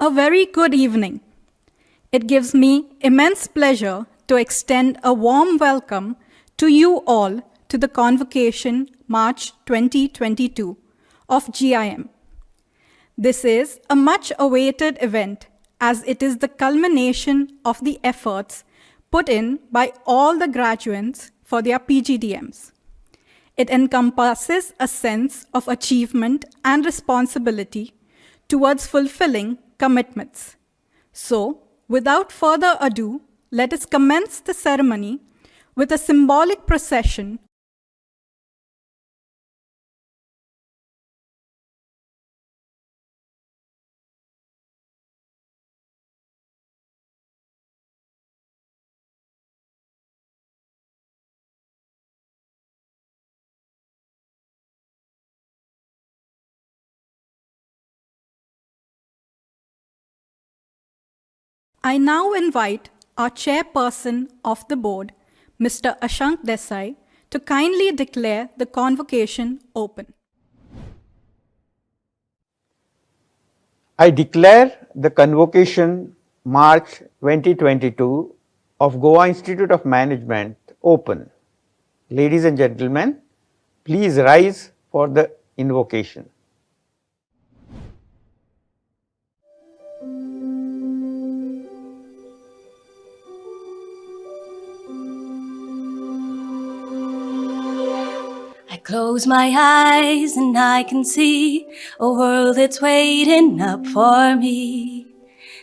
A very good evening. It gives me immense pleasure to extend a warm welcome to you all to the Convocation March 2022 of GIM. This is a much-awaited event as it is the culmination of the efforts put in by all the graduates for their PGDMs. It encompasses a sense of achievement and responsibility towards fulfilling commitments. So, without further ado, let us commence the ceremony with a symbolic procession. I now invite our chairperson of the board, Mr. Ashank Desai, to kindly declare the convocation open. I declare the Convocation March 2022 of Goa Institute of Management open. Ladies and gentlemen, please rise for the invocation. I close my eyes and I can see a world that's waiting up for me,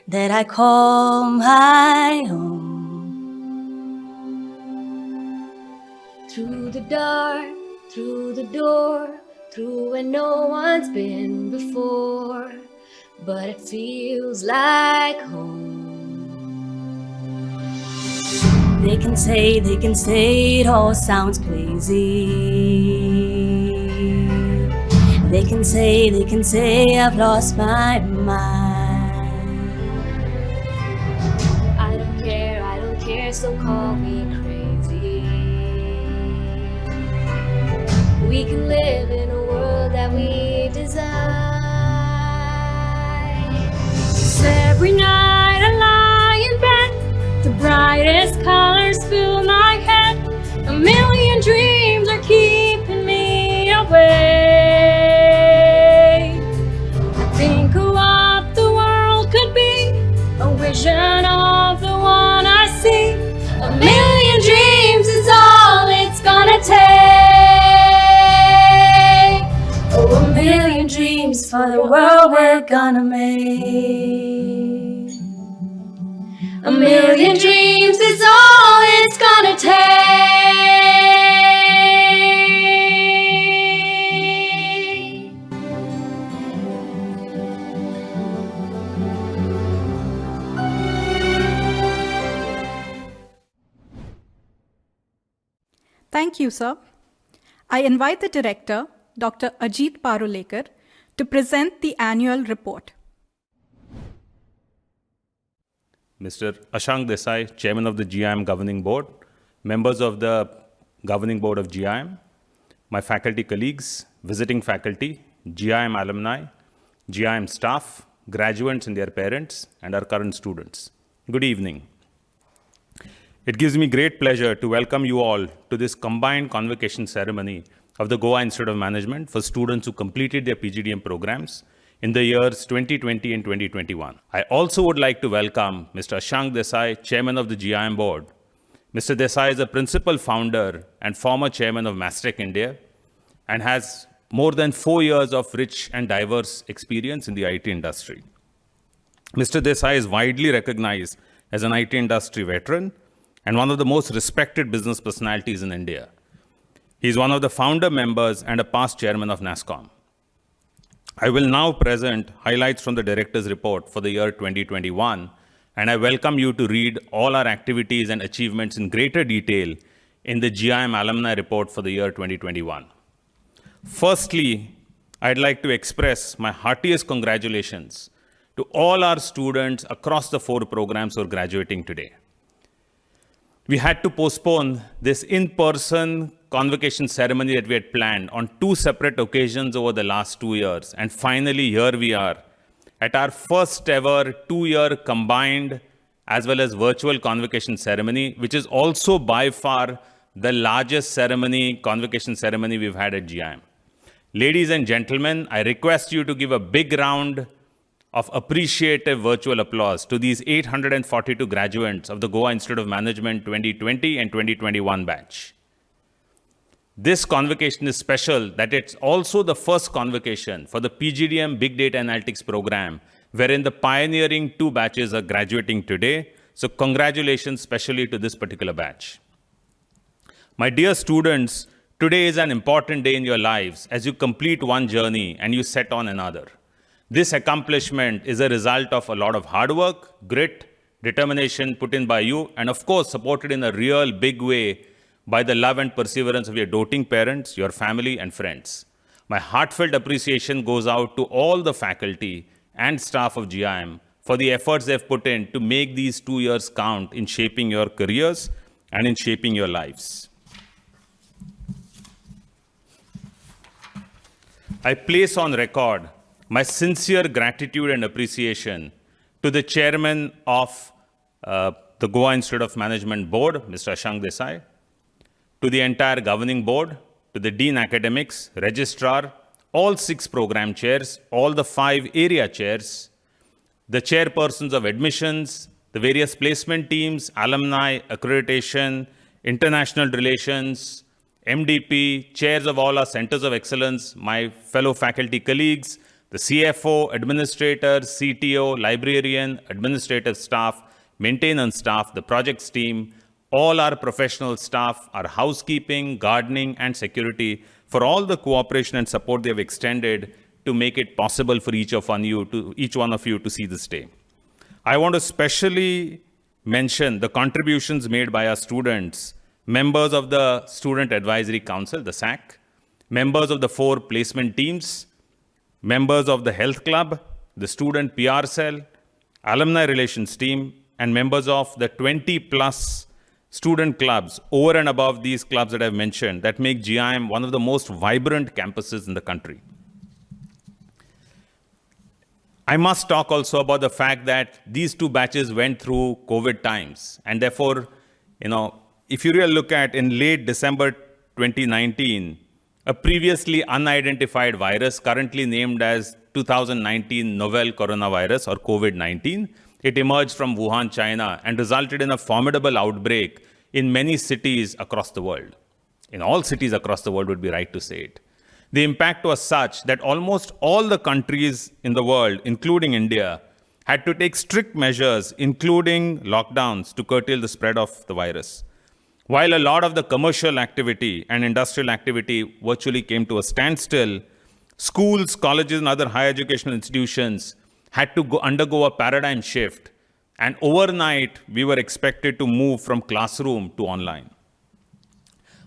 that I call my own. Through the dark, through the door, through where no one's been before, but it feels like home. They can say it all sounds crazy. They can say I've lost my mind. I don't care, so call me crazy. We can live in a world that we design. So every night I lie in bed, the brightest colors fill my head. A million dreams are keeping me awake. I think of what the world could be, a vision of the one I see. A million dreams is all it's gonna take. Oh, a million dreams for the world we're gonna make. A million dreams is all it's gonna take. Thank you, sir. I invite the director, Dr. Ajit Parulekar, to present the annual report. Mr. Ashank Desai, Chairman of the GIM Governing Board, members of the Governing Board of GIM, my faculty colleagues, visiting faculty, GIM alumni, GIM staff, graduates and their parents, and our current students. Good evening. It gives me great pleasure to welcome you all to this combined convocation ceremony of the Goa Institute of Management for students who completed their PGDM programs in the years 2020 and 2021. I also would like to welcome Mr. Ashank Desai, Chairman of the GIM Board. Mr. Desai is a principal founder and former chairman of Mastec India and has more than 4 years of rich and diverse experience in the IT industry. Mr. Desai is widely recognized as an IT industry veteran and one of the most respected business personalities in India. He is one of the founder members and a past chairman of NASSCOM. I will now present highlights from the director's report for the year 2021, and I welcome you to read all our activities and achievements in greater detail in the GIM alumni report for the year 2021. Firstly, I'd like to express my heartiest congratulations to all our students across the 4 programs who are graduating today. We had to postpone this in-person convocation ceremony that we had planned on 2 separate occasions over the last 2 years. And finally, here we are, at our first ever 2-year combined as well as virtual convocation ceremony, which is also by far the largest convocation ceremony we've had at GIM. Ladies and gentlemen, I request you to give a big round of appreciative virtual applause to these 842 graduates of the Goa Institute of Management 2020 and 2021 batch. This convocation is special that it's also the first convocation for the PGDM Big Data Analytics program, wherein the pioneering 2 batches are graduating today. So congratulations specially to this particular batch. My dear students, today is an important day in your lives as you complete one journey and you set on another. This accomplishment is a result of a lot of hard work, grit, determination put in by you, and of course supported in a real big way by the love and perseverance of your doting parents, your family and friends. My heartfelt appreciation goes out to all the faculty and staff of GIM for the efforts they've put in to make these 2 years count in shaping your careers and in shaping your lives. I place on record my sincere gratitude and appreciation to the chairman of the Goa Institute of Management Board, Mr. Ashank Desai, to the entire governing board, to the Dean Academics, Registrar, all 6 program chairs, all the 5 area chairs, the chairpersons of admissions, the various placement teams, alumni, accreditation, international relations, MDP, chairs of all our centers of excellence, my fellow faculty colleagues, the CFO, administrators, CTO, librarian, administrative staff, maintenance staff, the projects team, all our professional staff, our housekeeping, gardening, and security, for all the cooperation and support they have extended to make it possible for each one of you to see this day. I want to specially mention the contributions made by our students, members of the Student Advisory Council, the SAC, members of the 4 placement teams, members of the Health Club, the Student PR Cell, Alumni Relations Team, and members of the 20+ student clubs over and above these clubs that I've mentioned that make GIM one of the most vibrant campuses in the country. I must talk also about the fact that these 2 batches went through COVID times, and therefore, if you really look at in late December 2019, a previously unidentified virus currently named as 2019 novel coronavirus or COVID-19, it emerged from Wuhan, China, and resulted in a formidable outbreak in many cities across the world. In all cities across the world would be right to say it. The impact was such that almost all the countries in the world, including India, had to take strict measures, including lockdowns, to curtail the spread of the virus. While a lot of the commercial activity and industrial activity virtually came to a standstill, schools, colleges, and other higher educational institutions had to undergo a paradigm shift. And overnight, we were expected to move from classroom to online.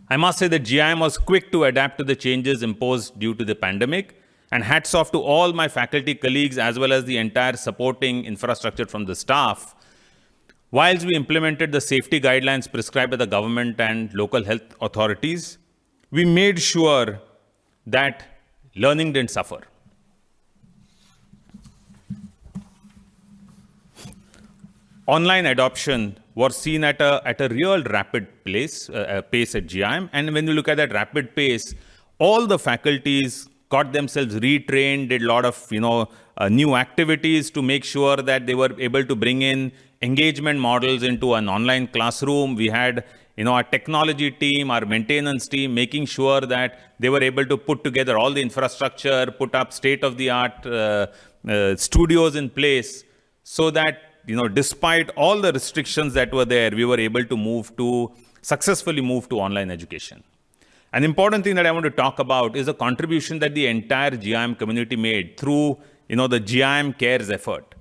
I must say that GIM was quick to adapt to the changes imposed due to the pandemic. And hats off to all my faculty colleagues as well as the entire supporting infrastructure from the staff. Whilst we implemented the safety guidelines prescribed by the government and local health authorities, we made sure that learning didn't suffer. Online adoption was seen at a real rapid pace at GIM. And when you look at that rapid pace, all the faculties got themselves retrained, did a lot of new activities to make sure that they were able to bring in engagement models into an online classroom. We had our technology team, our maintenance team, making sure that they were able to put together all the infrastructure, put up state-of-the-art studios in place, so that despite all the restrictions that were there, we were able to successfully move to online education. An important thing that I want to talk about is a contribution that the entire GIM community made through the GIM Cares effort.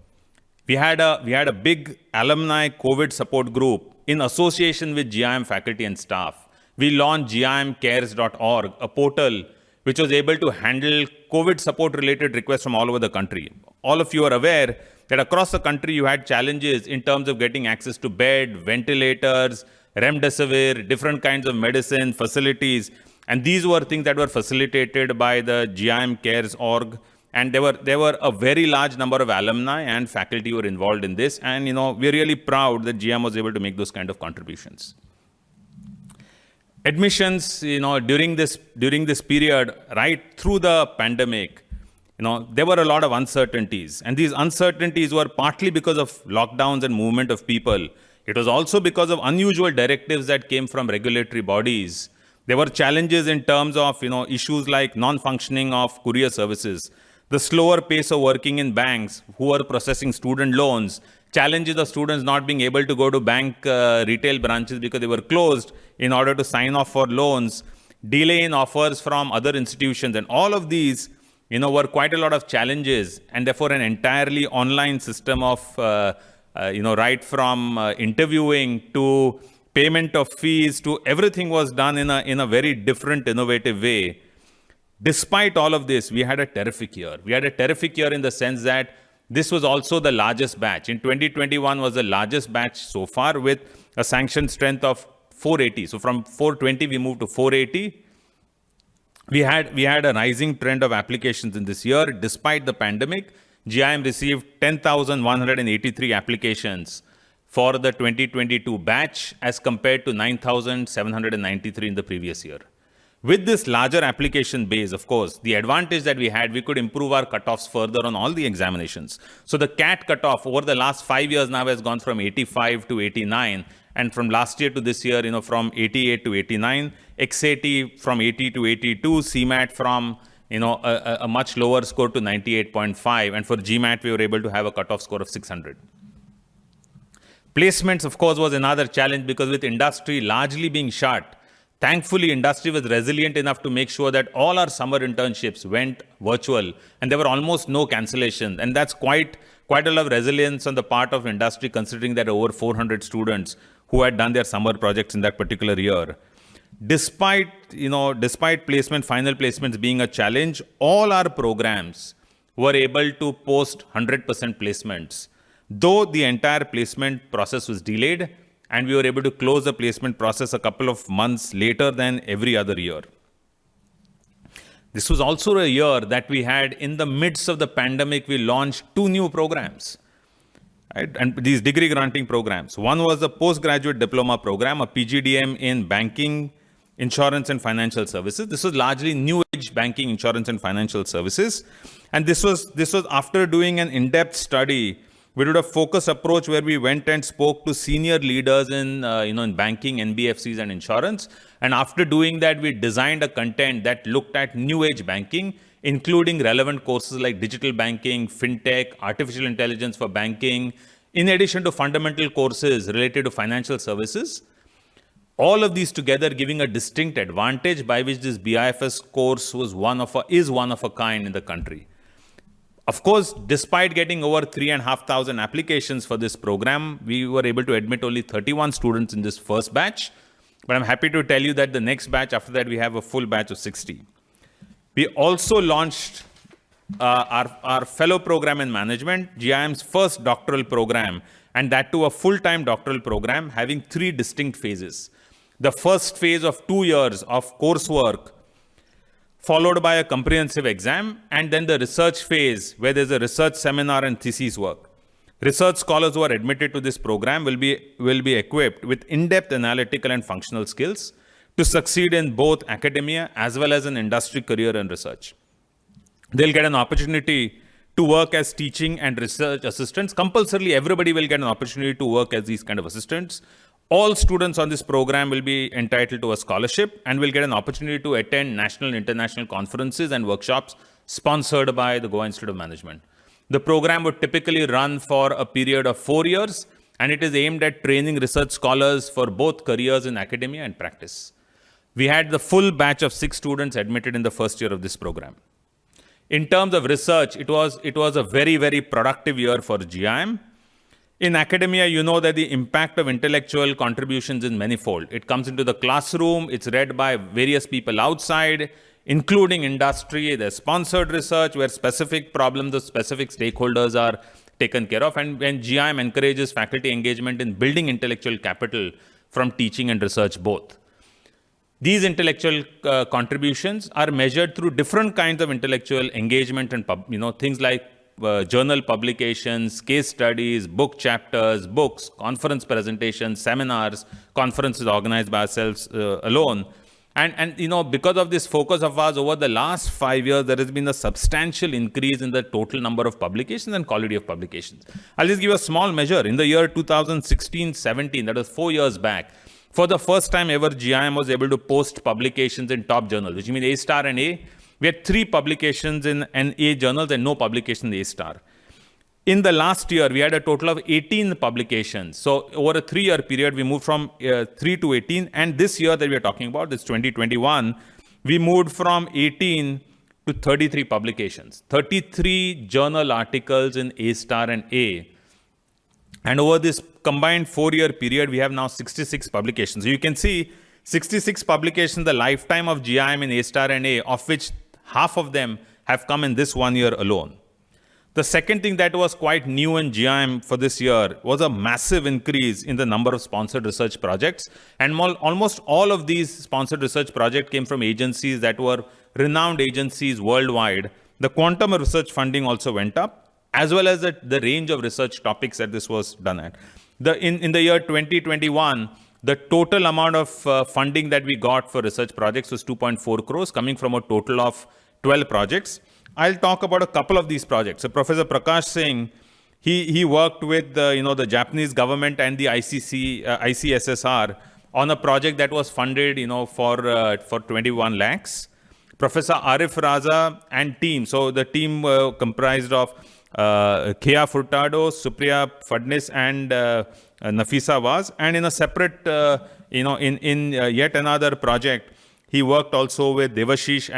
We had a big alumni COVID support group in association with GIM faculty and staff. We launched gimcares.org, a portal which was able to handle COVID support related requests from all over the country. All of you are aware that across the country you had challenges in terms of getting access to bed, ventilators, remdesivir, different kinds of medicine, facilities. And these were things that were facilitated by the GIM Cares.org And there were a very large number of alumni and faculty who were involved in this. And, we're really proud that GIAM was able to make those kind of contributions. Admissions, during this period, right through the pandemic, there were a lot of uncertainties. And these uncertainties were partly because of lockdowns and movement of people. It was also because of unusual directives that came from regulatory bodies. There were challenges in terms of, issues like non-functioning of courier services, the slower pace of working in banks who were processing student loans, challenges of students not being able to go to bank retail branches because they were closed in order to sign off for loans, delay in offers from other institutions. And all of these, were quite a lot of challenges, and therefore an entirely online system of, right from interviewing to payment of fees to everything was done in a very different, innovative way. Despite all of this, we had a terrific year. We had a terrific year in the sense that this was also the largest batch. In 2021 was the largest batch so far with a sanctioned strength of 480. So from 420, we moved to 480. We had a rising trend of applications in this year. Despite the pandemic, GIM received 10,183 applications for the 2022 batch as compared to 9,793 in the previous year. With this larger application base, of course, the advantage that we had, we could improve our cutoffs further on all the examinations. So the CAT cutoff over the last 5 years now has gone from 85 to 89. And from last year to this year, from 88 to 89, XAT from 80 to 82, CMAT from, a much lower score to 98.5. And for GMAT, we were able to have a cutoff score of 600. Placements, of course, was another challenge because with industry largely being shut, thankfully, industry was resilient enough to make sure that all our summer internships went virtual and there were almost no cancellations. And that's quite a lot of resilience on the part of industry, considering that over 400 students who had done their summer projects in that particular year. Despite placement, final placements being a challenge, all our programs were able to post 100% placements, though the entire placement process was delayed. And we were able to close the placement process a couple of months later than every other year. This was also a year that we had, in the midst of the pandemic, we launched 2 new programs, right? And these degree granting programs. One was the postgraduate diploma program, a PGDM in banking, insurance and financial services. This was largely new age banking, insurance and financial services. And this was after doing an in-depth study. We did a focus approach where we went and spoke to senior leaders in banking, NBFCs and insurance. And after doing that, we designed a content that looked at new age banking, including relevant courses like digital banking, fintech, artificial intelligence for banking, in addition to fundamental courses related to financial services. All of these together giving a distinct advantage by which this BIFS course is one of a kind in the country. Of course, despite getting over 3,500 applications for this program, we were able to admit only 31 students in this first batch. But I'm happy to tell you that the next batch, after that, we have a full batch of 60. We also launched our fellow program in management, GIM's first doctoral program, and that too a full-time doctoral program having 3 distinct phases. The first phase of 2 years of coursework, followed by a comprehensive exam, and then the research phase where there's a research seminar and thesis work. Research scholars who are admitted to this program will be equipped with in-depth analytical and functional skills to succeed in both academia as well as an industry career and research. They'll get an opportunity to work as teaching and research assistants. Compulsorily, everybody will get an opportunity to work as these kind of assistants. All students on this program will be entitled to a scholarship and will get an opportunity to attend national and international conferences and workshops sponsored by the Goa Institute of Management. The program would typically run for a period of 4 years, and it is aimed at training research scholars for both careers in academia and practice. We had the full batch of 6 students admitted in the first year of this program. In terms of research, it was a very, very productive year for GIM. In academia, you know that the impact of intellectual contributions is manifold. It comes into the classroom, it's read by various people outside, including industry. There's sponsored research where specific problems of specific stakeholders are taken care of. And when GIM encourages faculty engagement in building intellectual capital from teaching and research both. These intellectual contributions are measured through different kinds of intellectual engagement and things like journal publications, case studies, book chapters, books, conference presentations, seminars, conferences organized by ourselves alone. And because of this focus of ours over the last 5 years, there has been a substantial increase in the total number of publications and quality of publications. I'll just give you a small measure. In the year 2016-17, that was 4 years back, for the first time ever, GIM was able to post publications in top journals, which means A star and A. We had 3 publications in A journals and no publication in A star. In the last year, we had a total of 18 publications. So over a 3-year period, we moved from 3 to 18. And this year that we are talking about, this 2021, we moved from 18 to 33 publications, 33 journal articles in A star and A. And over this combined 4-year period, we have now 66 publications. So you can see 66 publications the lifetime of GIM in A star and A, of which half of them have come in this 1 year alone. The second thing that was quite new in GIM for this year was a massive increase in the number of sponsored research projects. And almost all of these sponsored research projects came from agencies that were renowned agencies worldwide. The quantum of research funding also went up, as well as the range of research topics that this was done at. In the year 2021, the total amount of funding that we got for research projects was 2.4 crores, coming from a total of 12 projects. I'll talk about a couple of these projects. So Professor Prakash Singh, he worked with the Japanese government and the ICSSR on a project that was funded for 21 lakhs. Professor Arif Raza and team. So the team comprised of Khea Furtado, Supriya Fadnis, and Nafisa Vaz. And in a separate, in yet another project, he worked also with Devashish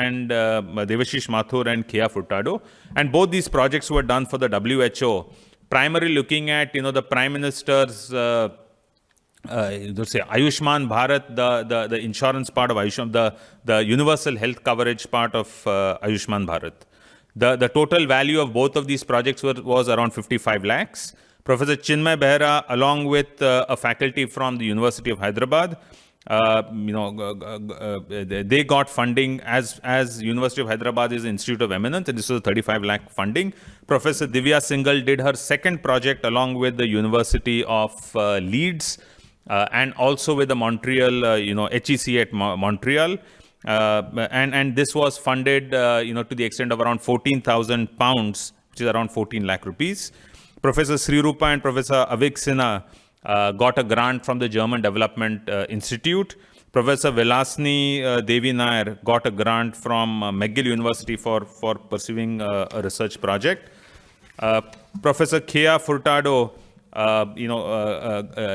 Mathur and Khea Furtado. And both these projects were done for the WHO, primarily looking at, the Prime Minister's Ayushman Bharat, the insurance part of Ayushman, the universal health coverage part of Ayushman Bharat. The total value of both of these projects was around 55 lakhs. Professor Chinmay Behra, along with a faculty from the University of Hyderabad, they got funding as University of Hyderabad is an Institute of Eminence, and this was a 35 lakh funding. Professor Divya Singhal did her second project along with the University of Leeds and also with the Montreal, HEC at Montreal. And this was funded, to the extent of around 14,000 pounds, which is around 14 lakh rupees. Professor Sri Rupa and Professor Avik Sinha got a grant from the German Development Institute. Professor Vilasni Devi Nair got a grant from McGill University for pursuing a research project. Professor Khea Furtado,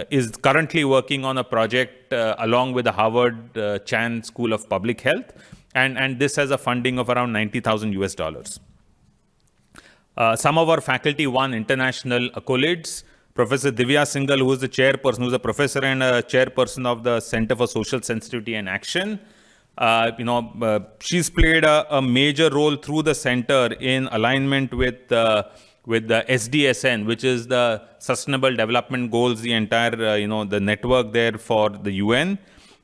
is currently working on a project along with the Harvard Chan School of Public Health, and this has a funding of around $90,000. Some of our faculty won international accolades. Professor Divya Singhal, who is the chairperson, who is a professor and a chairperson of the Center for Social Sensitivity and Action, she's played a major role through the center in alignment with the SDSN, which is the Sustainable Development Goals, the entire, the network there for the UN.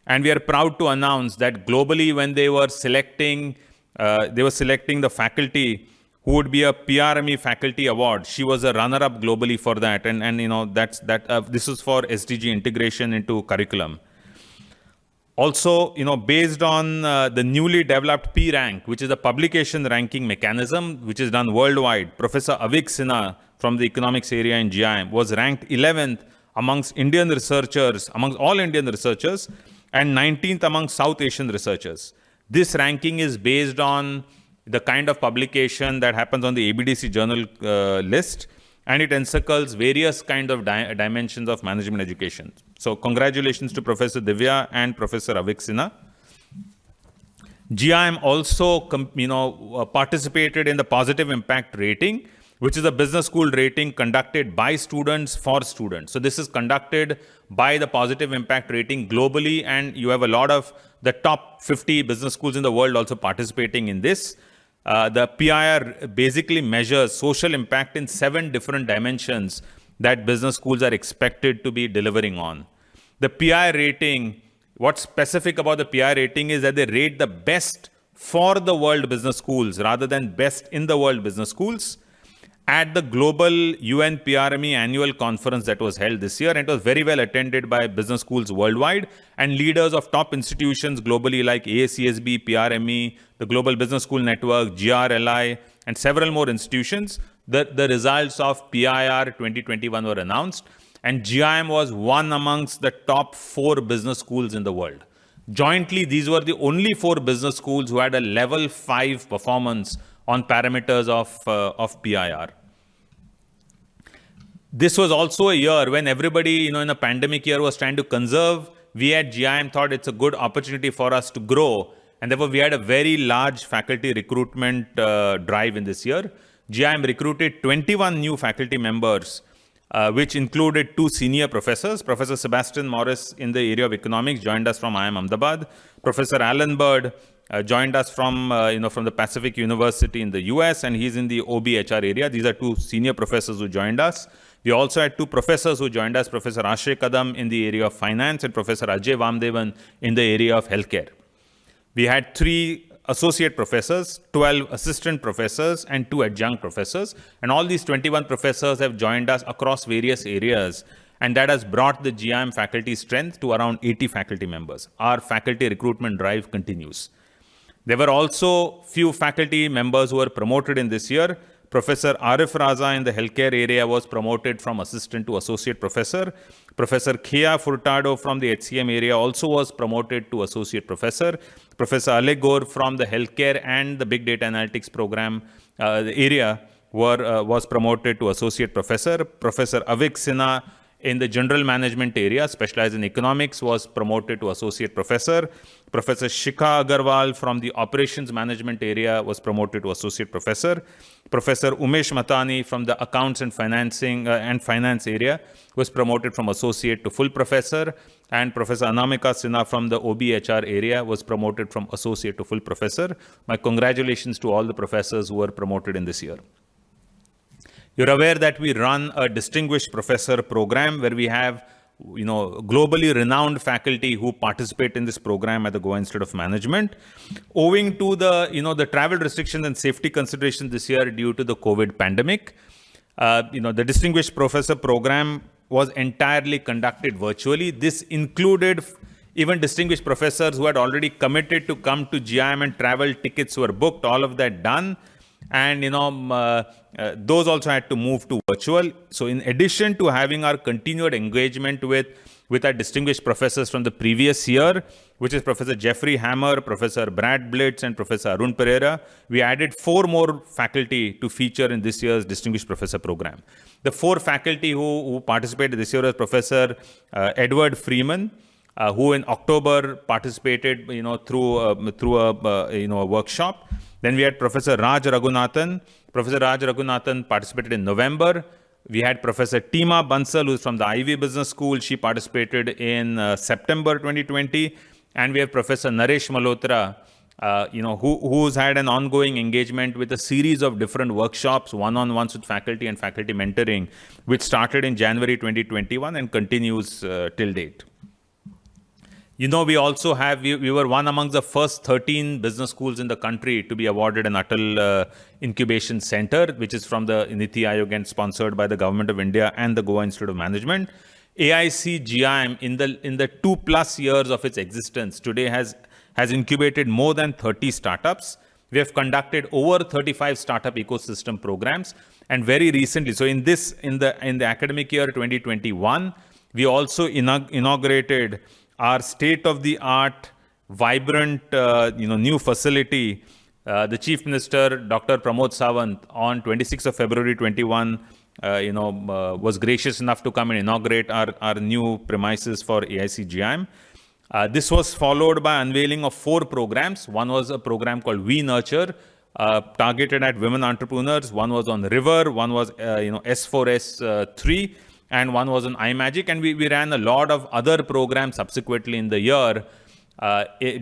And we are proud to announce that globally, when they were selecting the faculty who would be a PRME faculty award, she was a runner-up globally for that. And this is for SDG integration into curriculum. Also, based on the newly developed P-Rank, which is a publication ranking mechanism, which is done worldwide, Professor Avik Sinha from the economics area in GIM was ranked 11th amongst Indian researchers, amongst all Indian researchers, and 19th among South Asian researchers. This ranking is based on the kind of publication that happens on the ABDC journal list, and it encircles various kinds of dimensions of management education. So congratulations to Professor Divya and Professor Avik Sinha. GIM also participated in the Positive Impact Rating, which is a business school rating conducted by students for students. So this is conducted by the Positive Impact Rating globally, and you have a lot of the top 50 business schools in the world also participating in this. The PIR basically measures social impact in 7 different dimensions that business schools are expected to be delivering on. The PIR rating What's specific about the PI rating is that they rate the best for the world business schools rather than best in the world business schools at the global UN PRME annual conference that was held this year. And it was very well attended by business schools worldwide and leaders of top institutions globally like AACSB, PRME, the Global Business School Network, GRLI, and several more institutions. The results of PIR 2021 were announced, and GIM was one amongst the top 4 business schools in the world. Jointly, these were the only 4 business schools who had a level 5 performance on parameters of PIR. This was also a year when everybody, in a pandemic year was trying to conserve. We at GIM thought it's a good opportunity for us to grow. And therefore, we had a very large faculty recruitment drive in this year. GIM recruited 21 new faculty members, which included 2 senior professors. Professor Sebastian Morris in the area of economics joined us from IIM Ahmedabad. Professor Alan Bird joined us from the Pacific University in the US, and he's in the OBHR area. These are 2 senior professors who joined us. We also had 2 professors who joined us, Professor Ashay Kadam in the area of finance and Professor Ajay Vamdevan in the area of healthcare. We had 3 associate professors, 12 assistant professors, and 2 adjunct professors. And all these 21 professors have joined us across various areas. And that has brought the GIM faculty strength to around 80 faculty members. Our faculty recruitment drive continues. There were also few faculty members who were promoted in this year. Professor Arif Raza in the healthcare area was promoted from assistant to associate professor. Professor Khea Furtado from the HCM area also was promoted to associate professor. Professor Alegor from the healthcare and the big data analytics program area was promoted to associate professor. Professor Avik Sinha in the general management area, specialized in economics, was promoted to associate professor. Professor Shikha Agarwal from the operations management area was promoted to associate professor. Professor Umesh Matani from the accounts and financing and finance area was promoted from associate to full professor. And Professor Anamika Sinha from the OBHR area was promoted from associate to full professor. My congratulations to all the professors who were promoted in this year. You're aware that we run a distinguished professor program where we have, globally renowned faculty who participate in this program at the Goa Institute of Management. Owing to the travel restrictions and safety considerations this year due to the COVID pandemic, the distinguished professor program was entirely conducted virtually. This included even distinguished professors who had already committed to come to GIM and travel tickets were booked, all of that done. And, those also had to move to virtual. So in addition to having our continued engagement with our distinguished professors from the previous year, which is Professor Jeffrey Hammer, Professor Brad Blitz, and Professor Arun Pereira, we added 4 more faculty to feature in this year's distinguished professor program. The 4 faculty who participated this year was Professor Edward Freeman, who in October participated, through a workshop. Then we had Professor Raj Raghunathan. Professor Raj Raghunathan participated in November. We had Professor Tima Bansal, who's from the Ivy Business School. She participated in September 2020. And we have Professor Naresh Malhotra, who's had an ongoing engagement with a series of different workshops, one-on-ones with faculty and faculty mentoring, which started in January 2021 and continues till date. We also we were one amongst the first 13 business schools in the country to be awarded an Atal Incubation Center, which is from the Niti Aayog and sponsored by the Government of India and the Goa Institute of Management. AIC GIM in the 2+ years of its existence today has incubated more than 30 startups. We have conducted over 35 startup ecosystem programs, and very recently, so in the academic year 2021, we also inaugurated our state-of-the-art, vibrant, new facility. The Chief Minister, Dr. Pramod Sawant, on 26th of February 21, was gracious enough to come and inaugurate our new premises for AIC GIM. This was followed by unveiling of 4 programs. One was a program called We Nurture, targeted at women entrepreneurs. One was on River. One was, S4S3. And one was on iMagic, and we ran a lot of other programs subsequently in the year.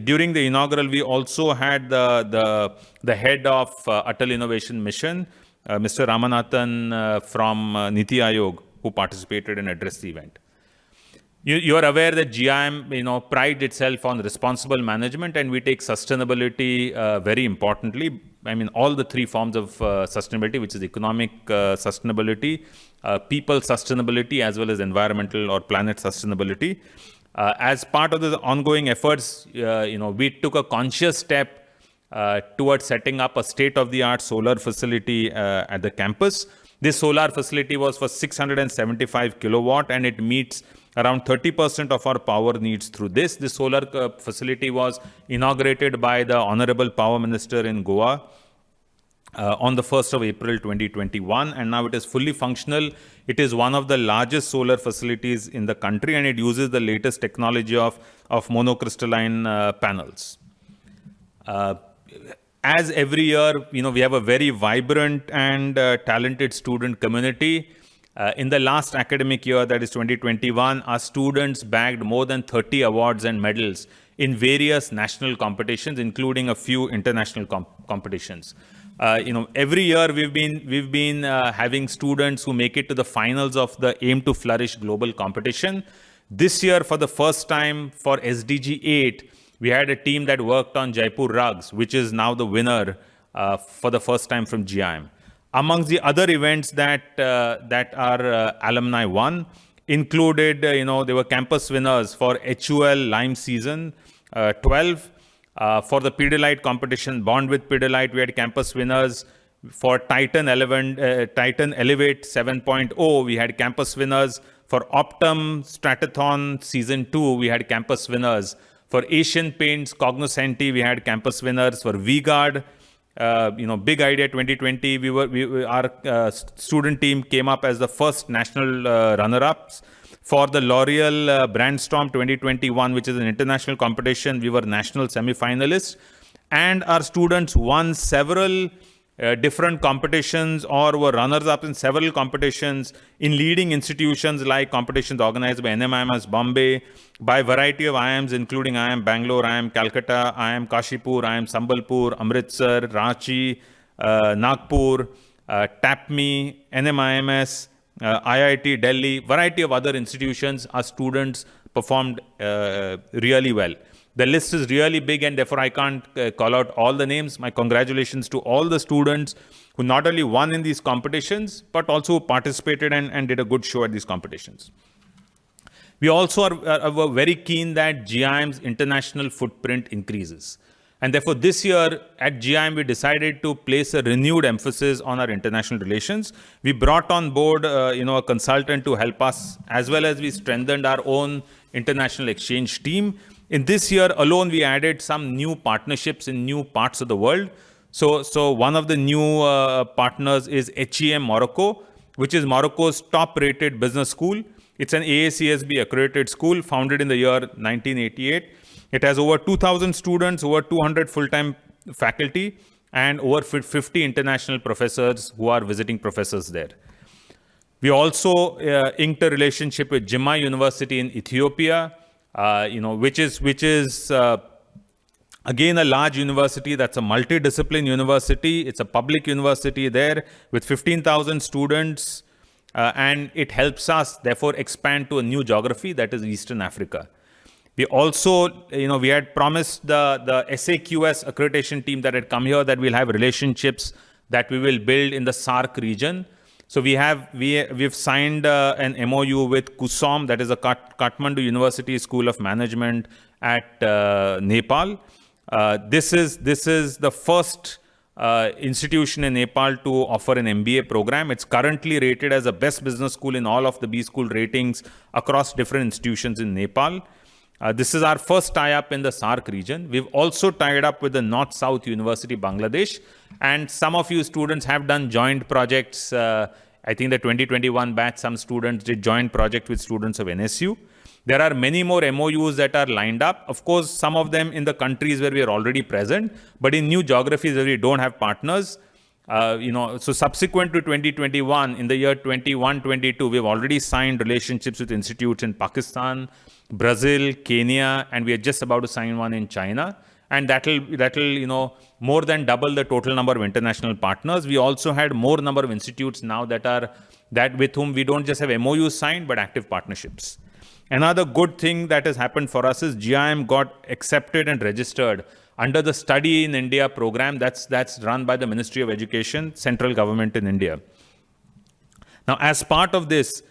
During the inaugural, we also had the head of Atal Innovation Mission, Mr. Ramanathan from Niti Aayog, who participated and addressed the event. You are aware that GIM, prides itself on responsible management, and we take sustainability very importantly. I mean, all the three forms of sustainability, which is economic sustainability, people sustainability, as well as environmental or planet sustainability. As part of the ongoing efforts, we took a conscious step towards setting up a state-of-the-art solar facility at the campus. This solar facility was for 675 kilowatt, and it meets around 30% of our power needs through this. This solar facility was inaugurated by the Honorable Power Minister in Goa on the 1st of April 2021, and now it is fully functional. It is one of the largest solar facilities in the country, and it uses the latest technology of monocrystalline panels. As every year, we have a very vibrant and talented student community. In the last academic year, that is 2021, our students bagged more than 30 awards and medals in various national competitions, including a few international competitions. Every year we've been having students who make it to the finals of the Aim to Flourish global competition. This year, for the first time for SDG 8, we had a team that worked on Jaipur rugs, which is now the winner for the first time from GIM. Amongst the other events that our alumni won included, there were campus winners for HUL Lime Season 12. For the Pidilite competition, Bond with Pidilite, we had campus winners. For Titan Elevate 7.0, we had campus winners. For Optum Stratathon Season 2, we had campus winners. For Asian Paints Cognoscenti, we had campus winners. For V-Guard, Big Idea 2020, our student team came up as the first national runner-ups. For the L'Oreal Brandstorm 2021, which is an international competition, we were national semi-finalists. And our students won several different competitions or were runners-up in several competitions in leading institutions like competitions organized by NMIMS Bombay, by a variety of IIMs, including IIM Bangalore, IIM Calcutta, IIM Kashipur, IIM Sambalpur, Amritsar, Ranchi, Nagpur, TAPME, NMIMS, IIT Delhi, variety of other institutions. Our students performed really well. The list is really big, and therefore I can't call out all the names. My congratulations to all the students who not only won in these competitions, but also participated and did a good show at these competitions. We also are very keen that GIM's international footprint increases. And therefore, this year at GIM, we decided to place a renewed emphasis on our international relations. We brought on board, a consultant to help us, as well as we strengthened our own international exchange team. In this year alone, we added some new partnerships in new parts of the world. So one of the new partners is HEM Morocco, which is Morocco's top-rated business school. It's an AACSB accredited school founded in the year 1988. It has over 2,000 students, over 200 full-time faculty, and over 50 international professors who are visiting professors there. We also inked a relationship with Jimma University in Ethiopia, which is again a large university. That's a multidiscipline university. It's a public university there with 15,000 students, and it helps us therefore expand to a new geography, that is Eastern Africa. We also, we had promised the SAQS accreditation team that had come here that we'll have relationships that we will build in the SAARC region. So we've signed an MOU with KUSOM, that is a Kathmandu University School of Management at Nepal. This is the first institution in Nepal to offer an MBA program. It's currently rated as the best business school in all of the B school ratings across different institutions in Nepal. This is our first tie-up in the SAARC region. We've also tied up with the North-South University, Bangladesh. And some of you students have done joint projects. I think the 2021 batch, some students did joint project with students of NSU. There are many more MOUs that are lined up. Of course, some of them in the countries where we are already present, but in new geographies where we don't have partners. So subsequent to 2021, in the year 21-22, we've already signed relationships with institutes in Pakistan, Brazil, Kenya, and we are just about to sign one in China. And that'll more than double the total number of international partners. We also had more number of institutes now that with whom we don't just have MOUs signed, but active partnerships. Another good thing that has happened for us is GIM got accepted and registered under the Study in India program that's run by the Ministry of Education, central government in India. Now, as part of this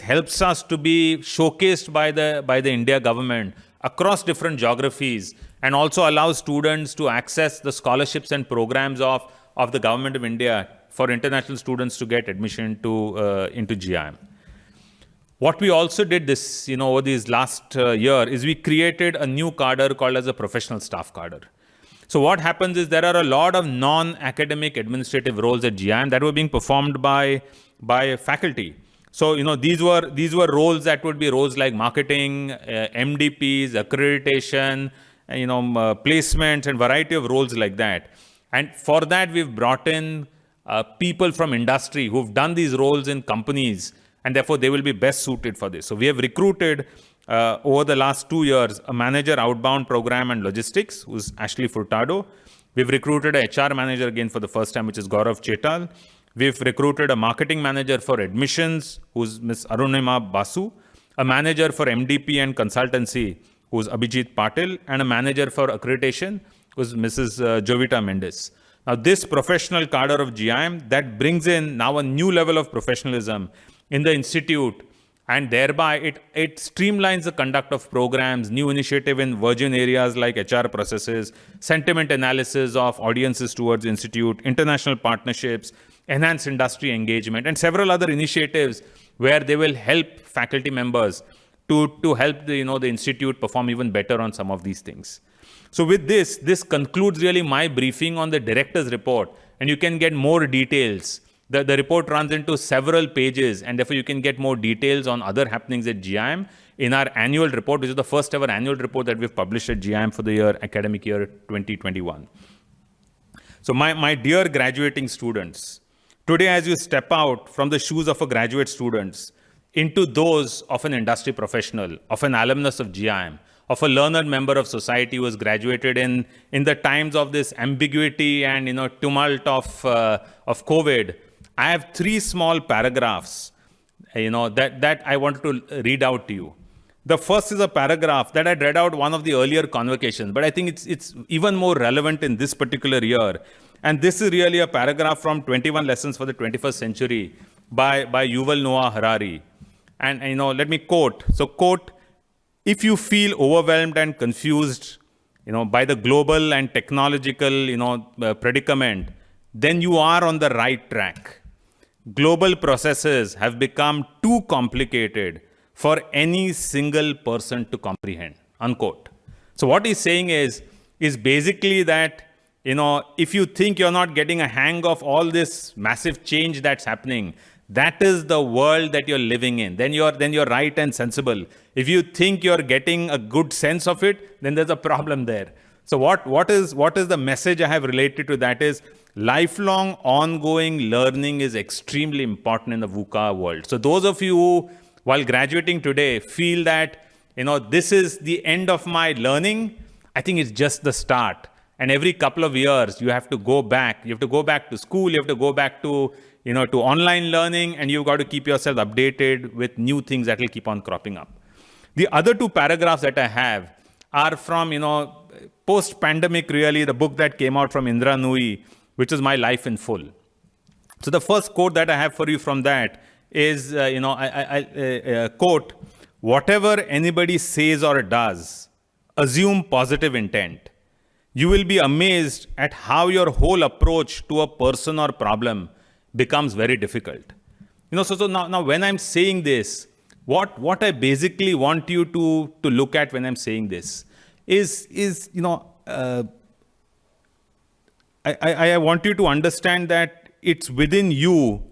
helps us to be showcased by the India government across different geographies, and also allows students to access the scholarships and programs of the government of India for international students to get admission to into GIM. What we also did this, over these last year is we created a new cadre called as a professional staff cadre. So what happens is there are a lot of non-academic administrative roles at GIM that were being performed by faculty. So, these were roles that would be roles like marketing, MDPs, accreditation, placements, and variety of roles like that. And for that, we've brought in people from industry who've done these roles in companies, and therefore they will be best suited for this. So we have recruited over the last 2 years a manager outbound program and logistics, who's Ashley Furtado. We've recruited a HR manager again for the first time, which is Gaurav Chetal. We've recruited a marketing manager for admissions, who's Ms. Arunima Basu, a manager for MDP and consultancy, who's Abhijit Patil, and a manager for accreditation, who's Mrs. Jovita Mendes. Now, this professional cadre of GIM, that brings in now a new level of professionalism in the institute, and thereby it streamlines the conduct of programs, new initiative in virgin areas like HR processes, sentiment analysis of audiences towards the institute, international partnerships, enhanced industry engagement, and several other initiatives where they will help faculty members to help the institute perform even better on some of these things. So with this concludes really my briefing on the director's report, and you can get more details. The report runs into several pages, and therefore you can get more details on other happenings at GIM in our annual report, which is the first ever annual report that we've published at GIM for the academic year 2021. So my dear graduating students, today as you step out from the shoes of a graduate student into those of an industry professional, of an alumnus of GIM, of a learned member of society who has graduated in the times of this ambiguity and tumult of COVID, I have 3 small paragraphs that I wanted to read out to you. The first is a paragraph that I'd read out one of the earlier convocations, but I think it's even more relevant in this particular year. And this is really a paragraph from 21 Lessons for the 21st Century by Yuval Noah Harari. And let me quote. So quote, "If you feel overwhelmed and confused, by the global and technological, predicament, then you are on the right track. Global processes have become too complicated for any single person to comprehend," unquote. So what he's saying is basically that, if you think you're not getting a hang of all this massive change that's happening, that is the world that you're living in. Then you're right and sensible. If you think you're getting a good sense of it, then there's a problem there. So what is the message I have related to that is lifelong ongoing learning is extremely important in the VUCA world. So those of you who, while graduating today, feel that, this is the end of my learning, I think it's just the start. And every couple of years, you have to go back. You have to go back to school. You have to go back to, to online learning, and you've got to keep yourself updated with new things that will keep on cropping up. The other 2 paragraphs that I have are from, post-pandemic, really, the book that came out from Indra Nooyi, which is My Life in Full. So the first quote that I have for you from that is, I quote, "Whatever anybody says or does, assume positive intent. You will be amazed at how your whole approach to a person or problem becomes very difficult." So now when I'm saying this, what I basically want you to look at when I'm saying this is I want you to understand that it's within you,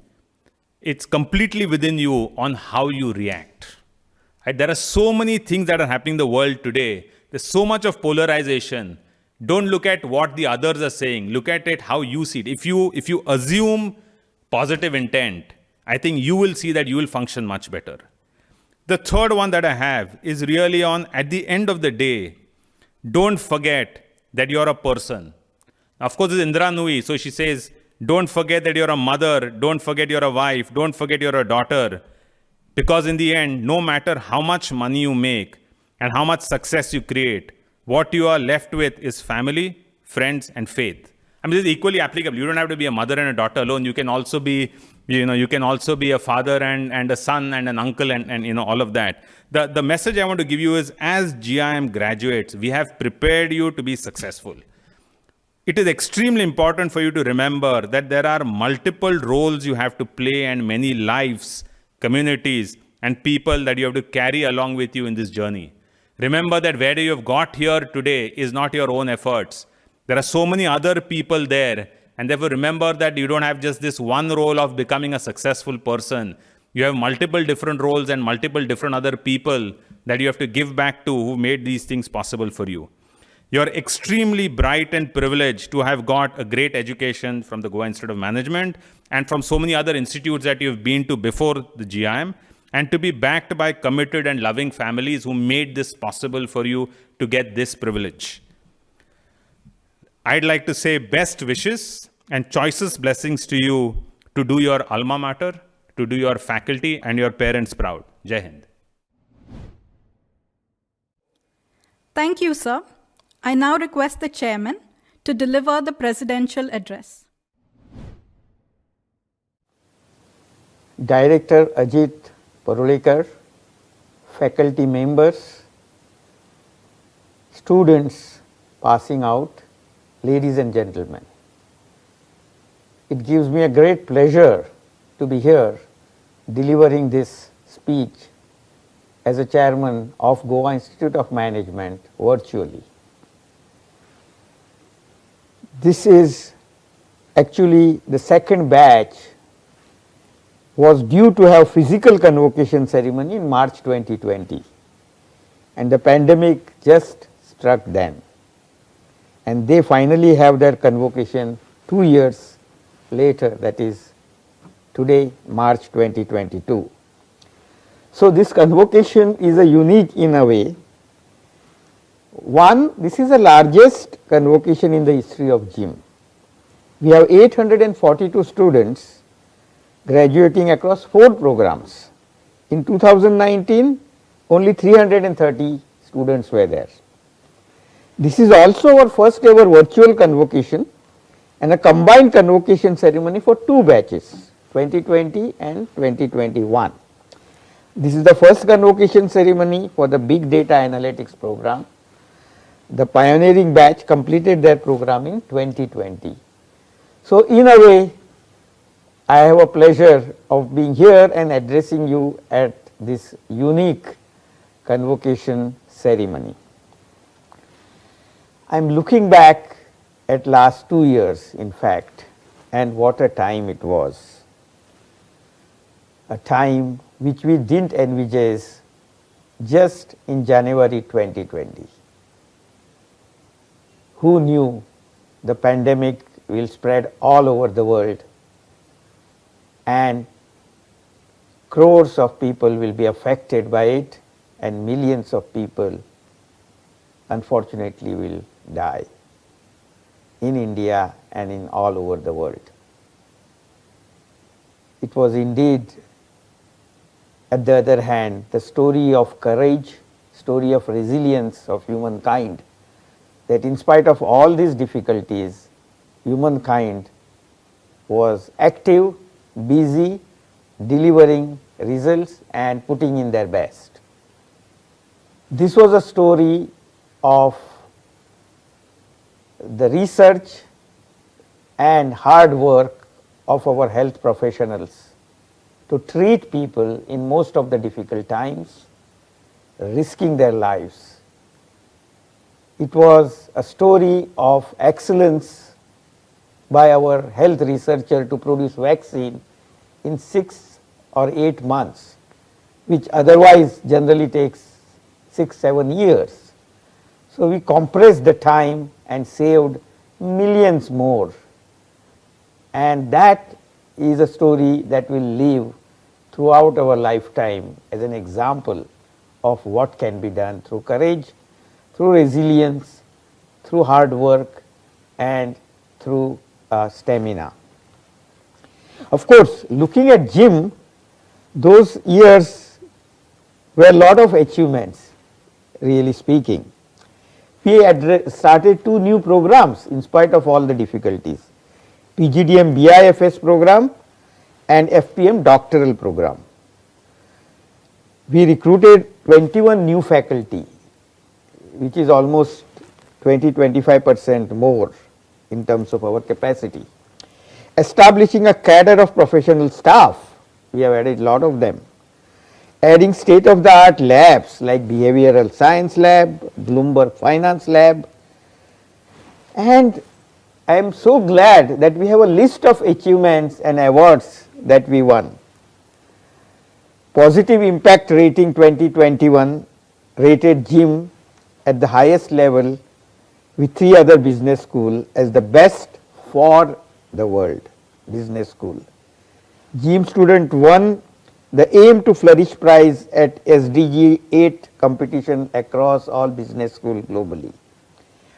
it's completely within you on how you react. Right? There are so many things that are happening in the world today. There's so much of polarization. Don't look at what the others are saying. Look at it how you see it. If you assume positive intent, I think you will see that you will function much better. The third one that I have is really on, at the end of the day, don't forget that you're a person. Of course, it's Indra Nooyi, so she says, don't forget that you're a mother, don't forget you're a wife, don't forget you're a daughter. Because in the end, no matter how much money you make and how much success you create, what you are left with is family, friends, and faith. I mean, this is equally applicable. You don't have to be a mother and a daughter alone. You can also be, you can also be a father and a son and an uncle and all of that. The message I want to give you is, as GIM graduates, we have prepared you to be successful. It is extremely important for you to remember that there are multiple roles you have to play and many lives, communities, and people that you have to carry along with you in this journey. Remember that where you have got here today is not your own efforts. There are so many other people there, and therefore remember that you don't have just this one role of becoming a successful person. You have multiple different roles and multiple different other people that you have to give back to who made these things possible for you. You're extremely bright and privileged to have got a great education from the Goa Institute of Management and from so many other institutes that you've been to before the GIM, and to be backed by committed and loving families who made this possible for you to get this privilege. I'd like to say best wishes and choicest blessings to you to do your alma mater, to do your faculty and your parents proud. Jai Hind. Thank you, sir. I now request the chairman to deliver the presidential address. Director Ajit Parulekar, faculty members, students passing out, ladies and gentlemen. It gives me a great pleasure to be here delivering this speech as a chairman of Goa Institute of Management virtually. This is actually the second batch was due to have physical convocation ceremony in March 2020, and the pandemic just struck then, and they finally have their convocation 2 years later, that is today, March 2022. So this convocation is a unique in a way. One, this is the largest convocation in the history of GIM. We have 842 students graduating across 4 programs. In 2019, only 330 students were there. This is also our first ever virtual convocation and a combined convocation ceremony for 2 batches, 2020 and 2021. This is the first convocation ceremony for the Big Data Analytics program. The pioneering batch completed their program in 2020. So in a way, I have a pleasure of being here and addressing you at this unique convocation ceremony. I am looking back at last 2 years, in fact, and what a time it was. A time which we didn't envisage just in January 2020. Who knew the pandemic will spread all over the world and crores of people will be affected by it and millions of people unfortunately will die in India and in all over the world. It was indeed, at the other hand, the story of courage, story of resilience of humankind, that in spite of all these difficulties, humankind was active, busy, delivering results and putting in their best. This was a story of the research and hard work of our health professionals to treat people in most of the difficult times, risking their lives. It was a story of excellence by our health researcher to produce vaccine in 6 or 8 months, which otherwise generally takes 6-7 years. So we compressed the time and saved millions more, and that is a story that will live throughout our lifetime as an example of what can be done through courage, through resilience, through hard work and through stamina. Of course, looking at GIM, those years were a lot of achievements, really speaking. We started 2 new programs in spite of all the difficulties, PGDM BIFS program and FPM doctoral program. We recruited 21 new faculty, which is almost 20-25% more in terms of our capacity. Establishing a cadre of professional staff, we have added a lot of them. Adding state of the art labs like behavioral science lab, Bloomberg finance lab, and I am so glad that we have a list of achievements and awards that we won. Positive Impact Rating 2021 rated JIM at the highest level with 3 other business schools as the best for the world business school. JIM student won the Aim to Flourish prize at SDG 8 competition across all business schools globally.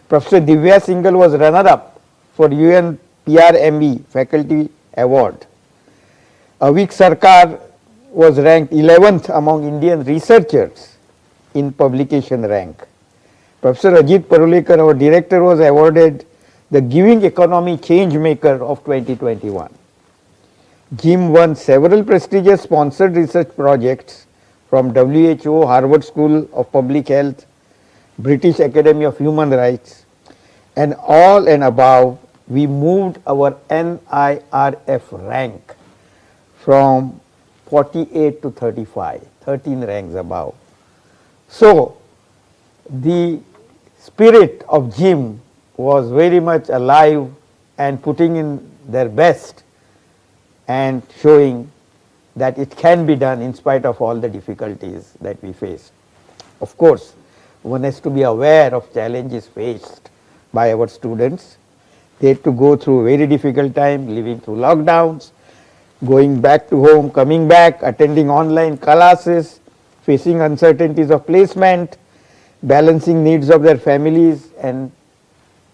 Professor Divya Singhal was runner up for UN PRME Faculty Award. Avik Sarkar was ranked 11th among Indian researchers in publication rank. Professor Ajit Parulekar, our director, was awarded the Giving Economy Change Maker of 2021. JIM won several prestigious sponsored research projects from WHO, Harvard School of Public Health, British Academy of Human Rights, and all and above, we moved our NIRF rank from 48 to 35, 13 ranks above. So, the spirit of JIM was very much alive and putting in their best and showing that it can be done in spite of all the difficulties that we faced. Of course, one has to be aware of challenges faced by our students. They had to go through a very difficult time, living through lockdowns, going back to home, coming back, attending online classes, facing uncertainties of placement, balancing needs of their families, and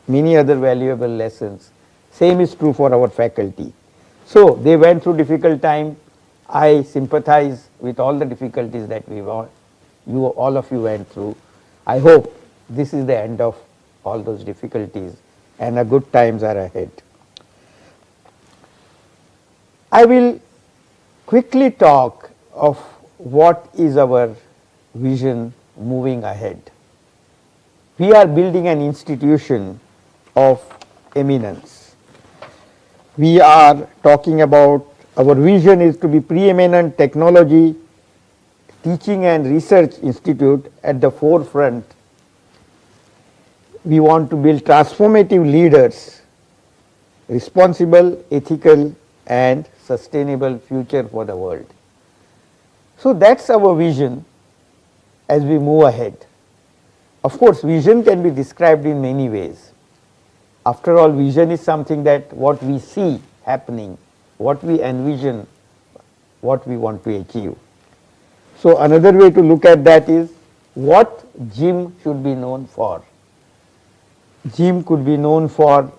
many other valuable lessons. Same is true for our faculty. So, they went through difficult time. I sympathize with all the difficulties that all of you went through. I hope this is the end of all those difficulties and a good times are ahead. I will quickly talk of what is our vision moving ahead. We are building an institution of eminence. We are talking about our vision is to be preeminent technology, teaching and research institute at the forefront. We want to build transformative leaders, responsible, ethical, and sustainable future for the world. So that's our vision as we move ahead. Of course, vision can be described in many ways. After all, vision is something that what we see happening, what we envision, what we want to achieve. So another way to look at that is what JIM should be known for. JIM could be known for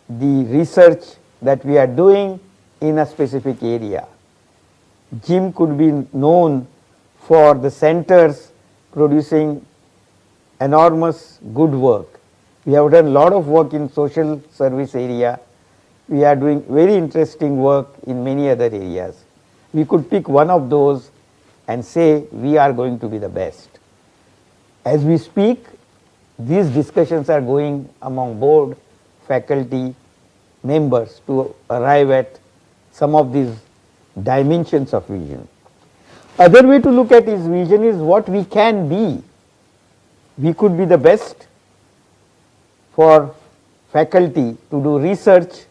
the research that we are doing in a specific area. JIM could be known for the centers producing enormous good work. We have done a lot of work in social service area. We are doing very interesting work in many other areas. We could pick one of those and say we are going to be the best. As we speak, these discussions are going among board, faculty, members to arrive at some of these dimensions of vision. Other way to look at his vision is what we can be. We could be the best for faculty to do research.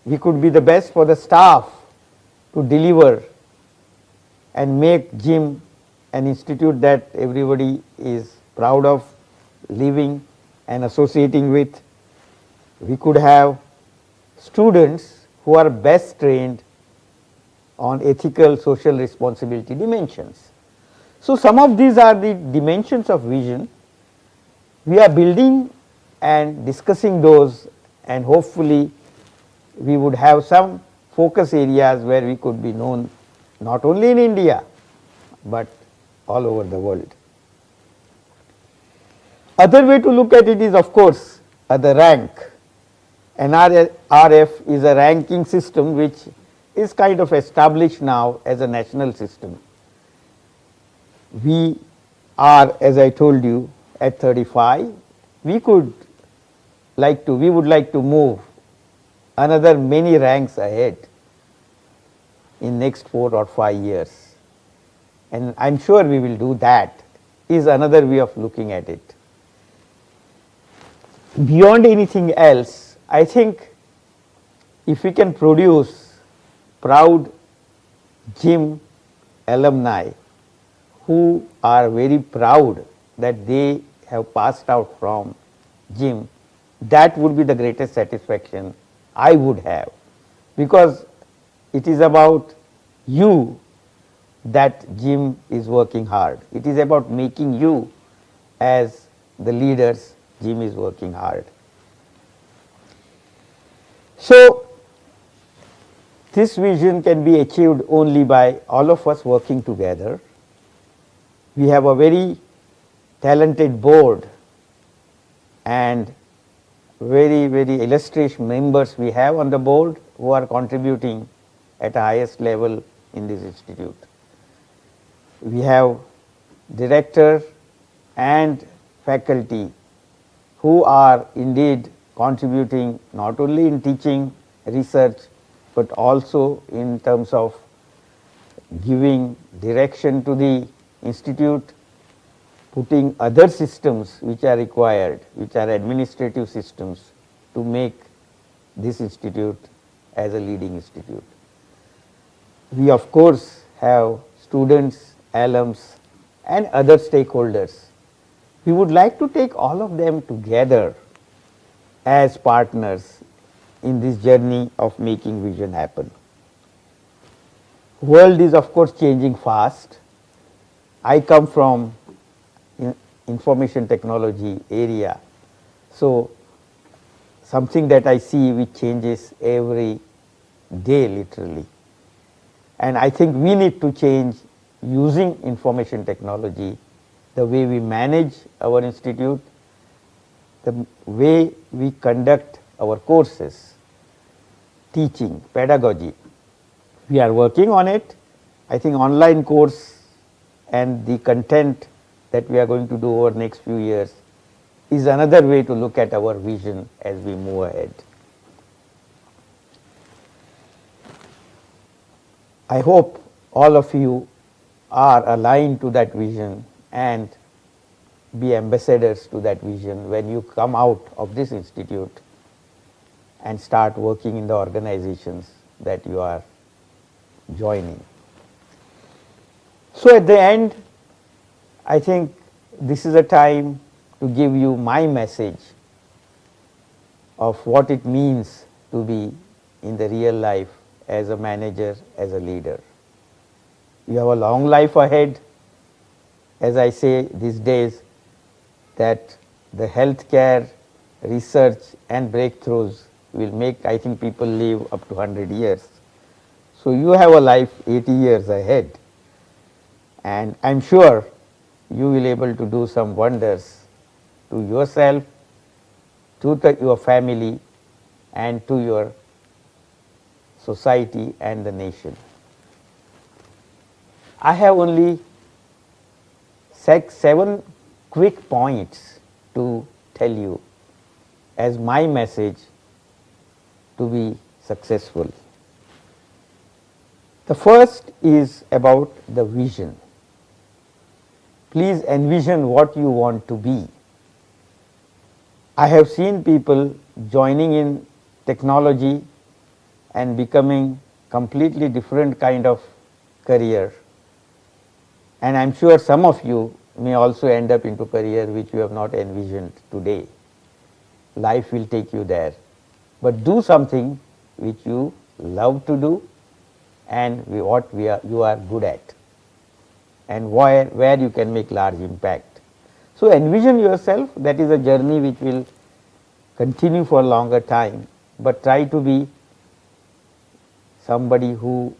We could be the best for the staff to deliver and make JIM an institute that everybody is proud of living and associating with. We could have students who are best trained on ethical social responsibility dimensions. So some of these are the dimensions of vision. We are building and discussing those, and hopefully we would have some focus areas where we could be known not only in India but all over the world. Other way to look at it is, of course, the rank. NRF is a ranking system which is kind of established now as a national system. We are, as I told you, at 35. We would like to move another many ranks ahead in next 4 or 5 years. And I am sure we will do that, is another way of looking at it. Beyond anything else, I think if we can produce proud GIM alumni who are very proud that they have passed out from GIM, that would be the greatest satisfaction I would have, because it is about you that GIM is working hard. It is about making you as the leaders GIM is working hard. So, this vision can be achieved only by all of us working together. We have a very talented board and very, very illustrious members we have on the board who are contributing at the highest level in this institute. We have director and faculty who are indeed contributing not only in teaching, research, but also in terms of giving direction to the institute, putting other systems which are required, which are administrative systems, to make this institute as a leading institute. We of course have students, alums and other stakeholders. We would like to take all of them together as partners in this journey of making vision happen. World is of course changing fast. I come from information technology area, so something that I see which changes every day literally, and I think we need to change using information technology, the way we manage our institute, the way we conduct our courses, teaching, pedagogy. We are working on it. I think online course and the content that we are going to do over next few years is another way to look at our vision as we move ahead. I hope all of you are aligned to that vision and be ambassadors to that vision when you come out of this institute and start working in the organizations that you are joining. So at the end, I think this is a time to give you my message of what it means to be in the real life as a manager, as a leader. You have a long life ahead. As I say these days, that the healthcare research and breakthroughs will make, I think, people live up to 100 years. So you have a life 80 years ahead, and I am sure you will be able to do some wonders to yourself, to your family and to your society and the nation. I have only 7 quick points to tell you as my message to be successful. The first is about the vision. Please envision what you want to be. I have seen people joining in technology and becoming completely different kind of career, and I am sure some of you may also end up into career which you have not envisioned today. Life will take you there, but do something which you love to do and you are good at, and where you can make large impact. So envision yourself. That is a journey which will continue for a longer time, but try to be somebody who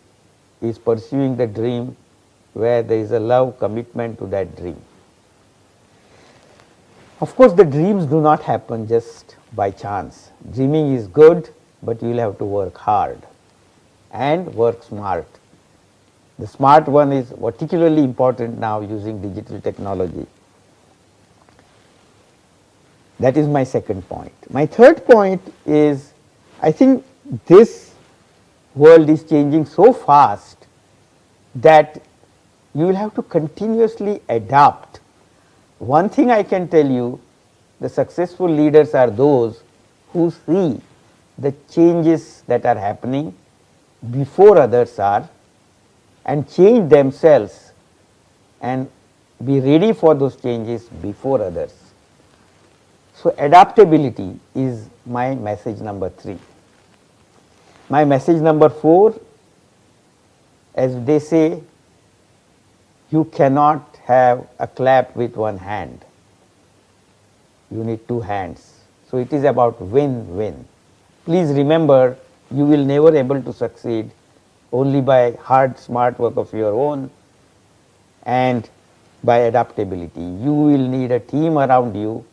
is pursuing the dream where there is a love commitment to that dream. Of course, the dreams do not happen just by chance. Dreaming is good, but you will have to work hard and work smart. The smart one is particularly important now using digital technology. That is my second point. My third point is, I think this world is changing so fast that you will have to continuously adapt. One thing I can tell you, the successful leaders are those who see the changes that are happening before others are and change themselves and be ready for those changes before others. So, adaptability is my message number 3. My message number 4, as they say, you cannot have a clap with one hand, you need 2 hands. So, it is about win-win. Please remember, you will never able to succeed only by hard smart work of your own and by adaptability. You will need a team around you.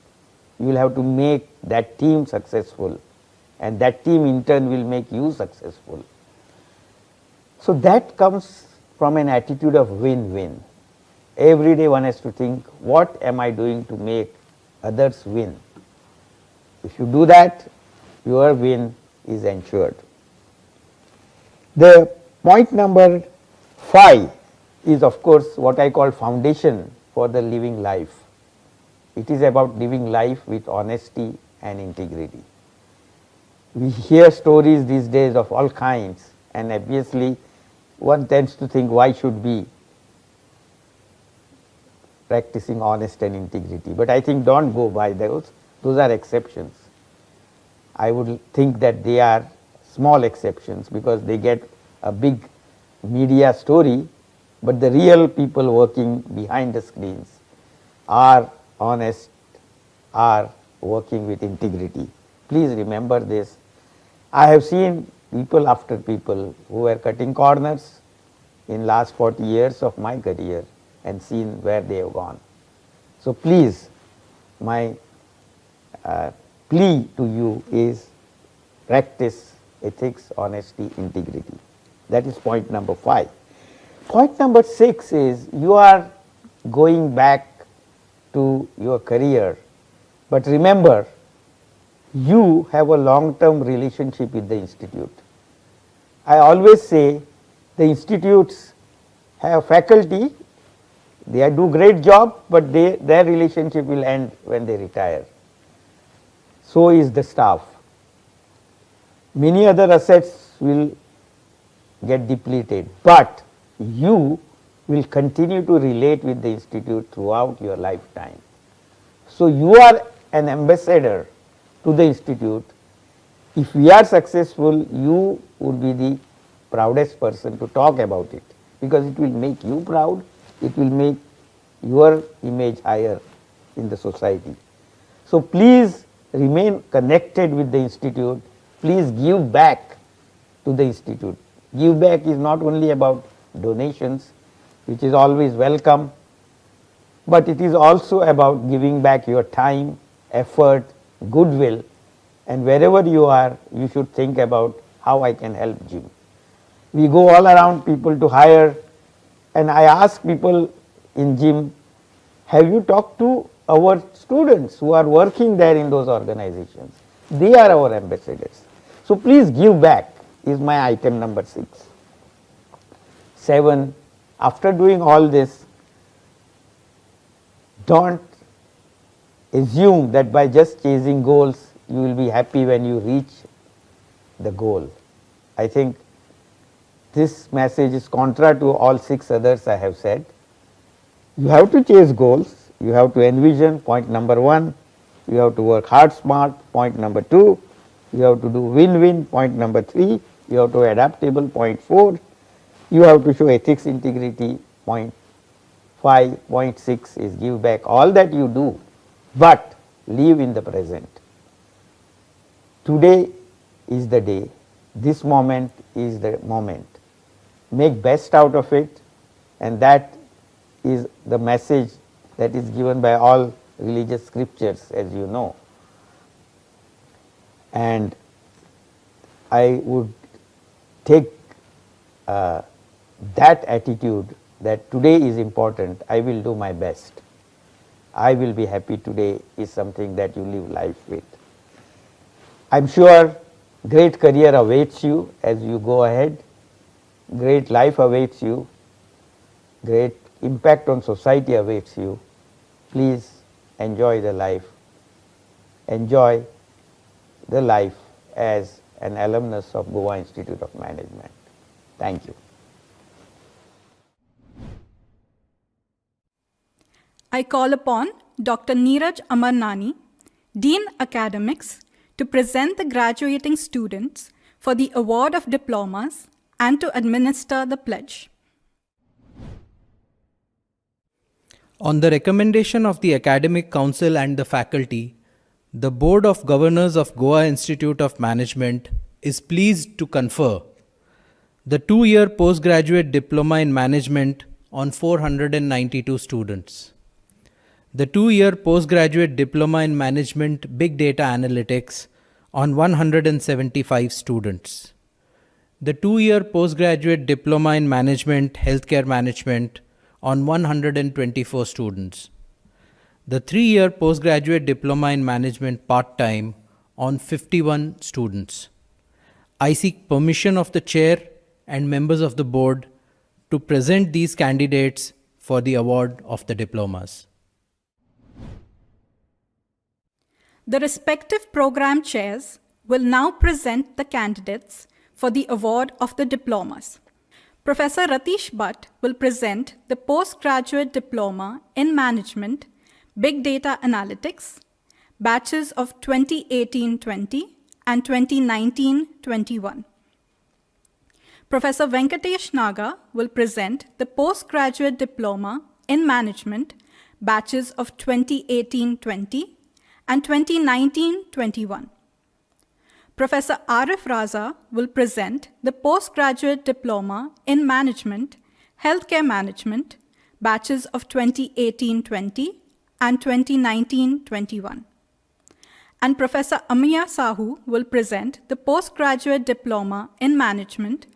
You will have to make that team successful, and that team in turn will make you successful. So, that comes from an attitude of win-win. Every day one has to think, what am I doing to make others win? If you do that, your win is ensured. The point number 5 is, of course, what I call foundation for the living life. It is about living life with honesty and integrity. We hear stories these days of all kinds, and obviously one tends to think, why should we practicing honest and integrity? But I think don't go by those are exceptions. I would think that they are small exceptions because they get a big media story, but the real people working behind the screens are honest, are working with integrity. Please remember this. I have seen people after people who were cutting corners in last 40 years of my career and seen where they have gone. So, please, my plea to you is practice ethics, honesty, integrity. That is point number 5. Point number 6 is, you are going back to your career, but remember, you have a long-term relationship with the institute. I always say the institutes have faculty, they do great job, but their relationship will end when they retire. So is the staff. Many other assets will get depleted, but you will continue to relate with the institute throughout your lifetime. So, you are an ambassador to the institute. If we are successful, you would be the proudest person to talk about it, because it will make you proud, it will make your image higher in the society. So, please remain connected with the institute, please give back to the institute. Give back is not only about donations, which is always welcome, but it is also about giving back your time, effort, goodwill, and wherever you are, you should think about how I can help Jim. We go all around people to hire, and I ask people in Jim, have you talked to our students who are working there in those organizations? They are our ambassadors. So, please give back is my item number 6. 7, after doing all this, don't assume that by just chasing goals, you will be happy when you reach the goal. I think this message is contra to all 6 others I have said. You have to chase goals, you have to envision, point number 1, you have to work hard smart, point number 2, you have to do win-win, point number 3, you have to adaptable, point 4, you have to show ethics, integrity, point 5, point 6 is give back all that you do, but live in the present. Today is the day, this moment is the moment. Make best out of it, And that is the message that is given by all religious scriptures, as you know. And I would take that attitude that today is important, I will do my best. I will be happy today is something that you live life with. I'm sure great career awaits you as you go ahead, great life awaits you, great impact on society awaits you. Please enjoy the life. Enjoy the life as an alumnus of Goa Institute of Management. Thank you. I call upon Dr. Neeraj Amarnani, Dean Academics, to present the graduating students for the award of diplomas and to administer the pledge. On the recommendation of the Academic Council and the faculty, the Board of Governors of Goa Institute of Management is pleased to confer the 2-year postgraduate diploma in management on 492 students, the 2-year postgraduate diploma in management big data analytics on 175 students, the 2-year postgraduate diploma in management healthcare management on 124 students, the 3-year postgraduate diploma in management part-time on 51 students. I seek permission of the chair and members of the board to present these candidates for the award of the diplomas. The respective program chairs will now present the candidates for the award of the diplomas. Professor Ratish Bhatt will present the postgraduate diploma in management, big data analytics, batches of 2018-20 and 2019-21. Professor Venkatesh Naga will present the postgraduate diploma in management, batches of 2018-20 and 2019-21. Professor Arif Raza will present the postgraduate diploma in management, healthcare management, batches of 2018-20 and 2019-21. And Professor Amiya Sahu will present the postgraduate diploma in management,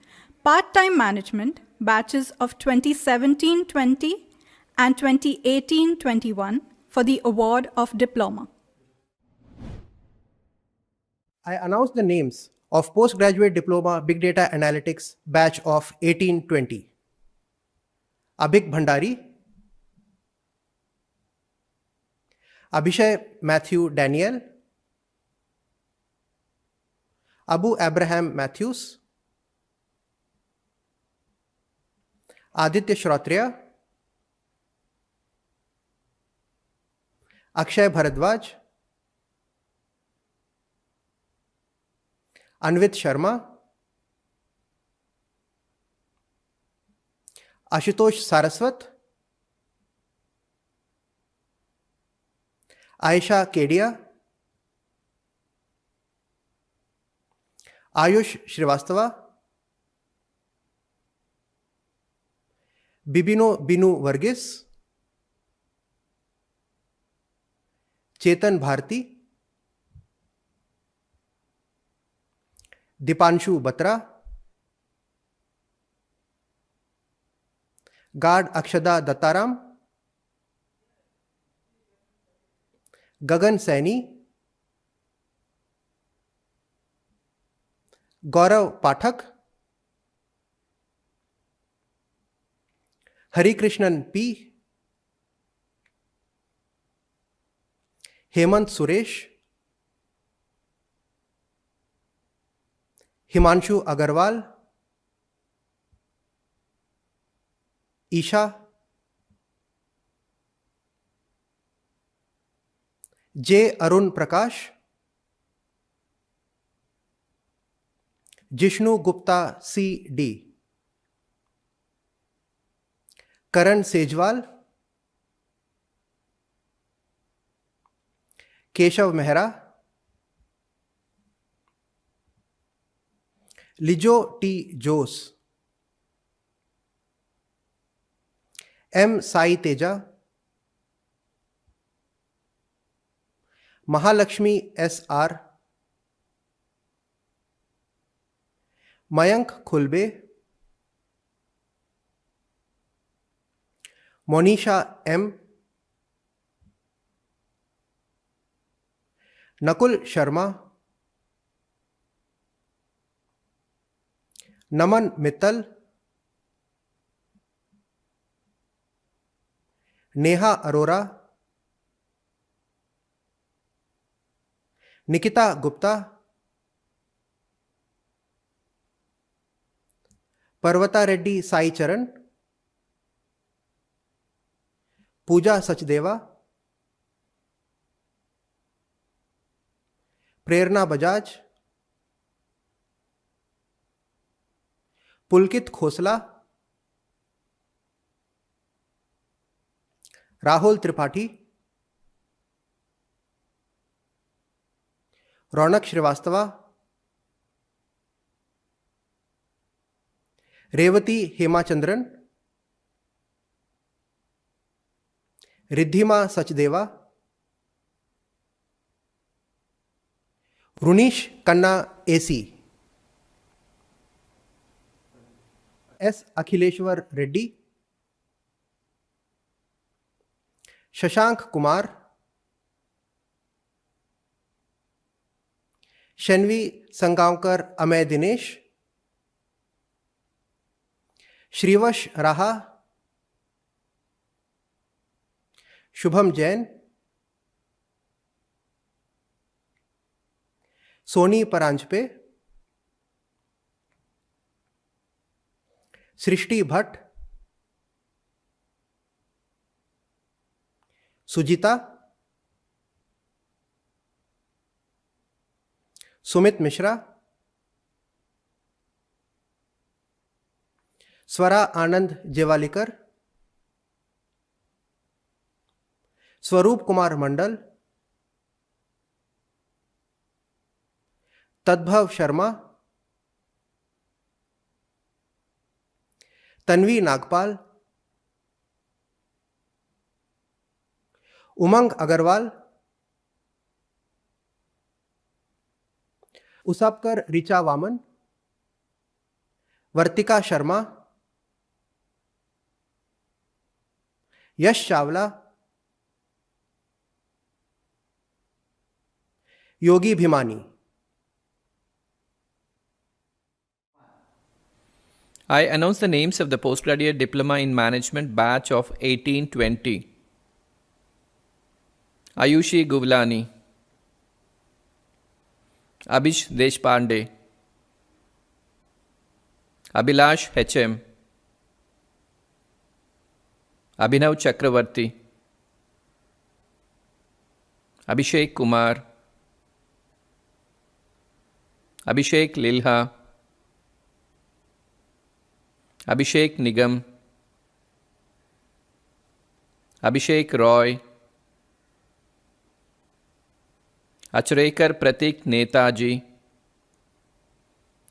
part-time management, batches of 2017-20 and 2018-21 for the award of diploma. I announce the names of Postgraduate Diploma Big Data Analytics batch of 18-20. Abhik Bhandari, Abhishay Matthew Daniel, Abu Abraham Matthews, Aditya Shrotriya, Akshay Bharadwaj, Anvit Sharma, Ashutosh Saraswat, Aisha Kedia, Ayush Shrivastava, Bibino Binu Varghese, Chetan Bharti, Dipanshu Batra, Gad Akshada Dattaram, Gagan Saini, Gaurav Pathak, Harikrishnan P, Hemant Suresh, Himanshu Agarwal, Isha, J. Arun Prakash, Jishnu Gupta C.D., Karan Sejwal, Keshav Mehra, Lijo T. Jose, M. Sai Teja, Mahalakshmi S. R., Mayank Khulbe, Monisha M., Nakul Sharma, Naman Mittal, Neha Arora, Nikita Gupta, Parvata Reddy Sai Charan, Pooja Sachdeva, Prerna Bajaj, Pulkit Khosla, Rahul Tripathi, Ronak Shrivastava, Revati Hemachandran, Riddhima Sachdeva, Runish Kanna AC, S. Akhileshwar Reddy, Shashank Kumar, Shanvi Sangaonkar Amay Dinesh, Shrivash Raha, Shubham Jain, Soni Paranjpe, Srishti Bhatt, Sujita, Sumit Mishra, Swara Anand Jewalikar, Swaroop Kumar Mandal, Tadbhav Sharma, Tanvi Nagpal, Umang Agarwal, Usapkar Richa Vaman, Vartika Sharma, Yash Chawla, Yogi Bhimani. I announce the names of the postgraduate diploma in management batch of 1820. Ayushi Guvlani, Abhish Deshpande, Abhilash HM, Abhinav Chakravarti, Abhishek Kumar, Abhishek Lilha, Abhishek Nigam, Abhishek Roy, Achrekar Pratik Netaji,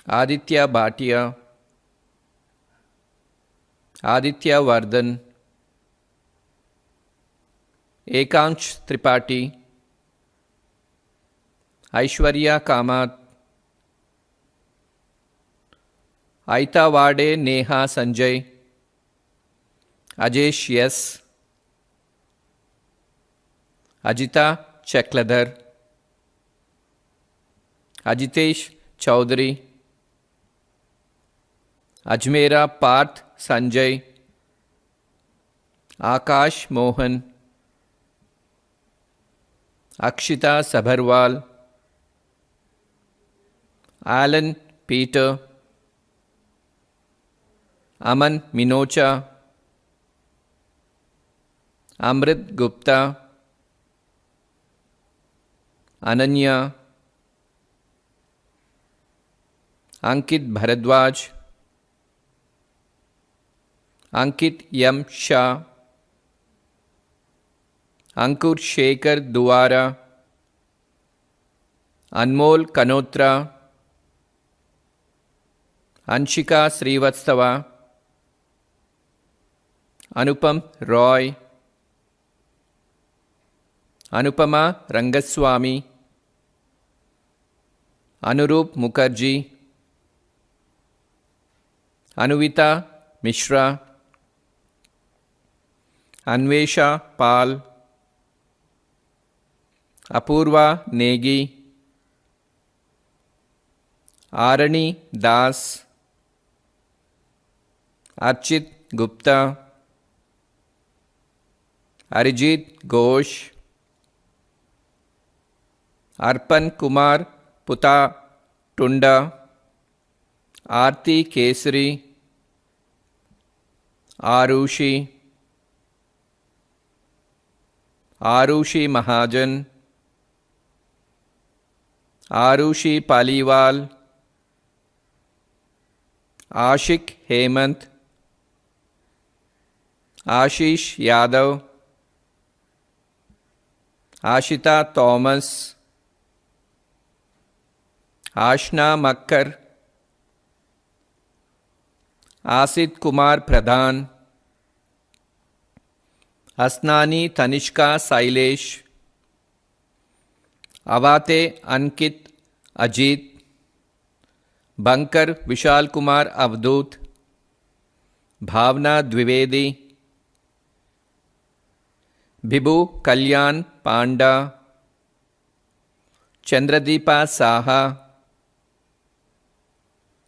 Aditya Bhatia, Aditya Vardhan, Ekansh Tripathi, Aishwarya Kamath, Aitawade Neha Sanjay, Ajesh Yes, Ajita Chekladhar, Ajitesh Chaudhary, Ajmera Parth Sanjay, Akash Mohan, Akshita Sabharwal, Alan Peter, Aman Minocha, Amrit Gupta, Ananya, Ankit Bharadwaj, Ankit Yam Shah, Ankur Shekhar Duwara, Anmol Kanotra, Anshika Srivatstava, Anupam Roy, Anupama Rangaswamy, Anurup Mukherjee, Anuvita Mishra, Anvesha Pal, Apurva Negi, Arani Das, Archit Gupta, Arijit Ghosh, Arpan Kumar Puta Tunda, Aarti Kesari, Arushi, Arushi Mahajan, Arushi Paliwal, Ashik Hemant, Ashish Yadav, Ashita Thomas, Ashna Makkar, Asit Kumar Pradhan, Asnani Tanishka Sailesh, Avate Ankit Ajit, Bankar Vishal Kumar Avdut, Bhavna Dwivedi, Bibhu Kalyan Panda, Chandradeepa Saha,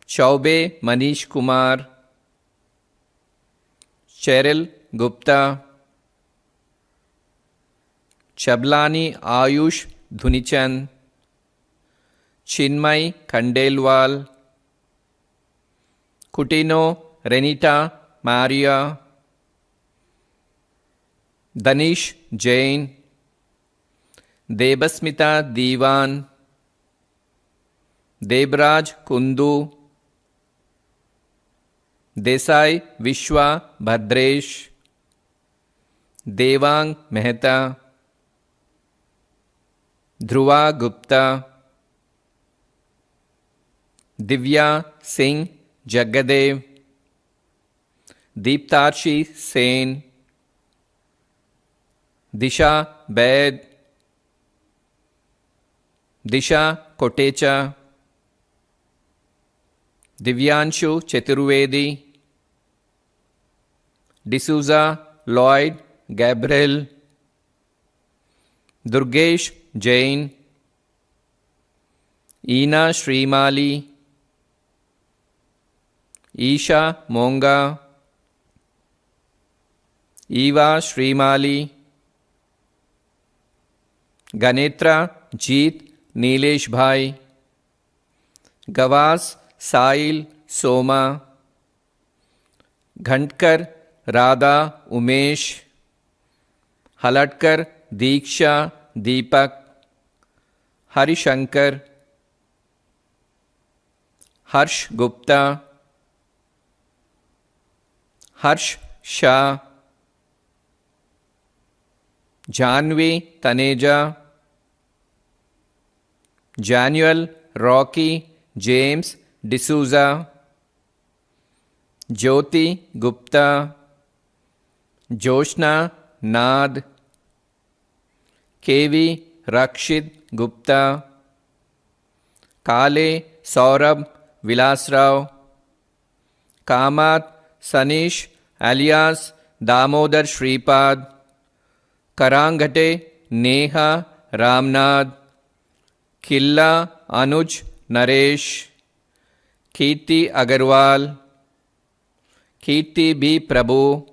Chaube Manish Kumar, Cheryl Gupta, Chablani Ayush Dhunichan, Chinmay Khandelwal, Kutino Renita Maria, Danish Jain, Debasmita Diwan, Debraj Kundu, Desai Vishwa Bhadresh, Devang Mehta, Dhruva Gupta, Divya Singh Jagadev, Deeptarshi Sen, Disha Baid, Disha Kotecha, Divyanshu Chaturvedi, D'Souza Lloyd Gabriel, Durgesh Jain, Ina Srimali, Isha Monga, Eva Srimali, Ganetra Jeet Nilesh Bhai, Gavas Sail Soma, Ghantkar Radha Umesh, Halatkar Diksha Deepak, Harishankar, Harsh Gupta, Harsh Shah, Janvi Taneja, Januel Rocky James D'Souza, Jyoti Gupta, Joshna Nad, KV Rakshit Gupta, Kale Saurabh Vilasrao, Kamat Sanish alias Damodar Shripad, Karangate Neha Ramnad, Killa Anuj Naresh, Kirti Agarwal, Kirti B. Prabhu,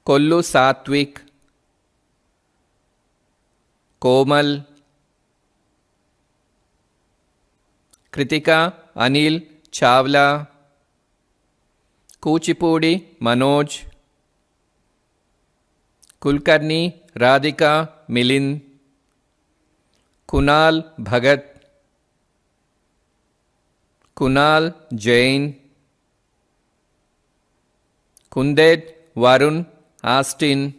Kollu Satvik, Komal, Kritika Anil Chawla, Kuchipudi Manoj, Kulkarni Radhika Milind, Kunal Bhagat, Kunal Jain, Kundet Varun Astin,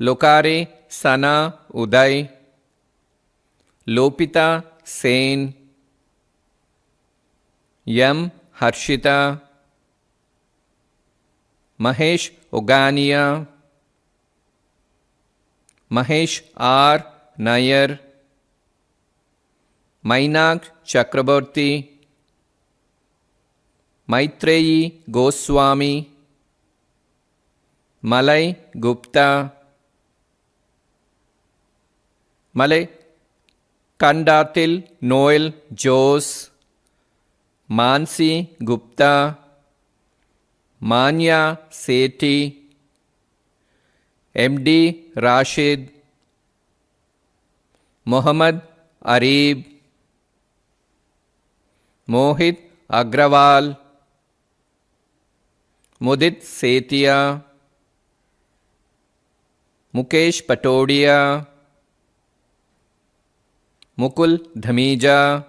Lokare Sana Uday, Lopita Sen, Yam Harshita, Mahesh Ogania, Mahesh R. Nair, Mainak Chakraborty, Maitreyi Goswami, Malay Gupta, Malay Kandatil Noel Jose, Mansi Gupta, Manya Sethi, MD Rashid, Muhammad Arib, Mohit Agrawal, Mudit Setia, Mukesh Patodia, Mukul Dhamija,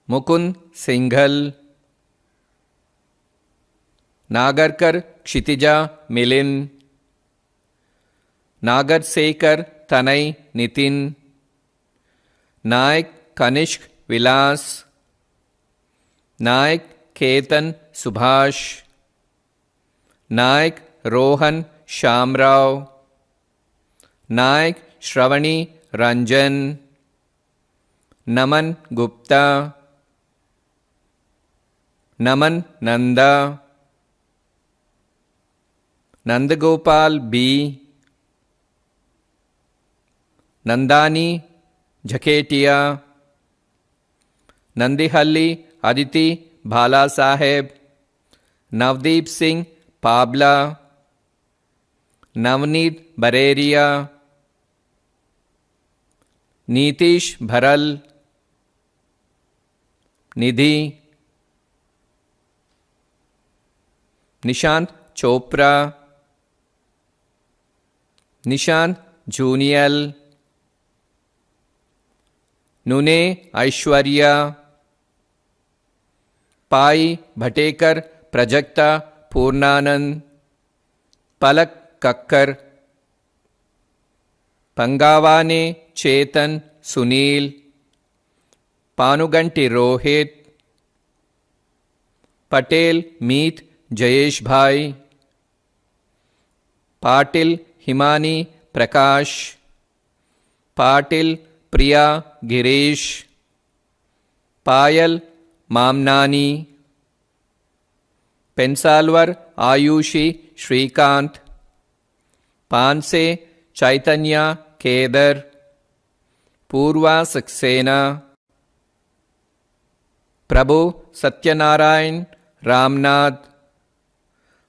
Mukund Singhal, Nagarkar Kshitija Milin, Nagar Sekar Tanai Nitin, Naik Kanishk Vilas, Naik Ketan Subhash, Naik Rohan Shamrao, Naik Shravani Ranjan, Naman Gupta, Naman Nanda, Nandagopal B, Nandani Jhaketia, Nandihalli Aditi Bhala Saheb, Navdeep Singh Pabla, Navneet Bareria, Nitish Bharal, Nidhi, Nishant Chopra, Nishant Junial, Nune Aishwarya, Pai Bhatekar Prajakta Purnanand, Palak Kakkar, Pangavane Chetan Sunil, Panuganti Rohit, Patel Meet Jayesh Bhai, Patil Himani Prakash, Patil Priya Girish, Payal Mamnani, Pensalwar Ayushi Shrikant, Panse Chaitanya Kedar, Purva Saxena, Prabhu Satyanarayan Ramnath,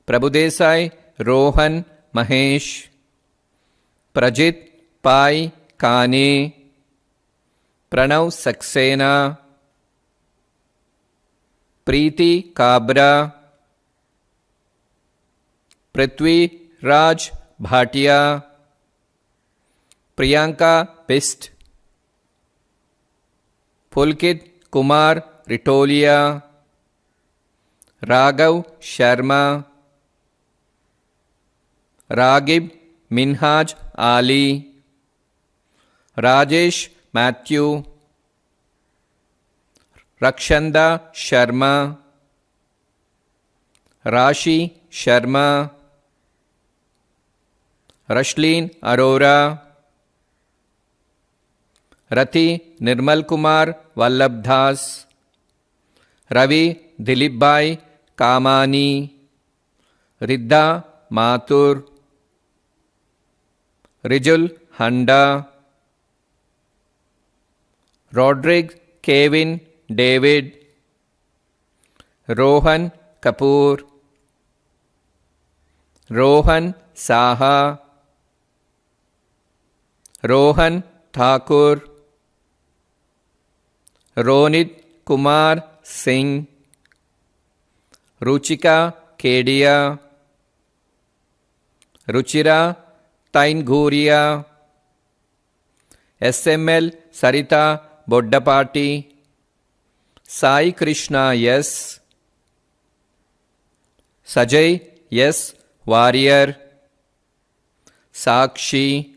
Prabhudesai Rohan Mahesh, Prajit Pai Kane, Pranav Saxena, Preeti Kabra, Prithvi Raj Bhatia, Priyanka Pist, Pulkit Kumar Ritolia, Raghav Sharma, Ragib Minhaj Ali, Rajesh Matthew, Rakshanda Sharma, Rashi Sharma, Rashlin Arora, Rati Nirmal Kumar Vallabhdas, Ravi Dilip Bhai Kamani, Riddha Mathur, Rijul Handa, Rodrigue Kevin David, Rohan Kapoor, Rohan Saha, Rohan Thakur, Ronit Kumar Singh, Ruchika Kedia, Ruchira Tainguria, SML Sarita Boddapati, Sai Krishna Yes, Sajay Yes Warrior, Sakshi,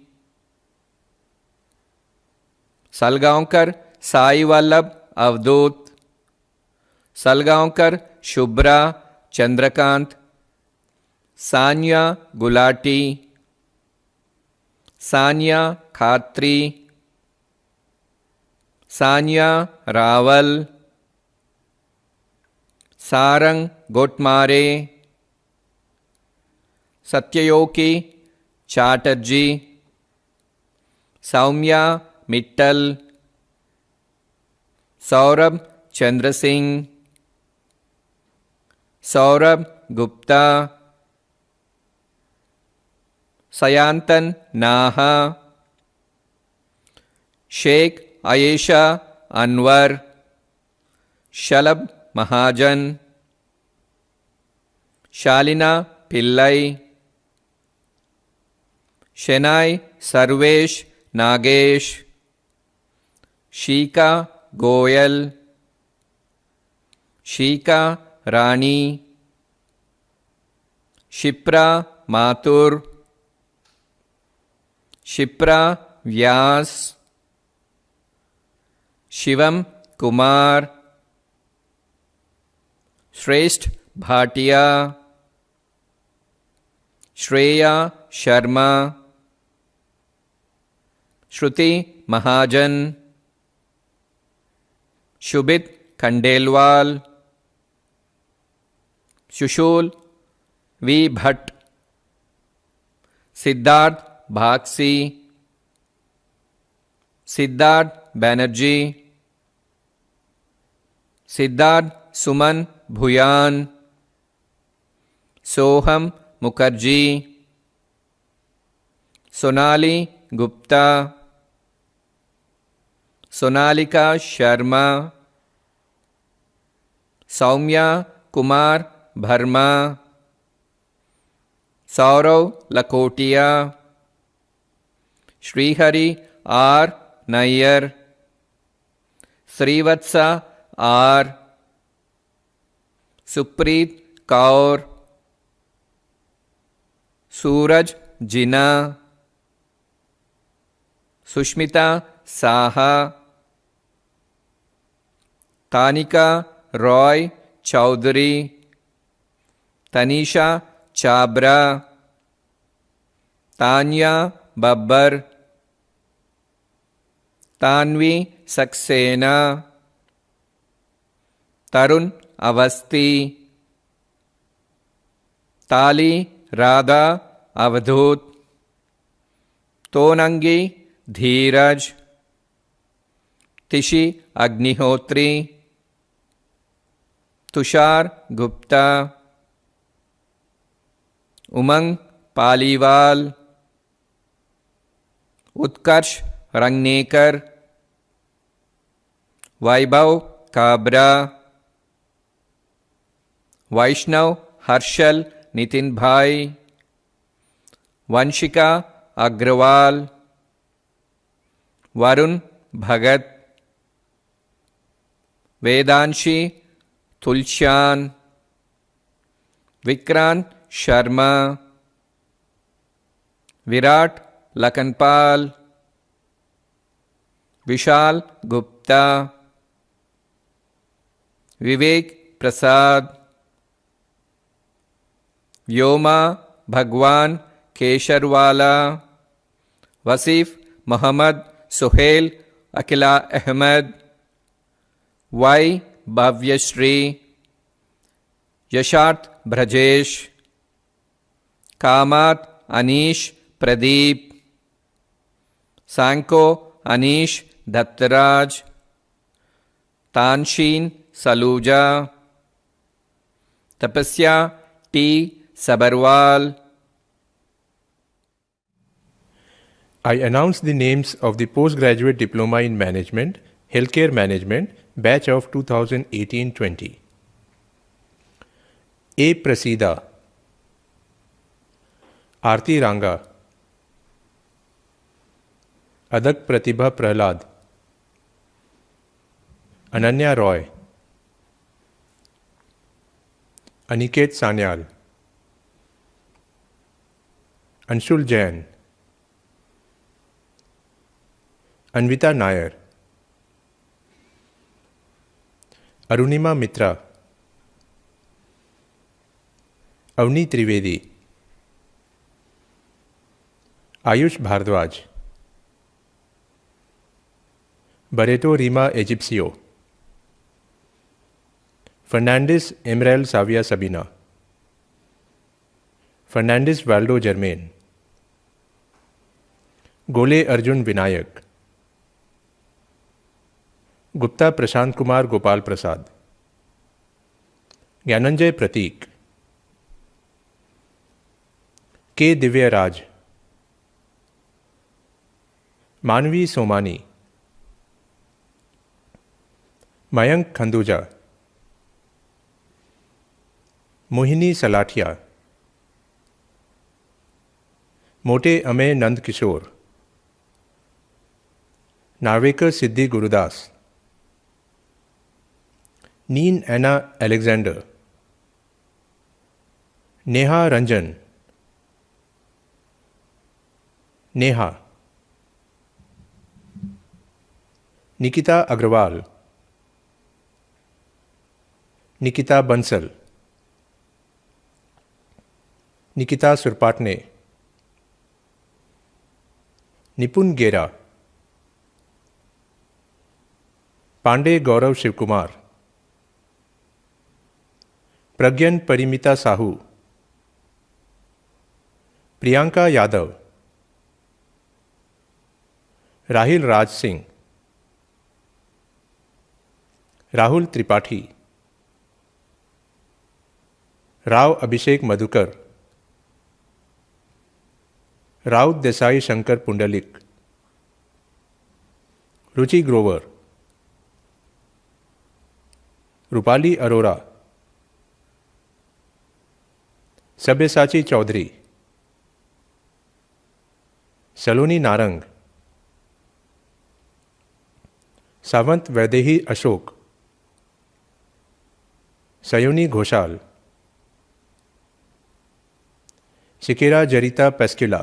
Salgaonkar Sai Vallabh Avdut, Salgaonkar Shubhra Chandrakant, Sanya Gulati, Sanya Khatri, Sanya Rawal, Sarang Gotmare, Satyayoki Chatterjee, Saumya Mittal, Saurabh Chandra Singh, Saurabh Gupta, Sayantan Naha, Sheikh Ayesha Anwar, Shalab Mahajan, Shalina Pillai, Shenai Sarvesh Nagesh, Shika Goyal, Shika Rani, Shipra Mathur, Shipra Vyas, Shivam Kumar, Shrestha Bhatia, Shreya Sharma, Shruti Mahajan, Shubhit Khandelwal, Shushul V. Bhatt, Siddharth Bhagsi, Siddharth Banerjee, Siddharth Suman Bhuyan, Soham Mukherjee, Sonali Gupta, Sonalika Sharma, Saumya Kumar Bharma, Saurav Lakotia, Srihari R. Nayyar, Srivatsa R, Supreet Kaur, Suraj Jina, Sushmita Saha, Tanika Roy Chowdhury, Tanisha Chabra, Tanya Babbar, Tanvi Saxena, Tarun Avasti, Tali Radha Avadhut, Tonangi Dheeraj, Tishi Agnihotri, Tushar Gupta, Umang Paliwal, Utkarsh Rangnekar, Vaibhav Kabra, Vaishnav Harshal Nitin Bhai, Vanshika Agrawal, Varun Bhagat, Vedanshi Tulshan, Vikrant Sharma, Virat Lakanpal, Vishal Gupta, Vivek Prasad, Vyoma Bhagwan Kesharwala, Wasif Muhammad Suhail Akila Ahmed, Y. Bhavyashri, Yasharth Brajesh, Kamat Anish Pradeep, Sanko Anish Dattaraj, Tanshin Saluja, Tapasya T. Sabarwal. I announce the names of the Postgraduate Diploma in Management, Healthcare Management, batch of 2018-20. A. Prasida, Aarti Ranga, Adak Pratibha Prahlad, Ananya Roy, Aniket Sanyal, Anshul Jain, Anvita Nair, Arunima Mitra, Avani Trivedi, Ayush Bhardwaj, Barreto Reema Egipcio, Fernandes Emerel Savia Sabina, Fernandes Waldo Germain, Gole Arjun Vinayak, Gupta Prashant Kumar Gopal Prasad, Gyananjay प्रतीक, के दिव्यराज, मानवी सोमानी, मयंक खंदूजा, मोहिनी सलाठिया, मोटे अमेय नंद किशोर, नार्वेकर सिद्धि गुरुदास, नीन एना Alexander, Neha Ranjan, Neha, Nikita Agarwal, Nikita Bansal, Nikita सुरपाटने, निपुण गेरा, पांडे गौरव शिवकुमार, प्रज्ञन परिमिता साहू, प्रियंका यादव, राहिल राज सिंह, राहुल त्रिपाठी, राव अभिषेक मधुकर, राउत देसाई शंकर पुंडलिक, रुचि ग्रोवर, रूपाली अरोरा, सब्यसाची चौधरी, सलोनी Narang, Sawant Vaidehi Ashok, Sayoni Ghoshal, शिकेरा Zarita पेस्किला,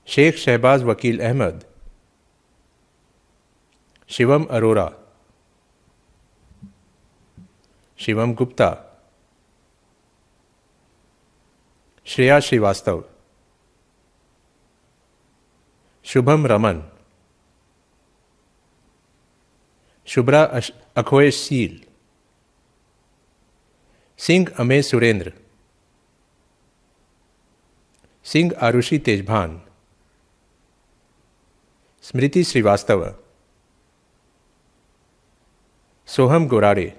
Shaikh Shahbaz Vakil Ahmed, Shivam Arora, Shivam Gupta, Shreya Srivastava, Shubham Raman, Shubhra Akhoy Seal, Singh Amey Surendra, Singh Arushi Tejbhan, Smriti Srivastava, Soham Gorade,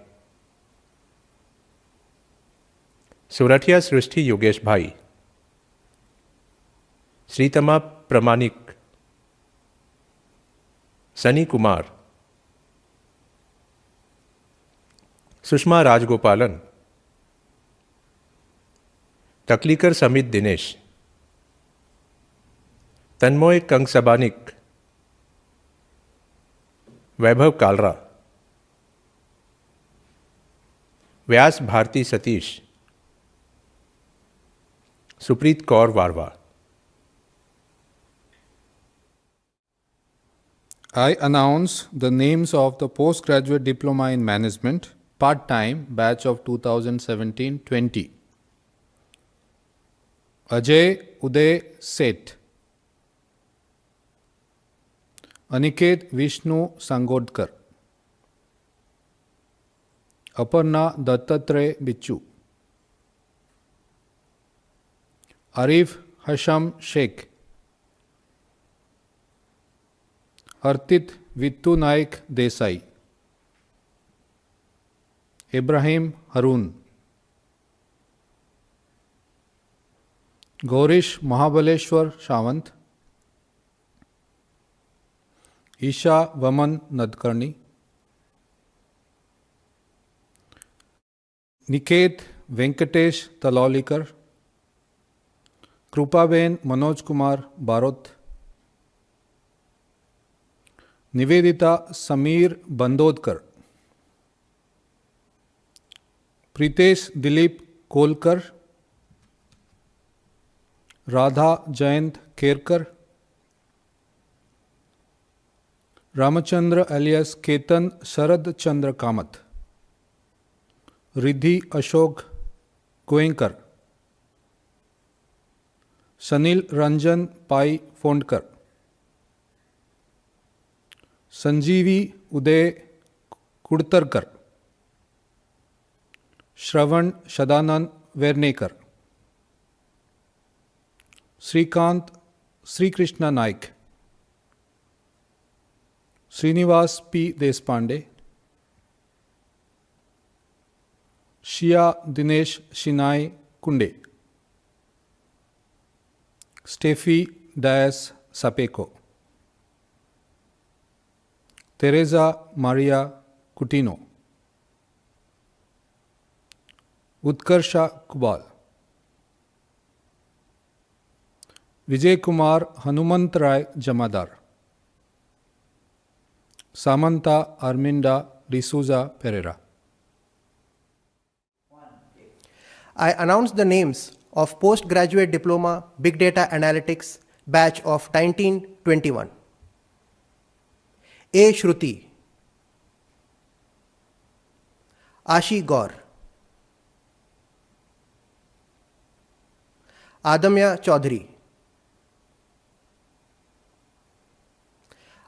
Sorathiya Srishti Yogesh bhai, Shreetama Pramanik, Sunny Kumar, Sushma Rajagopalan, Takalikar Samit Dinesh, Tanmay Kangsabanik, Vaibhav Kalra, Vyas Bharti Satish, Supreet Kaur Warwa. I announce the names of the postgraduate diploma in management part-time batch of 2017-20. Ajay Uday Seth, Aniket Vishnu Sangodkar, Aparna Dattatre Bichu, Arif Hasham Sheikh, Artit Vittu Naik Desai, Ibrahim Harun, Gaurish Mahabaleshwar Shawant, Isha Vaman Nadkarni, Niket Venkatesh Talolikar, Krupaben Manoj Kumar Barot, Nivedita Samir Bandodkar, Pritesh Dilip Kolkar, Radha Jayant Kerkar, Ramachandra alias Ketan Sharad Chandra Kamath, Riddhi Ashok Goenkar, Sanil Ranjan Pai Fondekar, Sanjeevi Uday Kudtarkar, Shravan Sadanand Vernekar, Shrikant Shrikrishna Naik, Shrinivas P Deshpande, Shiya Dinesh Shenai Kunde, Stefi Dias Sapeco, Tereza Maria Coutinho, Utkarsha Kubal, Vijay Kumar Hanumantray Jamadar, Samanta आर्मिंडा D'Souza Pereira. I announce the names of postgraduate diploma Big Data Analytics batch of 1921. A. Shruti, Ashi Gaur, Adamya Chaudhary,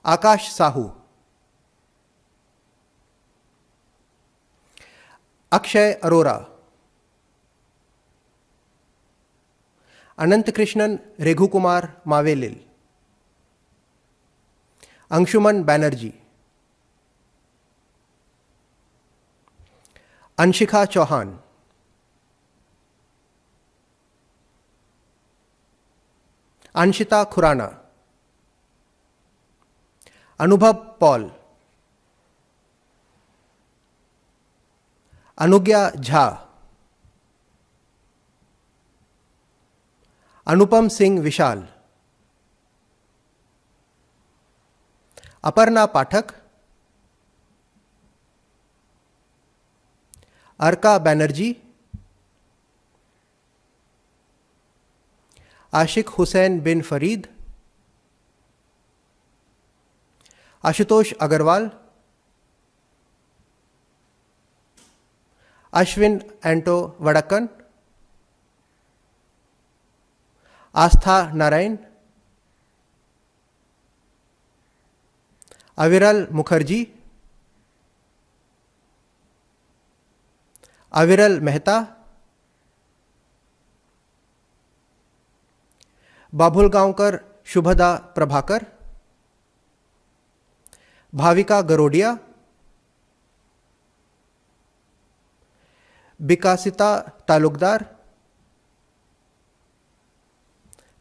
Akash Sahu, Akshay Arora, अनंत कृष्णन रेघु कुमार मावेलिल, अंशुमन बैनर्जी, अंशिका चौहान, अंशिता खुराना, अनुभव Paul, अनुज्ञा झा, अनुपम सिंह विशाल, अपर्णा पाठक, अर्का बैनर्जी, आशिक हुसैन बिन फरीद, आशुतोष अग्रवाल, अश्विन एंटो वड़क्कन, आस्था नारायण, अविरल मुखर्जी, अविरल Mehta, बाभुलगांवकर Shubhada Prabhakar, Bhavika Garodia, विकासिता Talukdar,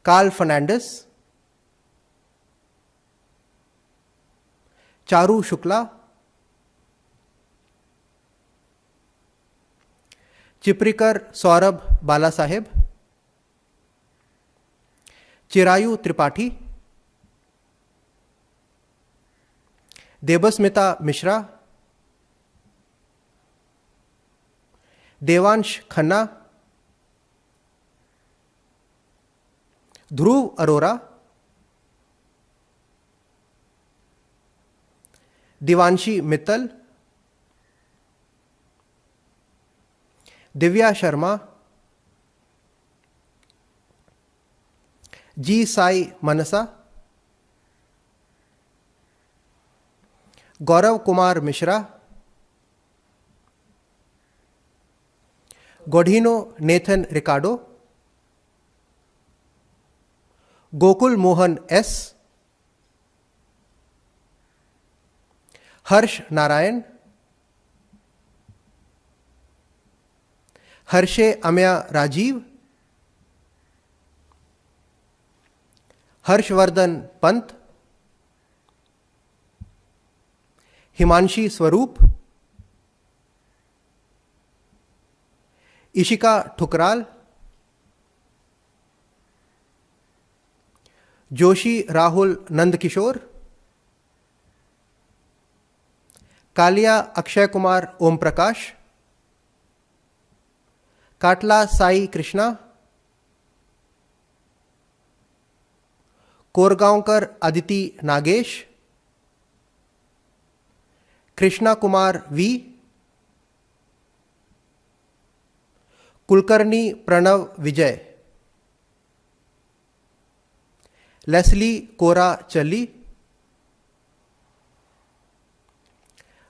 Karl Fernandes, Charu Shukla, चिपरीकर Saurabh बाला साहेब, चिरायु त्रिपाठी, देबस्मिता मिश्रा, देवांश खन्ना, ध्रुव अरोरा, दिवांशी मित्तल, दिव्या शर्मा, जी साई मनसा, Gaurav Kumar Mishra, गोढ़िनो Nathan रिकार्डो, Gokul Mohan S, हर्ष Narayan, Hershey Amaya Rajiv, Harshvardhan Pant, Himanshi स्वरूप, इशिका ठुकराल, जोशी राहुल नंदकिशोर, कालिया अक्षय कुमार ओम प्रकाश, काटला Sai Krishna, Korgaonkar Aditi Nagesh, Krishna Kumar V, Kulkarni Pranav Vijay, Leslie Cora Challi,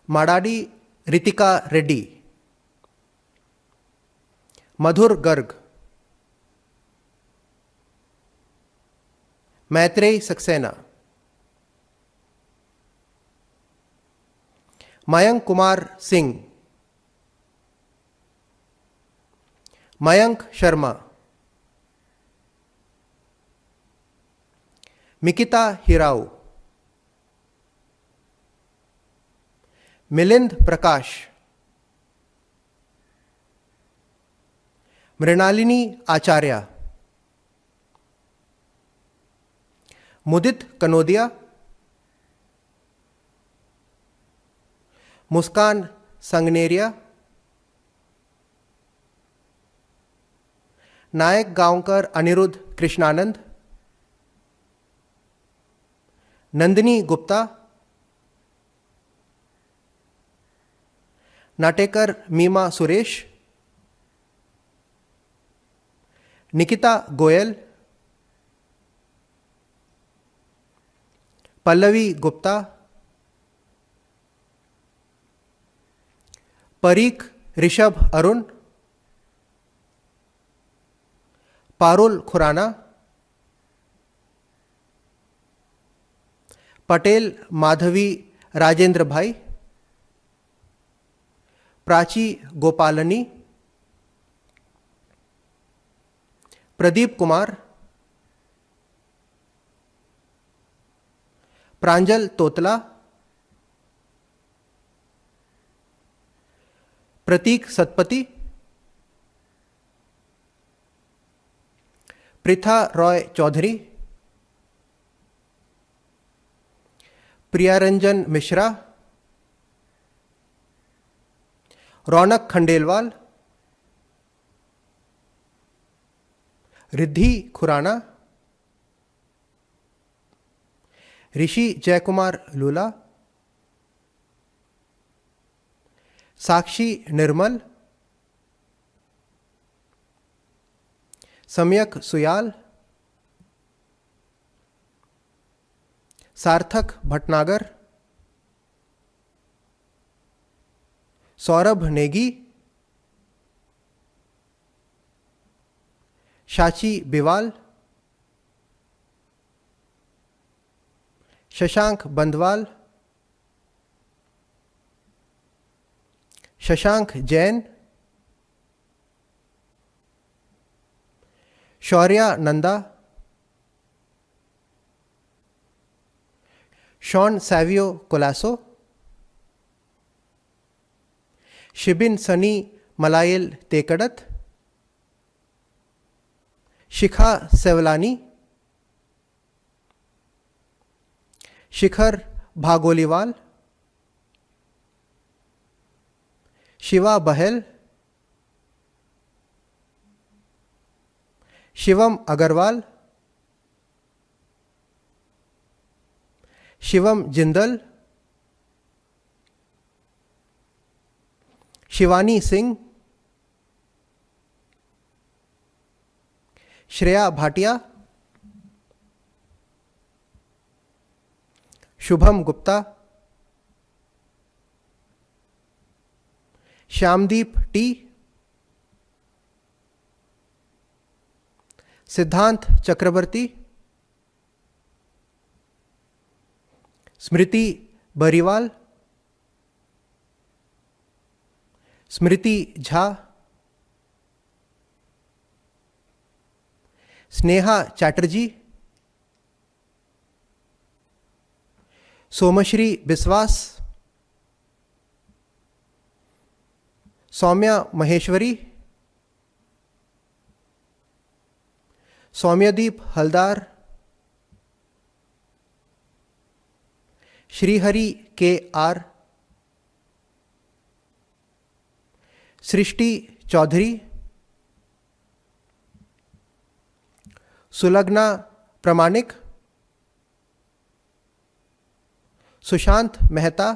Madadi Ritika Reddy, Madhur Garg, Maitreya Saxena, Mayank Kumar Singh, Mayank Sharma, Mikita Hirau, Milind Prakash, Mrinalini Acharya, Mudit Kanodia, Muskan Sanganeria, Nayak Gaonkar Aniruddha Krishnanand, Nandini Gupta, Natekar Meema Suresh, Nikita Goyal, Pallavi Gupta, Pareek Rishabh Arun, Parul Khurana, Patel Madhavi Rajendra bhai, Prachi गोपालनी, Pradeep Kumar, प्रांजल तोतला, प्रतीक सतपति, पृथा रॉय चौधरी, प्रियारंजन मिश्रा, रौनक खंडेलवाल, रिद्धि खुराना, ऋषि जयकुमार लूला, साक्षी निर्मल, सम्यक सुयाल, सार्थक Bhatnagar, Saurabh Negi, शाची बिवाल, Shashank Bandwal, Shashank Jain, Shaurya Nanda, Shawn Savio Colaco, शिबिन Sunny Maali तेकडत, शिखा सेवलानी, शिखर भागोलीवाल, शिवा बहल, Shivam Agarwal, Shivam Jindal, Shivani Singh, Shreya Bhatia, Shubham Gupta, श्यामदीप T, सिद्धांत चक्रवर्ती, स्मृति बरीवाल, स्मृति झा, स्नेहा चैटर्जी, सोमश्री बिस्वास, सौम्या महेश्वरी, सौम्यदीप हलदार, श्रीहरि के are, सृष्टि चौधरी, सुलग्ना प्रमाणिक, Sushant Mehta,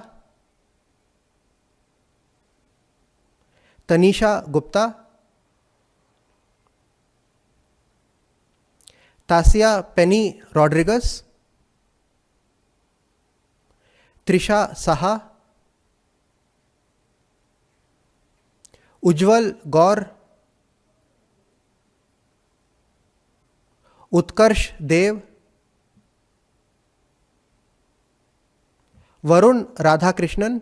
Tanisha Gupta, Tasia Penny Rodriguez, Trisha Saha, Ujjwal Gaur, Utkarsh Dev, Varun Radhakrishnan,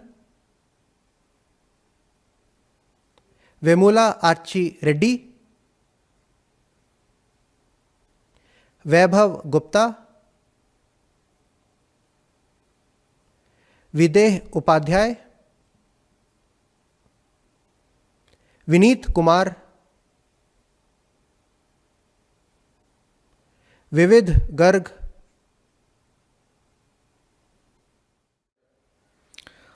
Vemula Archi Reddy, Vaibhav Gupta, Videh Upadhyay, Vineet Kumar, Vivid Garg,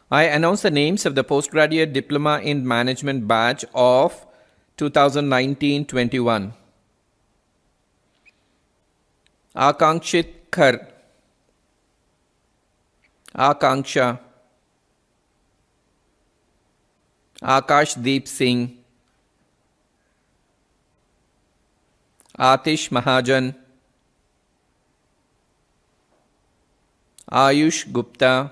I announce the names of the postgraduate diploma in management batch of 2019-21. Akankshit Khar, Akanksha, Akash Deep Singh, Atish Mahajan, Ayush Gupta,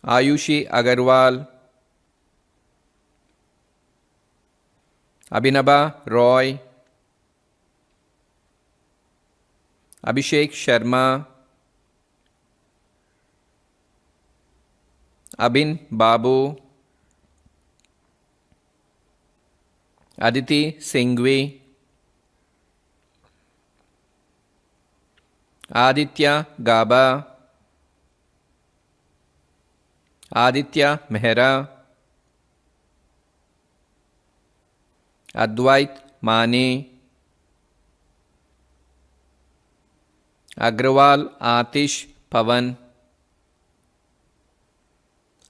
Ayushi Agarwal, Abhinaba Roy, Abhishek Sharma, Abhin Babu, Aditi Singhvi, Aditya Gaba, Aditya Mehra, Advait Mani, Agrawal Atish Pavan,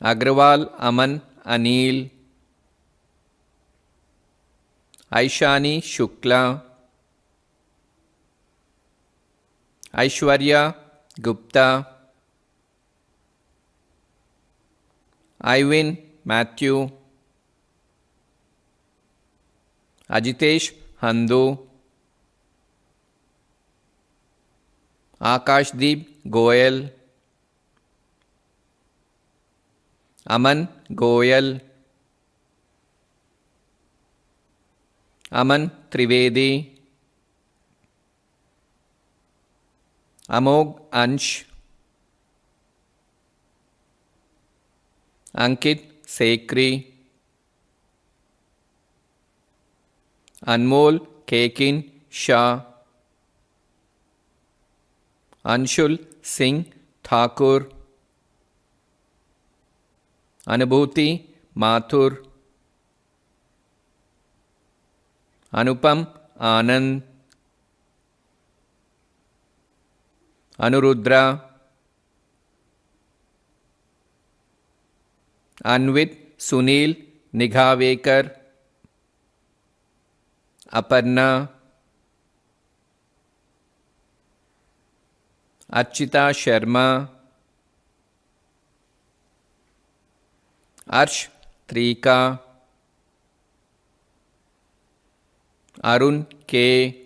Agrawal Aman Anil, Aishani Shukla, Aishwarya Gupta, Ivan Matthew, Ajitesh Handu, Akashdeep Goyal, Aman Goyal, Aman Trivedi, Amog Ansh, Ankit Sekri, Anmol Kekin Shah, Anshul Singh Thakur, Anubhuti Mathur, Anupam Anand, Anurudra, Anvit Sunil Nighavekar, Aparna, Archita Sharma, Arsh Trika, Arun K,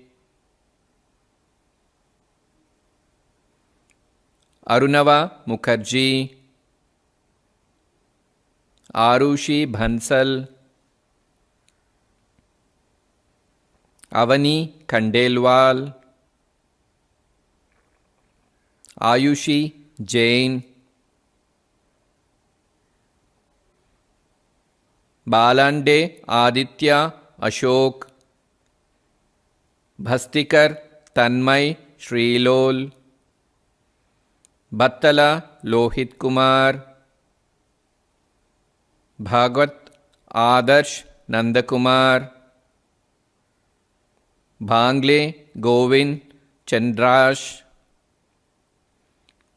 Arunava Mukherjee, Arushi Bhansal, Avani Khandelwal, Ayushi Jain, Balande Aditya Ashok, Bhastikar Tanmay Shrilol, Battala Lohit Kumar, Bhagwat Adarsh Nandakumar, Bhangle Govind Chandrash,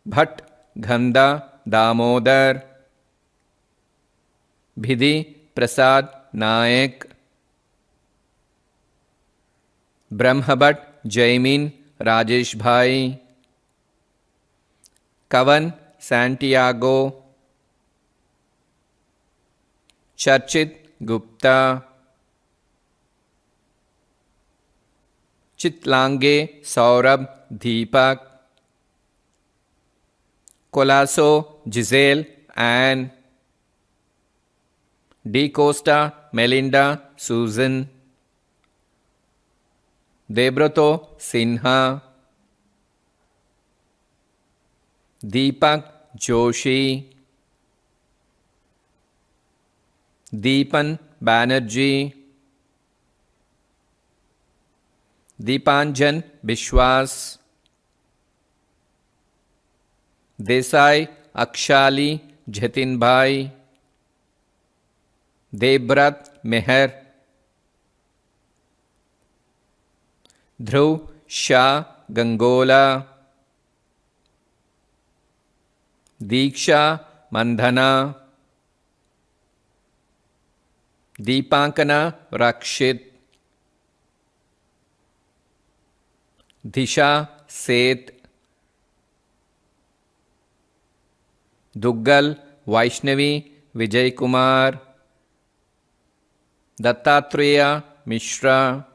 Bhatt Ghanda Damodar, Bhidi Prasad Nayak, Brahmabhat Jaimin Rajesh Bhai, Kavan Santiago, Charchit Gupta, चितलांगे Saurabh Deepak, Colasso Giselle Anne, D. Costa Melinda Susan, Debrato Sinha, Deepak Joshi, Deepan Banerjee, Deepanjan Bishwas, Desai Akshali Jatinbhai, Debrat Meher, Dhruv Shah Gangola, Diksha Mandhana, Deepankana Rakshit, Disha Seth, Duggal Vaishnavi Vijay Kumar, Dattatreya Mishra,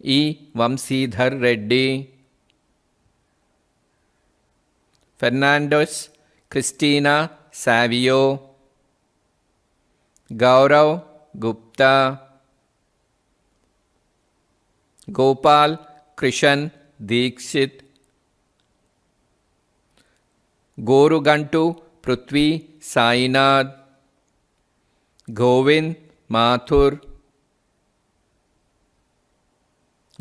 E. Vamsidhar Reddy, Fernandez Christina Savio, Gaurav Gupta, Gopal Krishan Dikshit, Gorugantu Prithvi Sainath, Govind Mathur,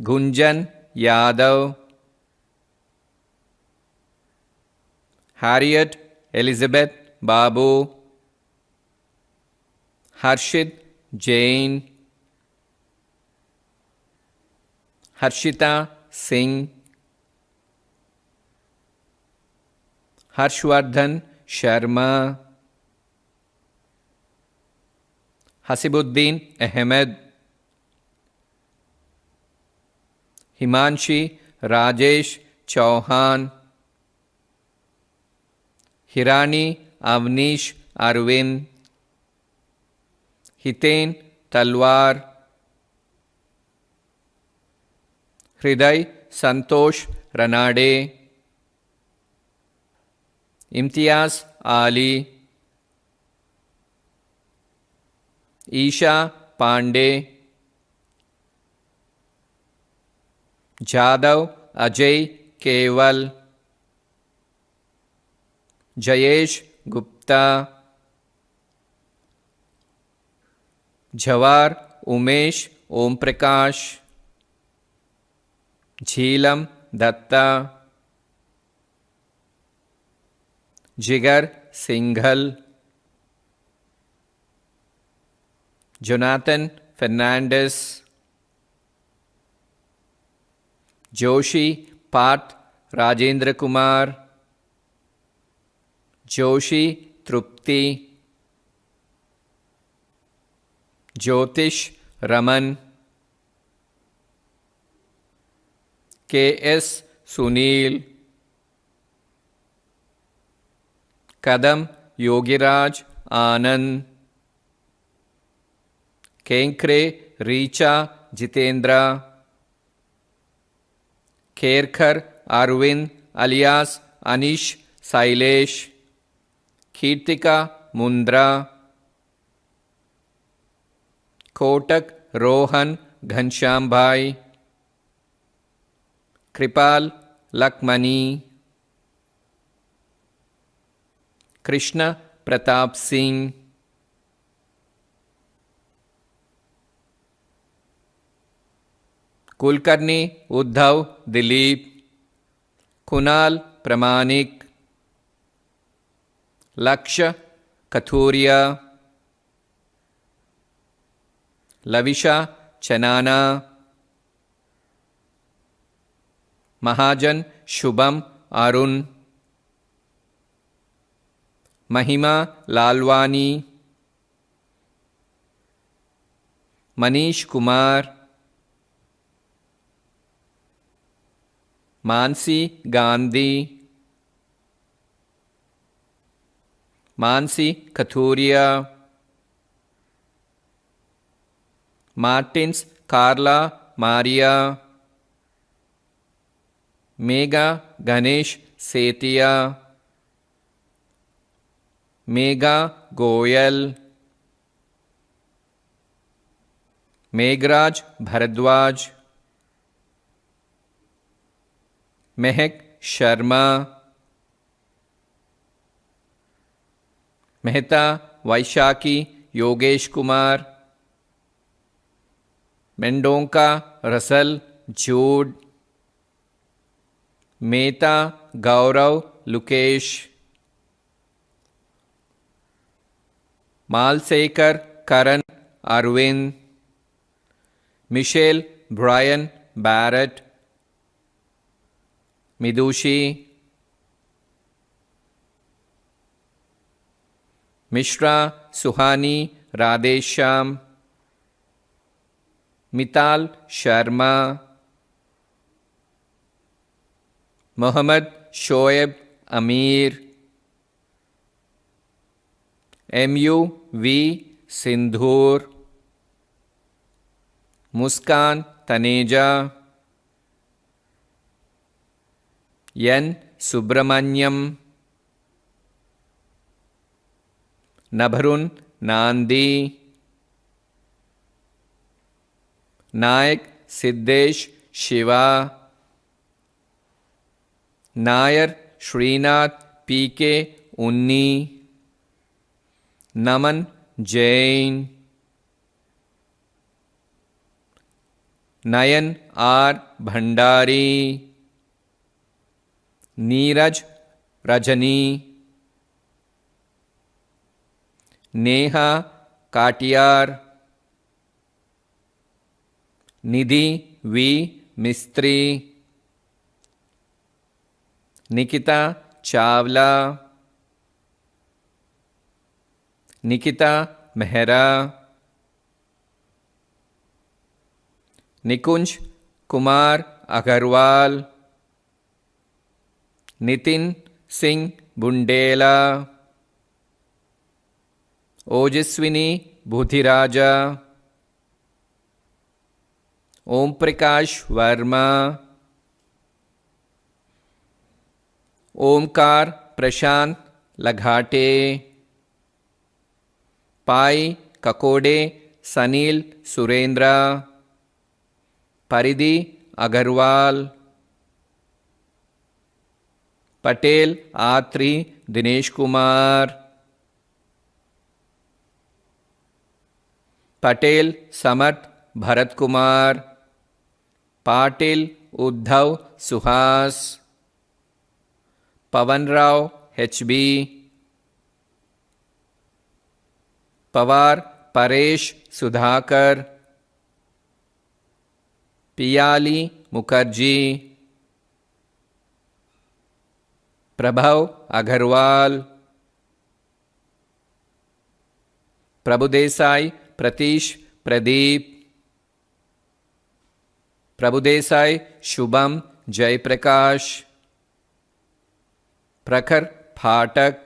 Gunjan Yadav, Harriet Elizabeth Babu, Harshit Jain, Harshita Singh, Harshvardhan Sharma, Hasibuddin Ahmed, Himanshi Rajesh Chauhan, Hirani Avnish Arvind, Hiten Talwar, Hriday Santosh Ranade, Imtiaz Ali, Isha Pandey, Jadav Ajay Keval, Jayesh Gupta, Jawar Umesh Om Prakash, Jhilam Datta, Jigar Singhal, Jonathan Fernandez, Joshi Pat Rajendra Kumar, Joshi Trupti, Jyotish Raman, K.S. Sunil, Kadam Yogiraj Anand, Kenkre Richa Jitendra, Kherkar Arvind alias Anish Sailesh, Kirtika Mundra, Kotak Rohan Ghanshyambhai, Kripal Lakmani, Krishna Pratap Singh, Kulkarni Uddhav Dilip, Kunal Pramanik, Laksha Kathuria, Lavisha Chanana, Mahajan Shubham Arun, Mahima Lalwani, Manish Kumar, Mansi Gandhi, Mansi Kathuria, Martins Carla Maria, Megha Ganesh Setia, Megha Goyal, Meghraj Bharadwaj, Mehak Sharma, Mehta Vaishaki Yogesh Kumar, Mendonca Russell Jude, Mehta Gaurav Lukesh, Malsekar Karan Arvind, Michelle Brian Barrett, Midushi, Mishra Suhani Radhesham, Mital Sharma, Mohammad Shoaib Amir, MUV Sindhur, Muskan Taneja, N. Subramanyam, Nabharun Nandi, Nayak Siddesh Shiva, Nair Srinath P.K. Unni, Naman Jain, Nayan R. Bhandari, Neeraj Rajani, Neha Katiyar, Nidhi V. Mistry, Nikita Chawla, Nikita Mehra, Nikunj Kumar Agarwal, Nitin Singh Bundela, Ojaswini Budhiraja, Om Prakash Verma, Omkar Prashant Laghate, Pai Kakode Sanil Surendra, Paridhi Agarwal, Patel Atri Dinesh Kumar, Patel Samarth Bharat Kumar, Patil Uddhav Suhas, Pavan Rao HB, Pawar Paresh Sudhakar, Piyali Mukherjee, Prabhav Agarwal, Prabhudesai Pratish Pradeep, Prabhudesai Shubham Jai Prakash, Prakhar Phatak,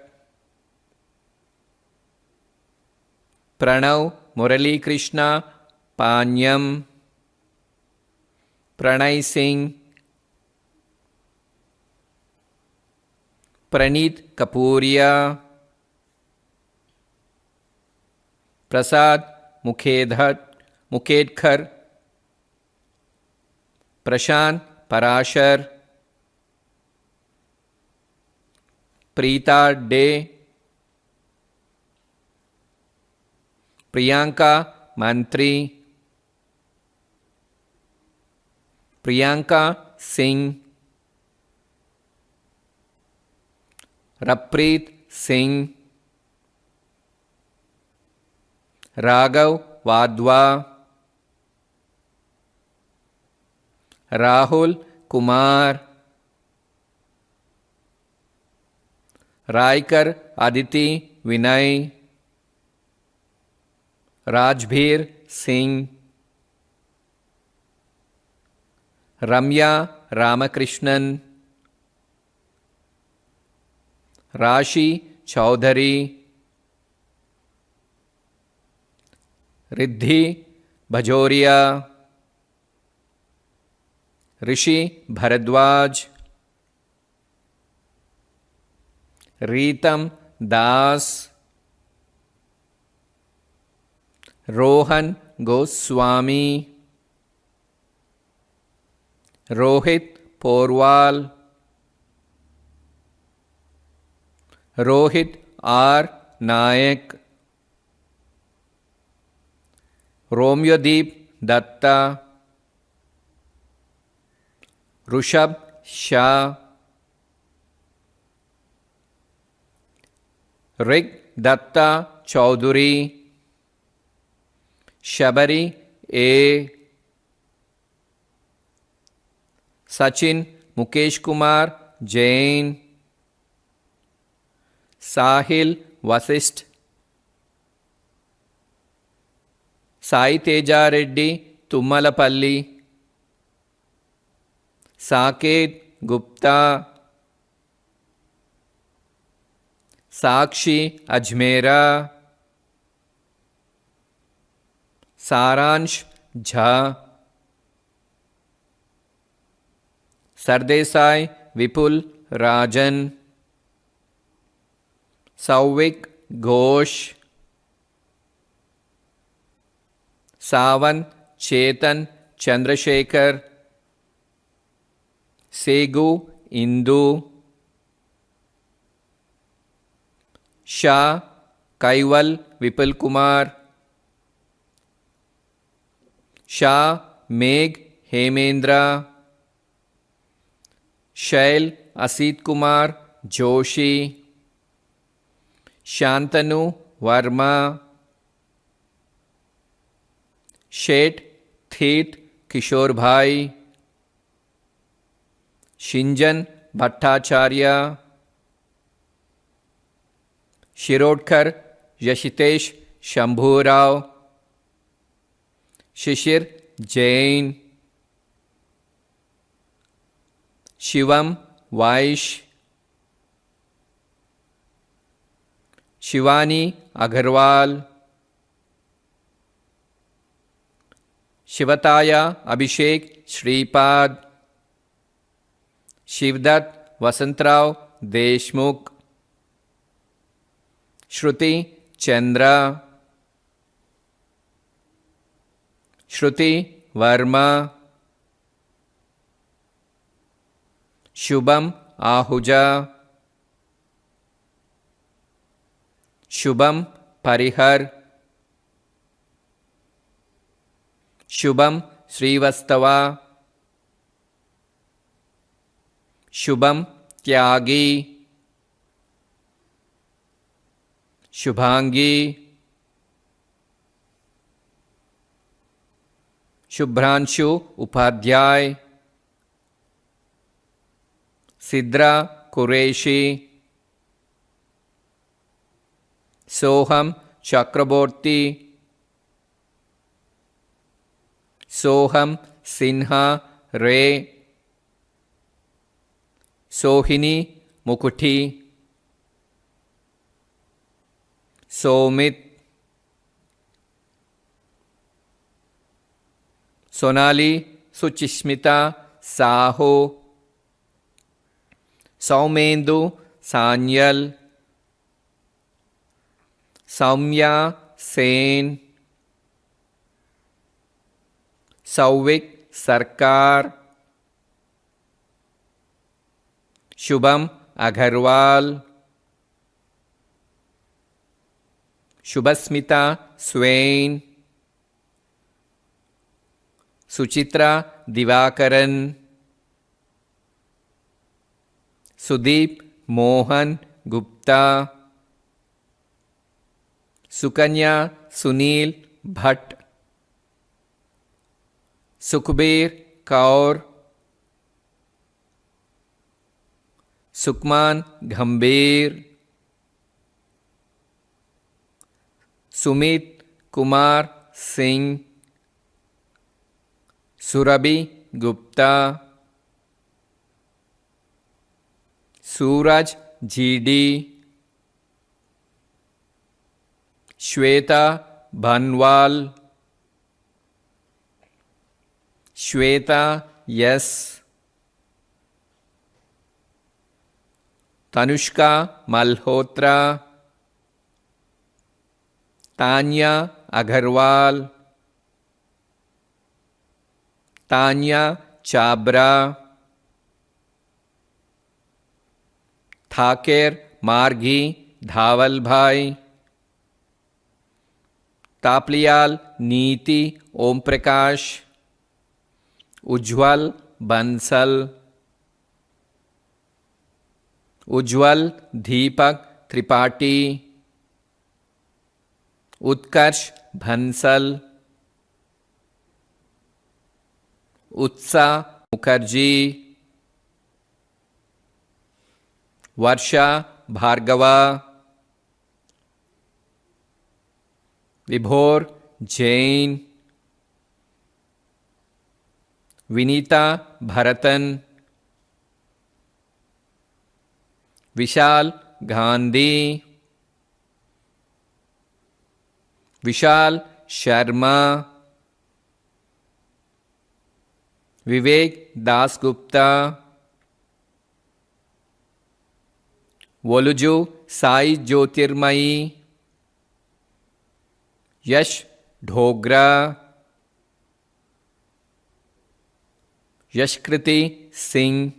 Pranav Murali Krishna Panyam, Pranay Singh, Praneet Kapuria, Prasad Mukedkar, Prashant Parashar, Preeta De, Priyanka Mantri, Priyanka Singh, Rapreet Singh, Raghav Wadhwa, Rahul Kumar, Raikar Aditi Vinay, Rajbir Singh, Ramya Ramakrishnan, Rashi Chaudhary, Riddhi Bajoria, Rishi Bharadwaj, Ritam Das, Rohan Goswami, Rohit Porwal, Rohit R. Nayak, Romyodeep Datta, Rushabh Shah, Rig Datta Chaudhuri, Shabari A, Sachin Mukesh Kumar Jain, Sahil Vasist, Sai Teja Reddy Tummalapalli, Saket Gupta, Sakshi Ajmera, Saransh Jha, Sardesai Vipul Rajan, Sauvik Ghosh, Savan Chetan Chandrasekhar, Segu Indu, Shah Kaival Vipul Kumar, Shah Megh Hemendra, Shail Asit Kumar Joshi, Shantanu Verma, Shet Thit Kishore Bhai, Shinjan Bhattacharya, Shirodkar Yashitesh Shambhurao, Shishir Jain, Shivam Vaish, Shivani Agarwal, Shivataya Abhishek Shripad, Shivdat Vasantrao Deshmukh, Shruti Chandra, Shruti Verma, Shubham Ahuja, Shubham Parihar, Shubham Srivastava, Shubham Tyagi, Shubhangi, Shubhranshu Upadhyay, Sidra Qureshi, Soham Chakraborty, Soham Sinha Ray, Sohini Mukuti, Somit, Sonali Suchishmita Saho, Saumendu Sanyal, Saumya Sen, Sauvik Sarkar, Shubham Agarwal, Shubhasmita Swain, Suchitra Divakaran, Sudeep Mohan Gupta, Sukanya Sunil Bhatt, Sukhbir Kaur, Sukman Gambhir, Sumit Kumar Singh, Surabhi Gupta, Suraj GD, Shweta Bhanwal, Shweta yes. Tanushka Malhotra, Tanya Agarwal, Tanya Chabra, Thaker Margi Dhavalbhai, Tapliyal Neeti Om Prakash, Ujjwal Bansal, उज्ज्वल दीपक त्रिपाठी, उत्कर्ष भंसल, उत्साह मुखर्जी, वर्षा भार्गवा, विभोर जैन, विनीता भरतन, विशाल गांधी, विशाल शर्मा, विवेक दासगुप्ता, वोलुजू साई ज्योतिर्मयी, यश ढोगरा, यशकृति सिंह,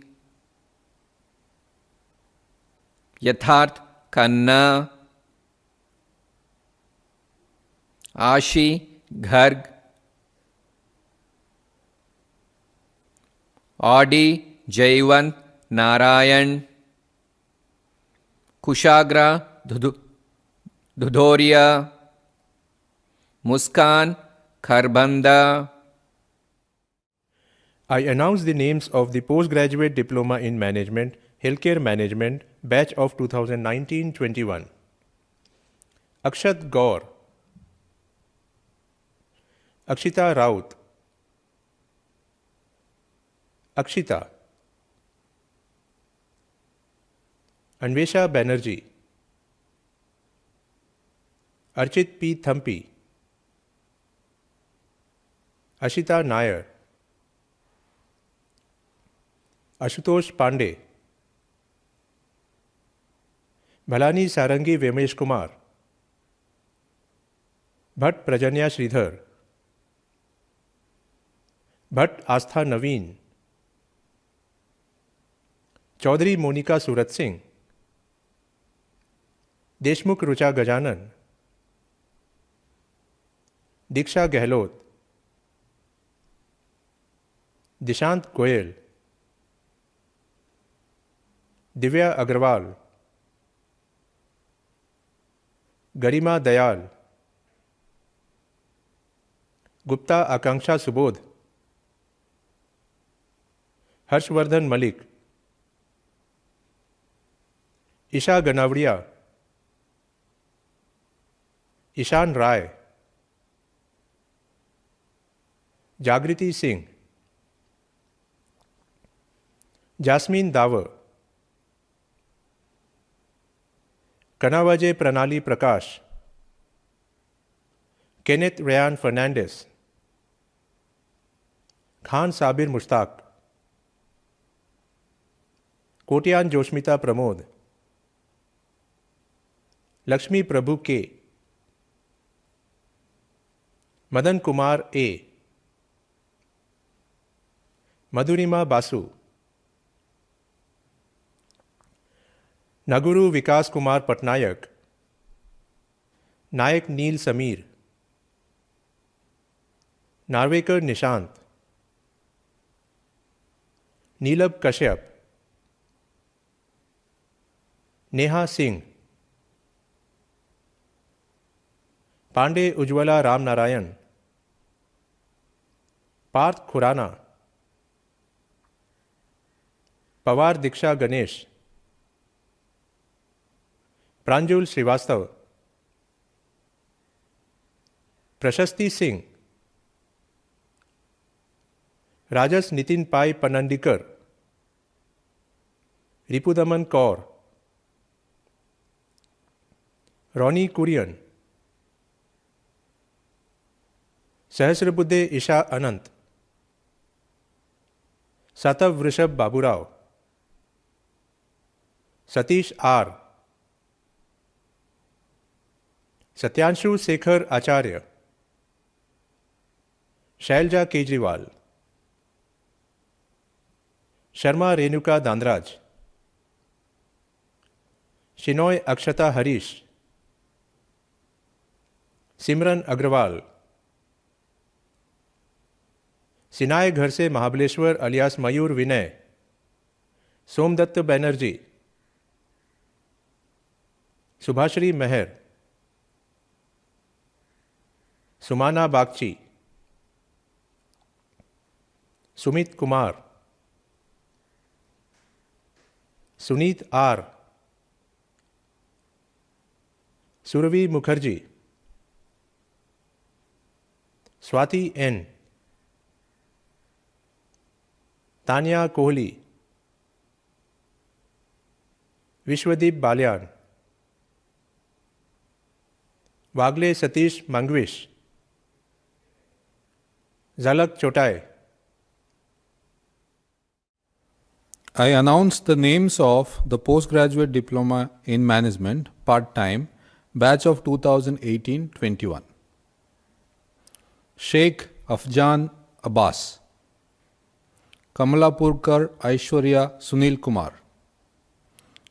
यथार्थ खन्ना, आशी Garg, Audi Jaywant Narayan, Kushagra Dudhoria, Muskan Kharbanda. I announce the names of the postgraduate diploma in management, healthcare management, batch of 2019-21. Akshat Gaur, Akshita Raut, Akshita, Anvesha Banerjee, Archit P. Thampi, Ashita Nair, Ashutosh Pandey, भलानी सारंगी वेमेश कुमार, भट्ट प्रजन्या श्रीधर, भट्ट आस्था नवीन, चौधरी मोनिका सूरत सिंह, देशमुख रुचा गजानन, दीक्षा गहलोत, दिशांत गोयल, दिव्या अग्रवाल, गरिमा दयाल, गुप्ता आकांक्षा सुबोध, हर्षवर्धन मलिक, ईशा गनावड़िया, ईशान राय, जागृति Singh, Jasmine the power, कनावाजे प्रणाली प्रकाश, Kenneth Ryan Fernandes, Khan Sabir Mushtaq, Kotian जोश्मिता Pramod, Lakshmi प्रभु के, मदन कुमार ए, मधुरिमा बासु, नगुरु विकास कुमार पटनायक, नायक नील समीर, नार्वेकर निशांत, नीलभ कश्यप, नेहा सिंह, पांडे उज्ज्वला राम नारायण, पार्थ खुराना, पवार दीक्षा गणेश, प्रांजुल श्रीवास्तव, प्रशस्ति सिंह, राजस नितिन पाई पनंडिकर, रिपुदमन कौर, रोनी कुरियन, सहस्रबुद्धे ईशा अनंत, Satav Vrishab Baburao, Satish R, Satyanshu Sekhar Acharya, Shailja Kejriwal, Sharma Renuka Dandraj, Shinoy Akshata Harish, Simran Agrawal, Sinai Gharse Mahabaleshwar alias Mayur Vinay, Somdutt Banerjee, Subhashree Meher, Sumana Bagchi, Sumit Kumar, Suneet R, Surabhi Mukherjee, Swati N, Tania Kohli, Vishwadeep Baliyan, Wagle Satish Mangvish, Jhalak Chotai. I announce the names of the Postgraduate Diploma in Management, part-time, batch of 2018-21. Sheikh Afjan Abbas, Kamalapurkar Aishwarya Sunil Kumar,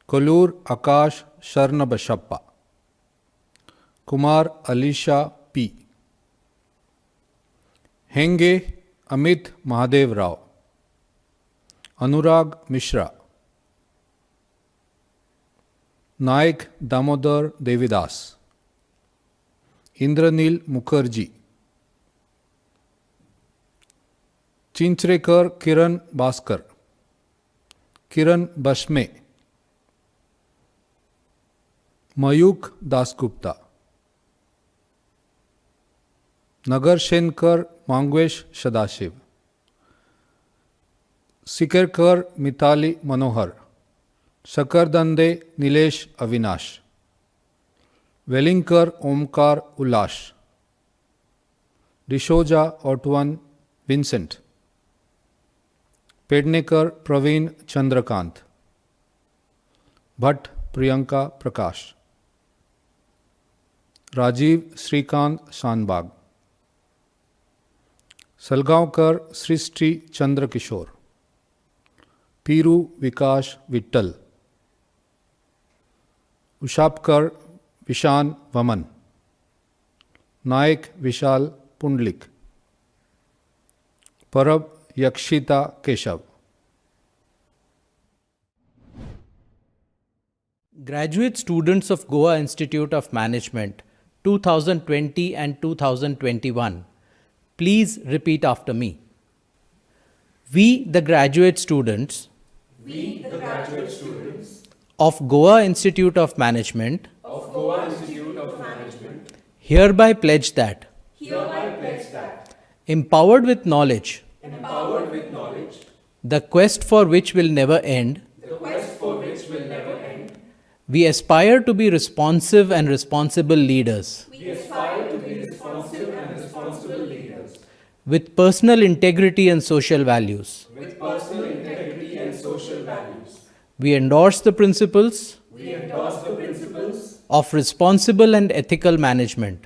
Kolur Akash Sharnabashappa, Kumar Alisha P, Henge Amit Mahadev Rao, Anurag Mishra, Naik Damodar Devidas, Indranil Mukherjee, Chinchrekar Kiran Bhaskar, Kiran Bashme, Mayuk Dasgupta, Nagar Shenkar Mangwesh Shadashiv, Sikerkar Mitali Manohar, Shakardande Nilesh Avinash, Wellinkar Omkar Ulash, Rishoja Otwan Vincent, Pednekar Praveen Chandrakant, Bhatt Priyanka Prakash, Rajiv Srikant Shanbag, Salgaonkar Srishti Chandra Kishore, Piru Vikash Vittal, Ushapkar Vishan Vaman, Naik Vishal Pundlik, Parab Yakshita Keshav. Graduate students of Goa Institute of Management 2020 and 2021, please repeat after me. We, the graduate students of Goa Institute of Management, hereby pledge that, empowered with knowledge, the quest for which will never end, we aspire to be responsive and responsible leaders. With personal integrity and social values. We endorse the principles of responsible and ethical management.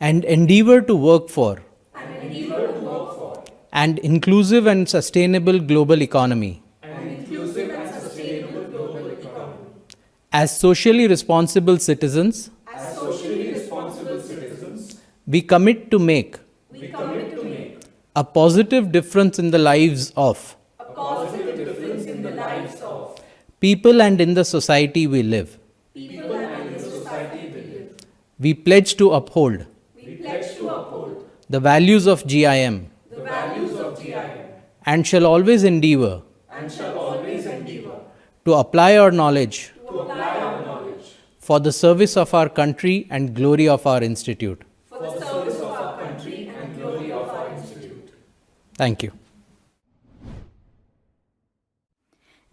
And endeavor to work for an inclusive and sustainable global economy. As socially responsible citizens, we commit to make a positive difference in the lives of people and in the society we live. We pledge to uphold the values of GIM and shall always endeavor to apply our knowledge for the service of our country and glory of our institute. Thank you.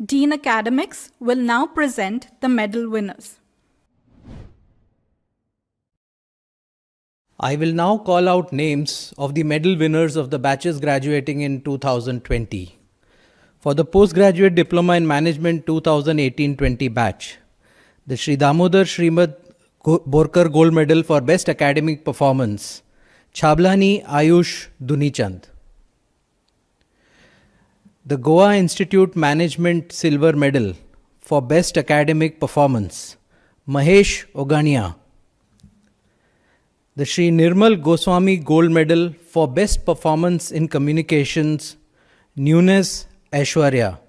Dean Academics will now present the medal winners. I will now call out names of the medal winners of the batches graduating in 2020. For the Postgraduate Diploma in Management 2018-20 batch, the Shri Damodar Srimad Borkar Gold Medal for Best Academic Performance, Chablani Ayush Dunichand. The Goa Institute Management Silver Medal for Best Academic Performance, Mahesh Ogania. The Shri Nirmal Goswami Gold Medal for Best Performance in Communications, Nunes Aishwarya.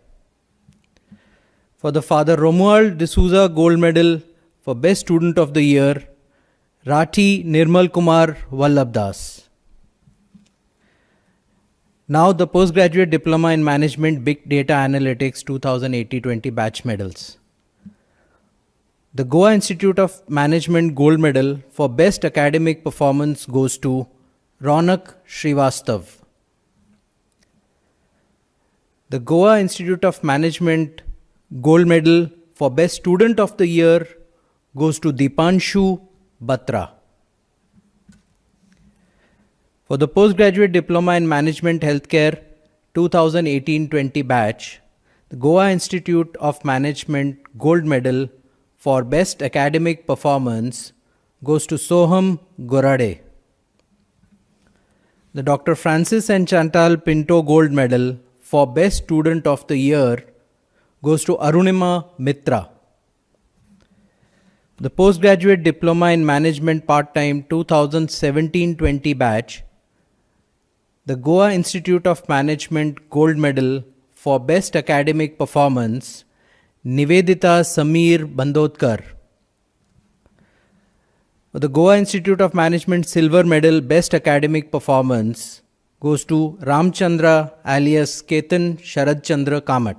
For the Father Romuald D'Souza Gold Medal for Best Student of the Year, Rathi Nirmal Kumar Vallabhdas. Now the Postgraduate Diploma in Management Big Data Analytics 2018-20 batch medals. The Goa Institute of Management Gold Medal for Best Academic Performance goes to Ronak Srivastav. The Goa Institute of Management Gold Medal for Best Student of the Year goes to Deepanshu Batra. For the Postgraduate Diploma in Management Healthcare 2018-20 batch, the Goa Institute of Management Gold Medal for Best Academic Performance goes to Soham Gorade. The Dr. Francis and Chantal Pinto Gold Medal for Best Student of the Year goes to Arunima Mitra. The Postgraduate Diploma in Management Part-Time 2017-20 batch, the Goa Institute of Management Gold Medal for Best Academic Performance, Nivedita Samir Bandodkar. For the Goa Institute of Management Silver Medal Best Academic Performance goes to Ramchandra alias Ketan Sharad Chandra Kamat.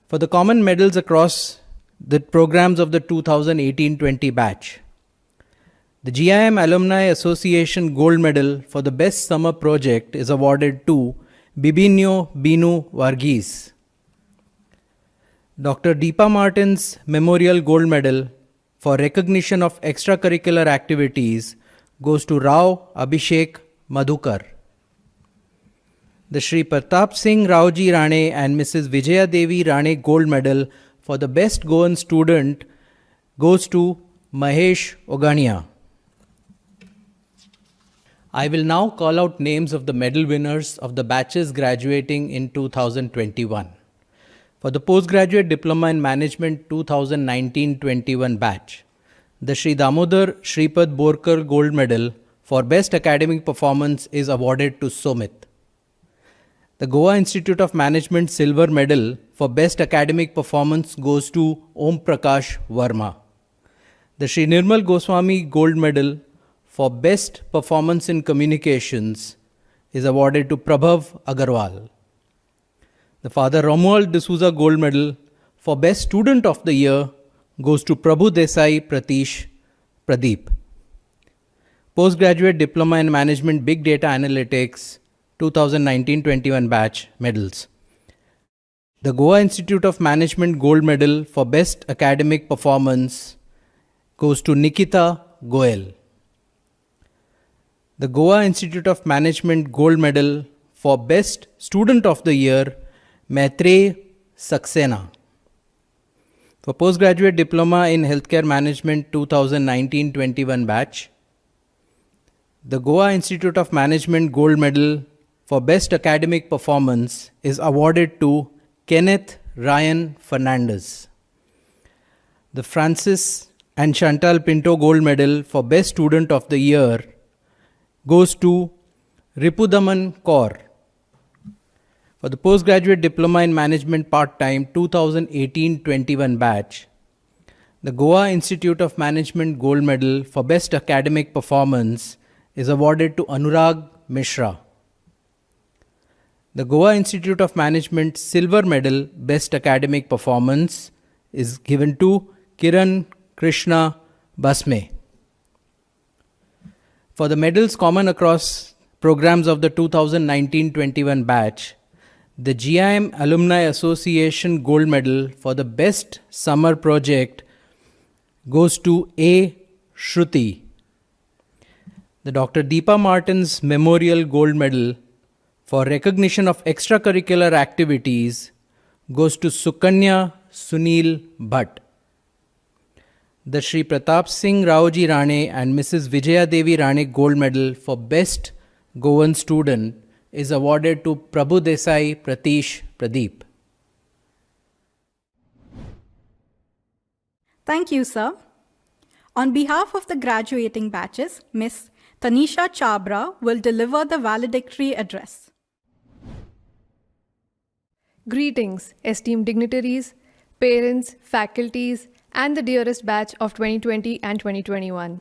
For the common medals across the programs of the 2018-20 batch, the GIM Alumni Association Gold Medal for the Best Summer Project is awarded to Bibinho Binu Varghese. Dr. Deepa Martin's Memorial Gold Medal for recognition of extracurricular activities goes to Rao Abhishek Madhukar. The Shri Pratap Singh Raoji Rane and Mrs. Vijaya Devi Rane Gold Medal for the Best Goan Student goes to Mahesh Ogania. I will now call out names of the medal winners of the batches graduating in 2021. For the Postgraduate Diploma in Management 2019-21 batch, the Shri Damodar Shripad Borkar Gold Medal for Best Academic Performance is awarded to Somit. The Goa Institute of Management Silver Medal for Best Academic Performance goes to Om Prakash Verma. The Shri Nirmal Goswami Gold Medal for Best Performance in Communications is awarded to Prabhav Agarwal. The Father Romuald D'Souza Gold Medal for Best Student of the Year goes to Prabhu Desai Pratish Pradeep. Postgraduate Diploma in Management Big Data Analytics 2019-21 batch medals. The Goa Institute of Management Gold Medal for Best Academic Performance goes to Nikita Goel. The Goa Institute of Management Gold Medal for Best Student of the Year, Maitrey Saxena. For Postgraduate Diploma in Healthcare Management 2019-21 batch, the Goa Institute of Management Gold Medal for Best Academic Performance is awarded to Kenneth Ryan Fernandez. The Francis and Chantal Pinto Gold Medal for Best Student of the Year goes to Ripudaman Kaur. For the Postgraduate Diploma in Management Part-Time 2018-21 batch, the Goa Institute of Management Gold Medal for Best Academic Performance is awarded to Anurag Mishra. The Goa Institute of Management Silver Medal Best Academic Performance is given to Kiran Krishna Basme. For the medals common across programs of the 2019-21 batch, the GIM Alumni Association Gold Medal for the Best Summer Project goes to A. Shruti The Dr. Deepa Martins Memorial Gold Medal for recognition of extracurricular activities goes to Sukanya Sunil Bhatt. The Shri Pratap Singh Raoji Rane and Mrs. Vijaya Devi Rane Gold Medal for Best Goan Student is awarded to Prabhu Desai Pratish Pradeep. Thank you, sir. On behalf of the graduating batches, Ms. Tanisha Chabra will deliver the valedictory address. Greetings, esteemed dignitaries, parents, faculties, and the dearest batch of 2020 and 2021.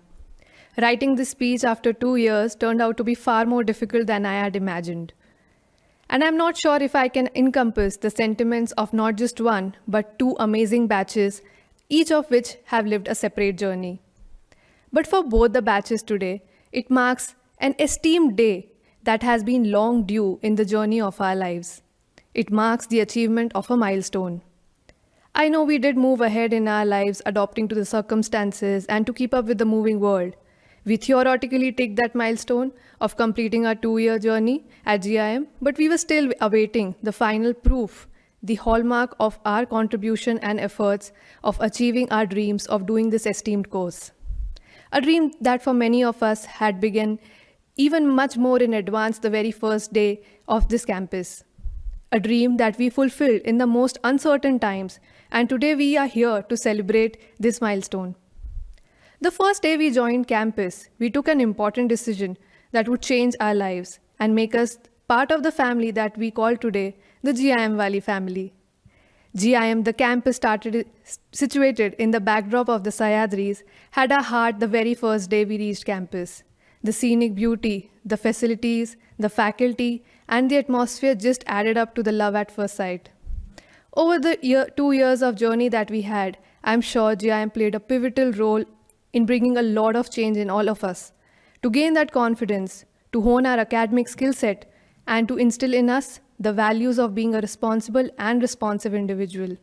Writing this speech after 2 years turned out to be far more difficult than I had imagined. And I'm not sure if I can encompass the sentiments of not just one, but 2 amazing batches, each of which have lived a separate journey. But for both the batches today, it marks an esteemed day that has been long due in the journey of our lives. It marks the achievement of a milestone. I know we did move ahead in our lives, adapting to the circumstances and to keep up with the moving world. We theoretically ticked that milestone of completing our 2-year journey at GIM, but we were still awaiting the final proof, the hallmark of our contribution and efforts of achieving our dreams of doing this esteemed course. A dream that for many of us had begun even much more in advance the very first day of this campus. A dream that we fulfilled in the most uncertain times, and today we are here to celebrate this milestone. The first day we joined campus, we took an important decision that would change our lives and make us part of the family that we call today the GIM Valley family. GIM, the campus situated in the backdrop of the Sahyadris, had our heart the very first day we reached campus. The scenic beauty, the facilities, the faculty, and the atmosphere just added up to the love at first sight. Over the 2 years of journey that we had, I'm sure GIM played a pivotal role in bringing a lot of change in all of us. To gain that confidence, to hone our academic skill set, and to instill in us the values of being a responsible and responsive individual.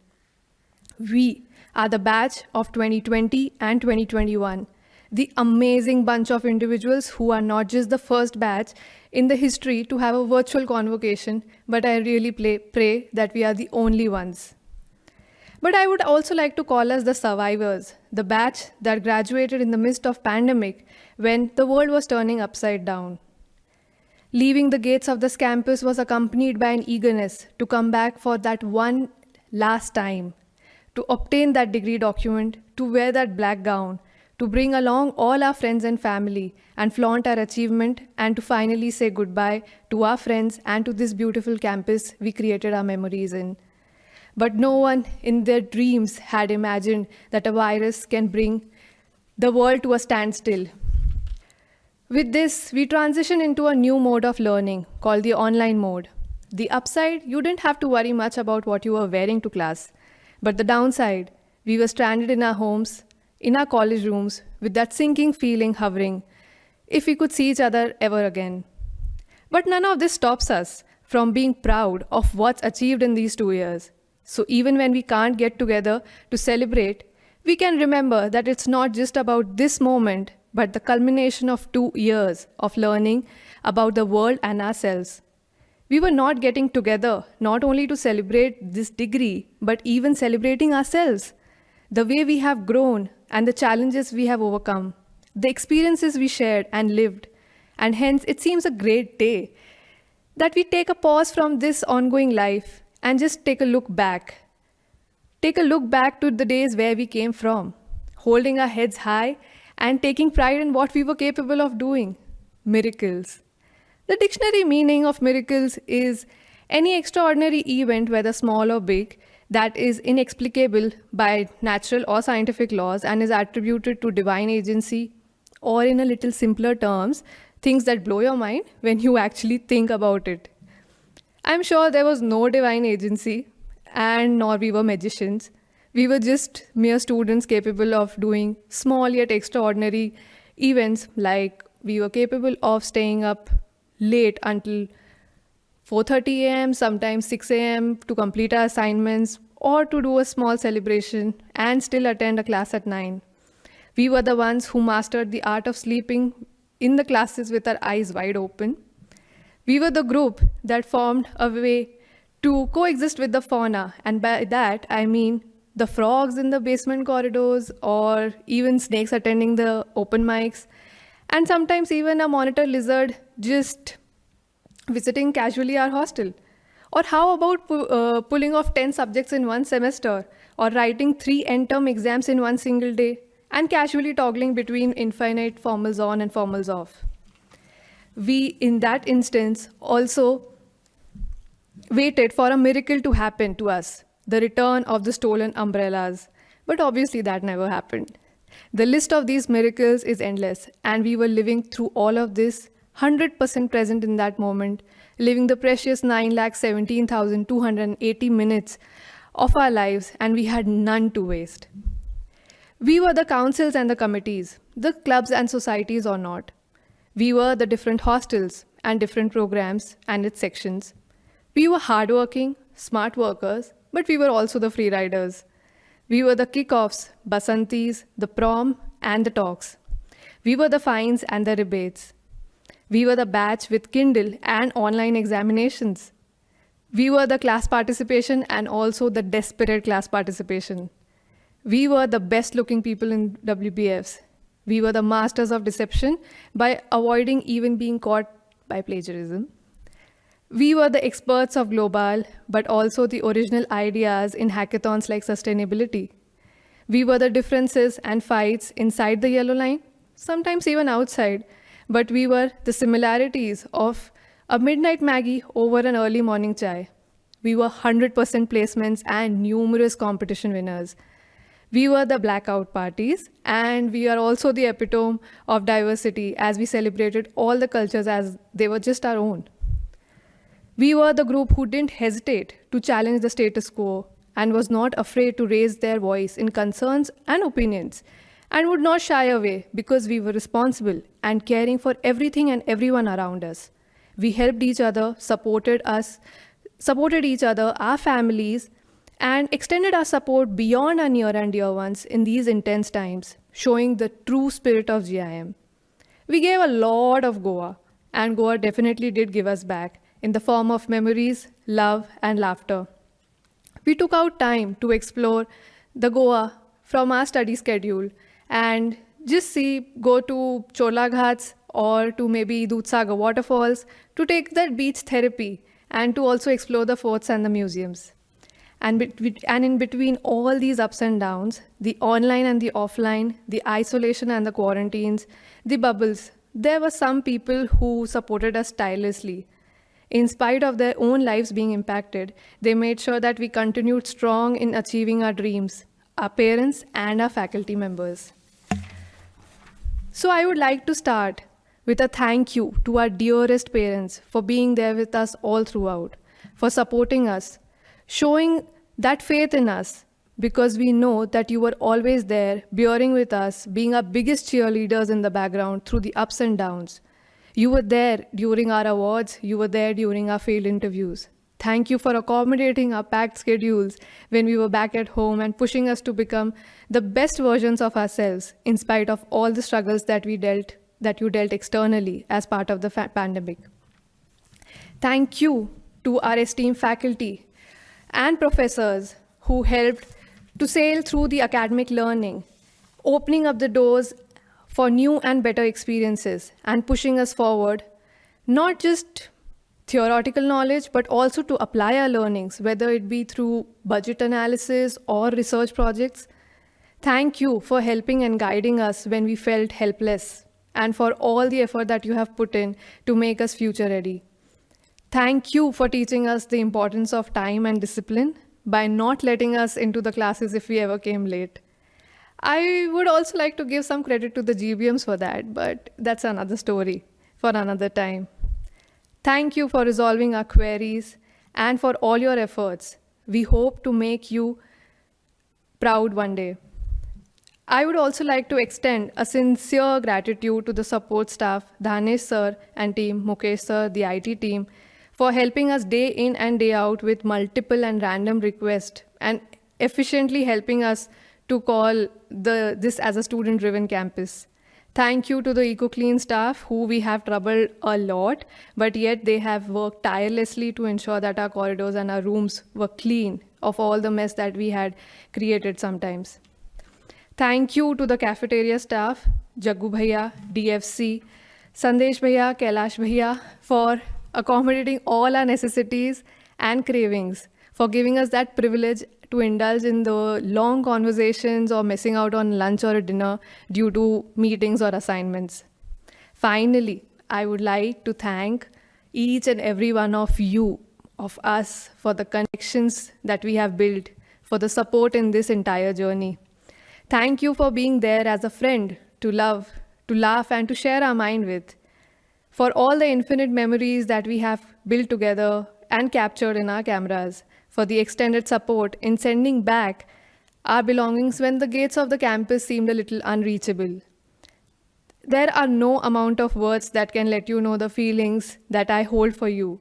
We are the batch of 2020 and 2021, the amazing bunch of individuals who are not just the first batch in the history to have a virtual convocation, but I really pray that we are the only ones. But I would also like to call us the survivors, the batch that graduated in the midst of pandemic when the world was turning upside down. Leaving the gates of this campus was accompanied by an eagerness to come back for that one last time, to obtain that degree document, to wear that black gown, to bring along all our friends and family and flaunt our achievement, and to finally say goodbye to our friends and to this beautiful campus we created our memories in. But no one in their dreams had imagined that a virus can bring the world to a standstill. With this, we transition into a new mode of learning called the online mode. The upside, you didn't have to worry much about what you were wearing to class. But the downside, we were stranded in our homes, in our college rooms, with that sinking feeling hovering, if we could see each other ever again. But none of this stops us from being proud of what's achieved in these 2 years. So even when we can't get together to celebrate, we can remember that it's not just about this moment, but the culmination of 2 years of learning about the world and ourselves. We were not getting together not only to celebrate this degree, but even celebrating ourselves, the way we have grown and the challenges we have overcome, the experiences we shared and lived. And hence, it seems a great day that we take a pause from this ongoing life and just take a look back. Take a look back to the days where we came from, holding our heads high and taking pride in what we were capable of doing. Miracles. The dictionary meaning of miracles is any extraordinary event, whether small or big, that is inexplicable by natural or scientific laws and is attributed to divine agency, or in a little simpler terms, things that blow your mind when you actually think about it. I'm sure there was no divine agency, and nor we were magicians. We were just mere students capable of doing small yet extraordinary events, like we were capable of staying up late until 4:30 a.m., sometimes 6 a.m. to complete our assignments or to do a small celebration and still attend a class at 9. We were the ones who mastered the art of sleeping in the classes with our eyes wide open. We were the group that formed a way to coexist with the fauna, and by that I mean the frogs in the basement corridors, or even snakes attending the open mics, and sometimes even a monitor lizard just visiting casually our hostel. Or how about pulling off 10 subjects in one semester, or writing 3 end-term exams in one single day, and casually toggling between infinite formals on and formals off. We, in that instance, also waited for a miracle to happen to us, the return of the stolen umbrellas. But obviously that never happened. The list of these miracles is endless, and we were living through all of this 100% present in that moment, living the precious 9,17,280 minutes of our lives, and we had none to waste. We were the councils and the committees, the clubs and societies or not. We were the different hostels and different programs and its sections. We were hardworking, smart workers, but we were also the free riders. We were the kickoffs, basantis, the prom, and the talks. We were the fines and the rebates. We were the batch with Kindle and online examinations. We were the class participation and also the desperate class participation. We were the best looking people in WBFs. We were the masters of deception by avoiding even being caught by plagiarism. We were the experts of global, but also the original ideas in hackathons like sustainability. We were the differences and fights inside the yellow line, sometimes even outside, but we were the similarities of a midnight Maggie over an early morning chai. We were 100% placements and numerous competition winners. We were the blackout parties, and we are also the epitome of diversity as we celebrated all the cultures as they were just our own. We were the group who didn't hesitate to challenge the status quo and was not afraid to raise their voice in concerns and opinions, and would not shy away because we were responsible and caring for everything and everyone around us. We helped each other, supported each other, our families, and extended our support beyond our near and dear ones in these intense times, showing the true spirit of GIM. We gave a lot of Goa, and Goa definitely did give us back in the form of memories, love, and laughter. We took out time to explore the Goa from our study schedule and just go to Chola Ghats or to maybe Dudhsagar waterfalls to take that beach therapy and to also explore the forts and the museums. And in between all these ups and downs, the online and the offline, the isolation and the quarantines, the bubbles, there were some people who supported us tirelessly. In spite of their own lives being impacted, they made sure that we continued strong in achieving our dreams, our parents and our faculty members. So I would like to start with a thank you to our dearest parents for being there with us all throughout, for supporting us, showing that faith in us, because we know that you were always there, bearing with us, being our biggest cheerleaders in the background through the ups and downs. You were there during our awards, you were there during our failed interviews. Thank you for accommodating our packed schedules when we were back at home and pushing us to become the best versions of ourselves in spite of all the struggles that you dealt externally as part of the pandemic. Thank you to our esteemed faculty and professors who helped to sail through the academic learning, opening up the doors for new and better experiences and pushing us forward, not just theoretical knowledge, but also to apply our learnings, whether it be through budget analysis or research projects. Thank you for helping and guiding us when we felt helpless, and for all the effort that you have put in to make us future ready. Thank you for teaching us the importance of time and discipline by not letting us into the classes if we ever came late. I would also like to give some credit to the GBMs for that, but that's another story for another time. Thank you for resolving our queries and for all your efforts. We hope to make you proud one day. I would also like to extend a sincere gratitude to the support staff, Dhanesh sir and team, Mukesh sir, the IT team, for helping us day in and day out with multiple and random requests and efficiently helping us to call this as a student-driven campus. Thank you to the EcoClean staff who we have troubled a lot, but yet they have worked tirelessly to ensure that our corridors and our rooms were clean of all the mess that we had created sometimes. Thank you to the cafeteria staff, Jaggu Bhaiya, DFC, Sandesh Bhaiya, Kailash Bhaiya, for accommodating all our necessities and cravings, for giving us that privilege to indulge in the long conversations or missing out on lunch or a dinner due to meetings or assignments. Finally, I would like to thank each and every one of you, of us, for the connections that we have built, for the support in this entire journey. Thank you for being there as a friend to love, to laugh, and to share our mind with. For all the infinite memories that we have built together and captured in our cameras. For the extended support in sending back our belongings when the gates of the campus seemed a little unreachable. There are no amount of words that can let you know the feelings that I hold for you.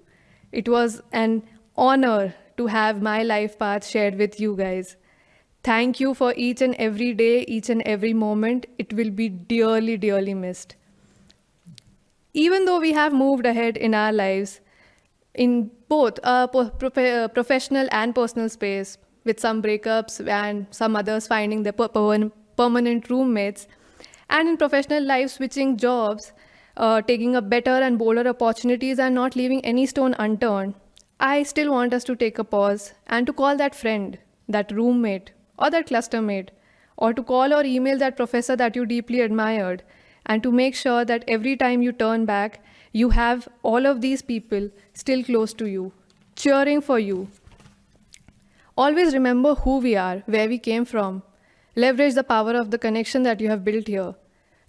It was an honor to have my life path shared with you guys. Thank you for each and every day, each and every moment. It will be dearly, dearly missed. Even though we have moved ahead in our lives, in both professional and personal space, with some breakups and some others finding their permanent roommates, and in professional life switching jobs, taking up better and bolder opportunities and not leaving any stone unturned, I still want us to take a pause and to call that friend, that roommate, or that cluster mate, or to call or email that professor that you deeply admired, and to make sure that every time you turn back, you have all of these people still close to you, cheering for you. Always remember who we are, where we came from. Leverage the power of the connection that you have built here.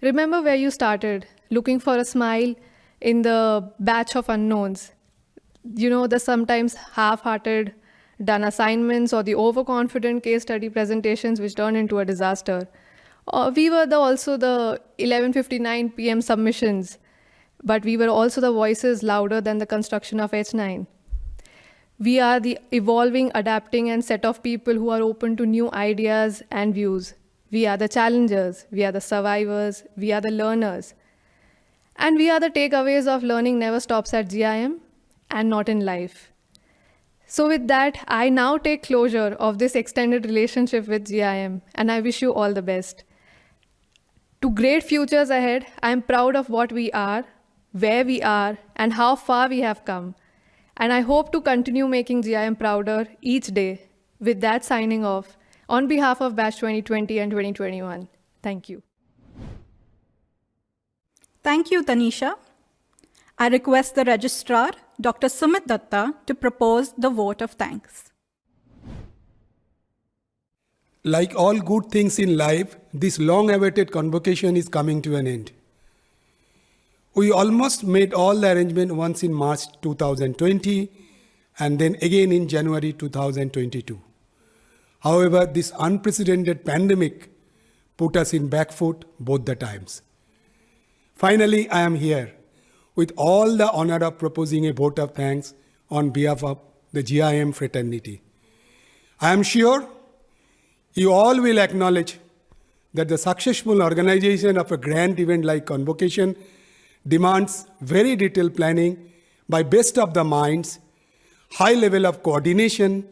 Remember where you started, looking for a smile in the batch of unknowns. You know, the sometimes half-hearted done assignments or the overconfident case study presentations which turned into a disaster. We were also the 11:59 p.m. submissions, but we were also the voices louder than the construction of H9. We are the evolving, adapting, and set of people who are open to new ideas and views. We are the challengers, we are the survivors, we are the learners. And we are the takeaways of learning never stops at GIM and not in life. So with that, I now take closure of this extended relationship with GIM, and I wish you all the best. To great futures ahead, I am proud of what we are, where we are, and how far we have come. And I hope to continue making GIM prouder each day. With that, signing off on behalf of Batch 2020 and 2021. Thank you. Thank you, Tanisha. I request the Registrar, Dr. Sumit Datta, to propose the vote of thanks. Like all good things in life, this long-awaited convocation is coming to an end. We almost made all the arrangement once in March 2020 and then again in January 2022. However, this unprecedented pandemic put us in back foot both the times. Finally, I am here with all the honor of proposing a vote of thanks on behalf of the GIM fraternity. I am sure you all will acknowledge that the successful organization of a grand event like Convocation demands very detailed planning by best of the minds, high level of coordination,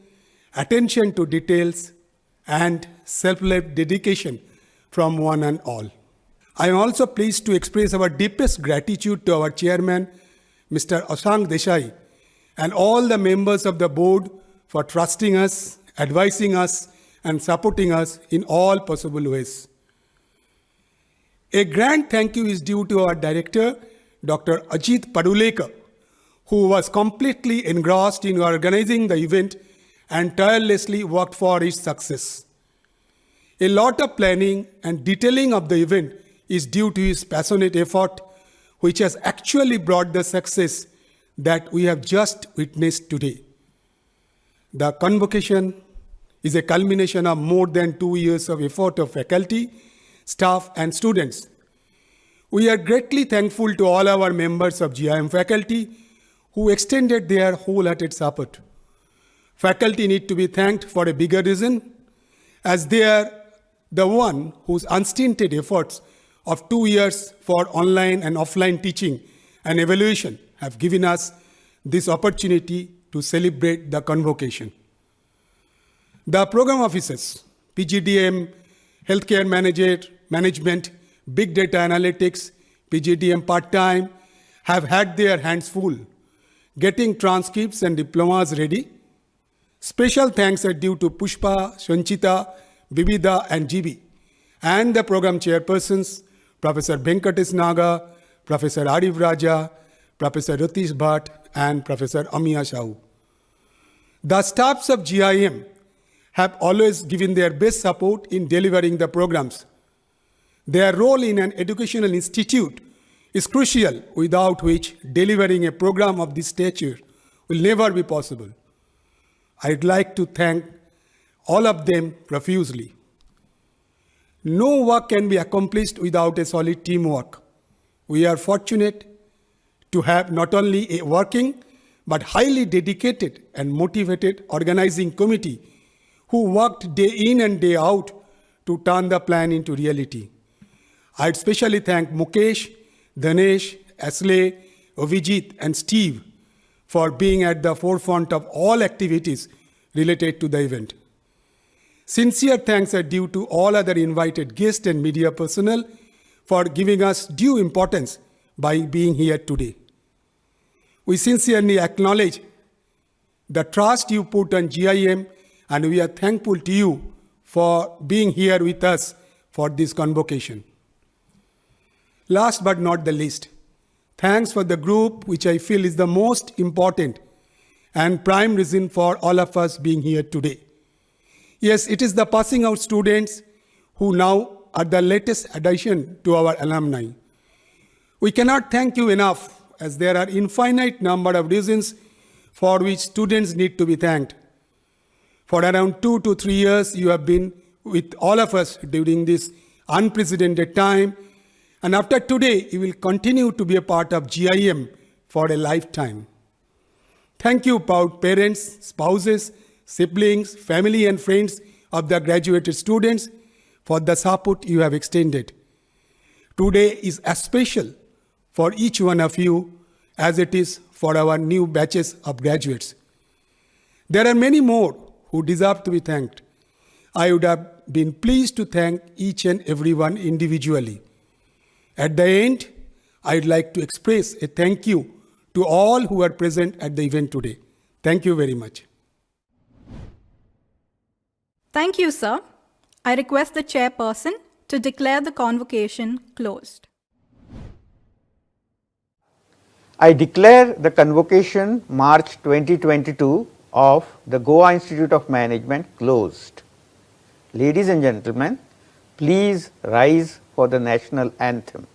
attention to details, and selfless dedication from one and all. I am also pleased to express our deepest gratitude to our chairman, Mr. Ashank Desai, and all the members of the board for trusting us, advising us, and supporting us in all possible ways. A grand thank you is due to our director, Dr. Ajit Padulekar, who was completely engrossed in organizing the event and tirelessly worked for its success. A lot of planning and detailing of the event is due to his passionate effort, which has actually brought the success that we have just witnessed today. The convocation is a culmination of more than 2 years of effort of faculty, staff, and students. We are greatly thankful to all our members of GIM faculty who extended their wholehearted support. Faculty need to be thanked for a bigger reason, as they are the one whose unstinted efforts of 2 years for online and offline teaching and evaluation have given us this opportunity to celebrate the convocation. The program officers, PGDM, Healthcare Management, Big Data Analytics, PGDM part-time, have had their hands full getting transcripts and diplomas ready. Special thanks are due to Pushpa, Shanchita, Bibida and GB, and the program chairpersons, Professor Venkatesh Naga, Professor Arif Raja, Professor Ratish Bhatt, and Professor Amiya Shahu. The staffs of GIM have always given their best support in delivering the programs. Their role in an educational institute is crucial, without which delivering a program of this stature will never be possible. I'd like to thank all of them profusely. No work can be accomplished without a solid teamwork. We are fortunate to have not only a working but highly dedicated and motivated organizing committee who worked day in and day out to turn the plan into reality. I'd especially thank Mukesh, Dhanesh, Asley, Avijit and Steve for being at the forefront of all activities related to the event. Sincere thanks are due to all other invited guests and media personnel for giving us due importance by being here today. We sincerely acknowledge the trust you put on GIM, and we are thankful to you for being here with us for this convocation. Last but not the least, thanks for the group which I feel is the most important and prime reason for all of us being here today. Yes, it is the passing out students who now are the latest addition to our alumni. We cannot thank you enough, as there are infinite number of reasons for which students need to be thanked. For around 2 to 3 years, you have been with all of us during this unprecedented time, and after today, you will continue to be a part of GIM for a lifetime. Thank you, proud parents, spouses, siblings, family and friends of the graduated students for the support you have extended. Today is as special for each one of you as it is for our new batches of graduates. There are many more who deserve to be thanked. I would have been pleased to thank each and everyone individually. At the end, I'd like to express a thank you to all who are present at the event today. Thank you very much. Thank you, sir. I request the chairperson to declare the convocation closed. I declare the convocation March 2022 of the Goa Institute of Management closed. Ladies and gentlemen, please rise for the national anthem.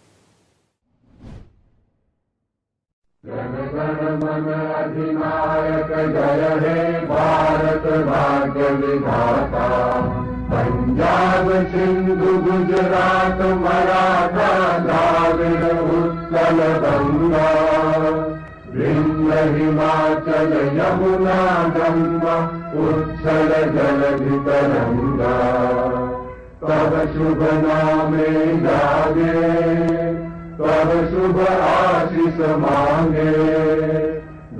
Punjab Sindhu Gujarat Maratha Dravida Utkal Ganga Vindhya Himachal Yamuna Ganga उच्छल जलधि तरंगा तब शुभ नामे जागे तब शुभ आशीष मांगे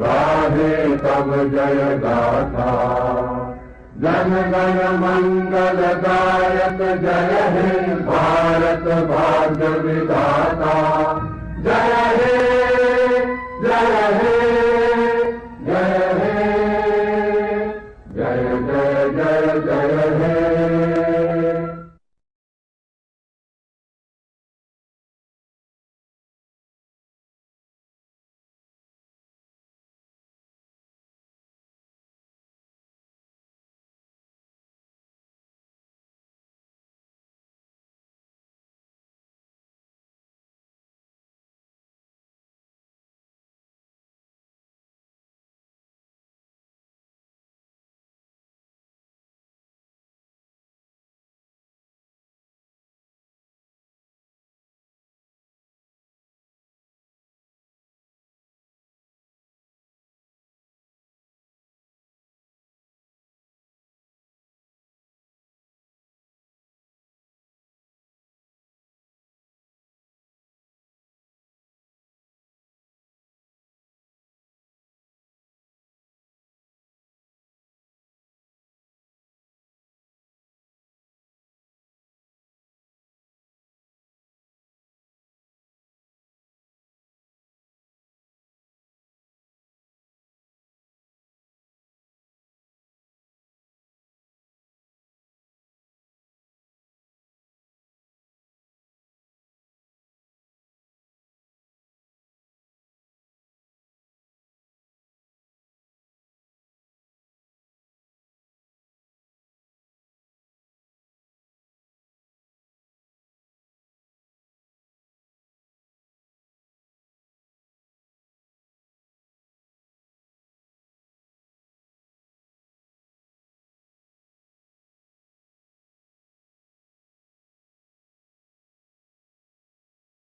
गाहे तब जय गाथा जन गण मंगल दायक जय हे भारत भाग्य विधाता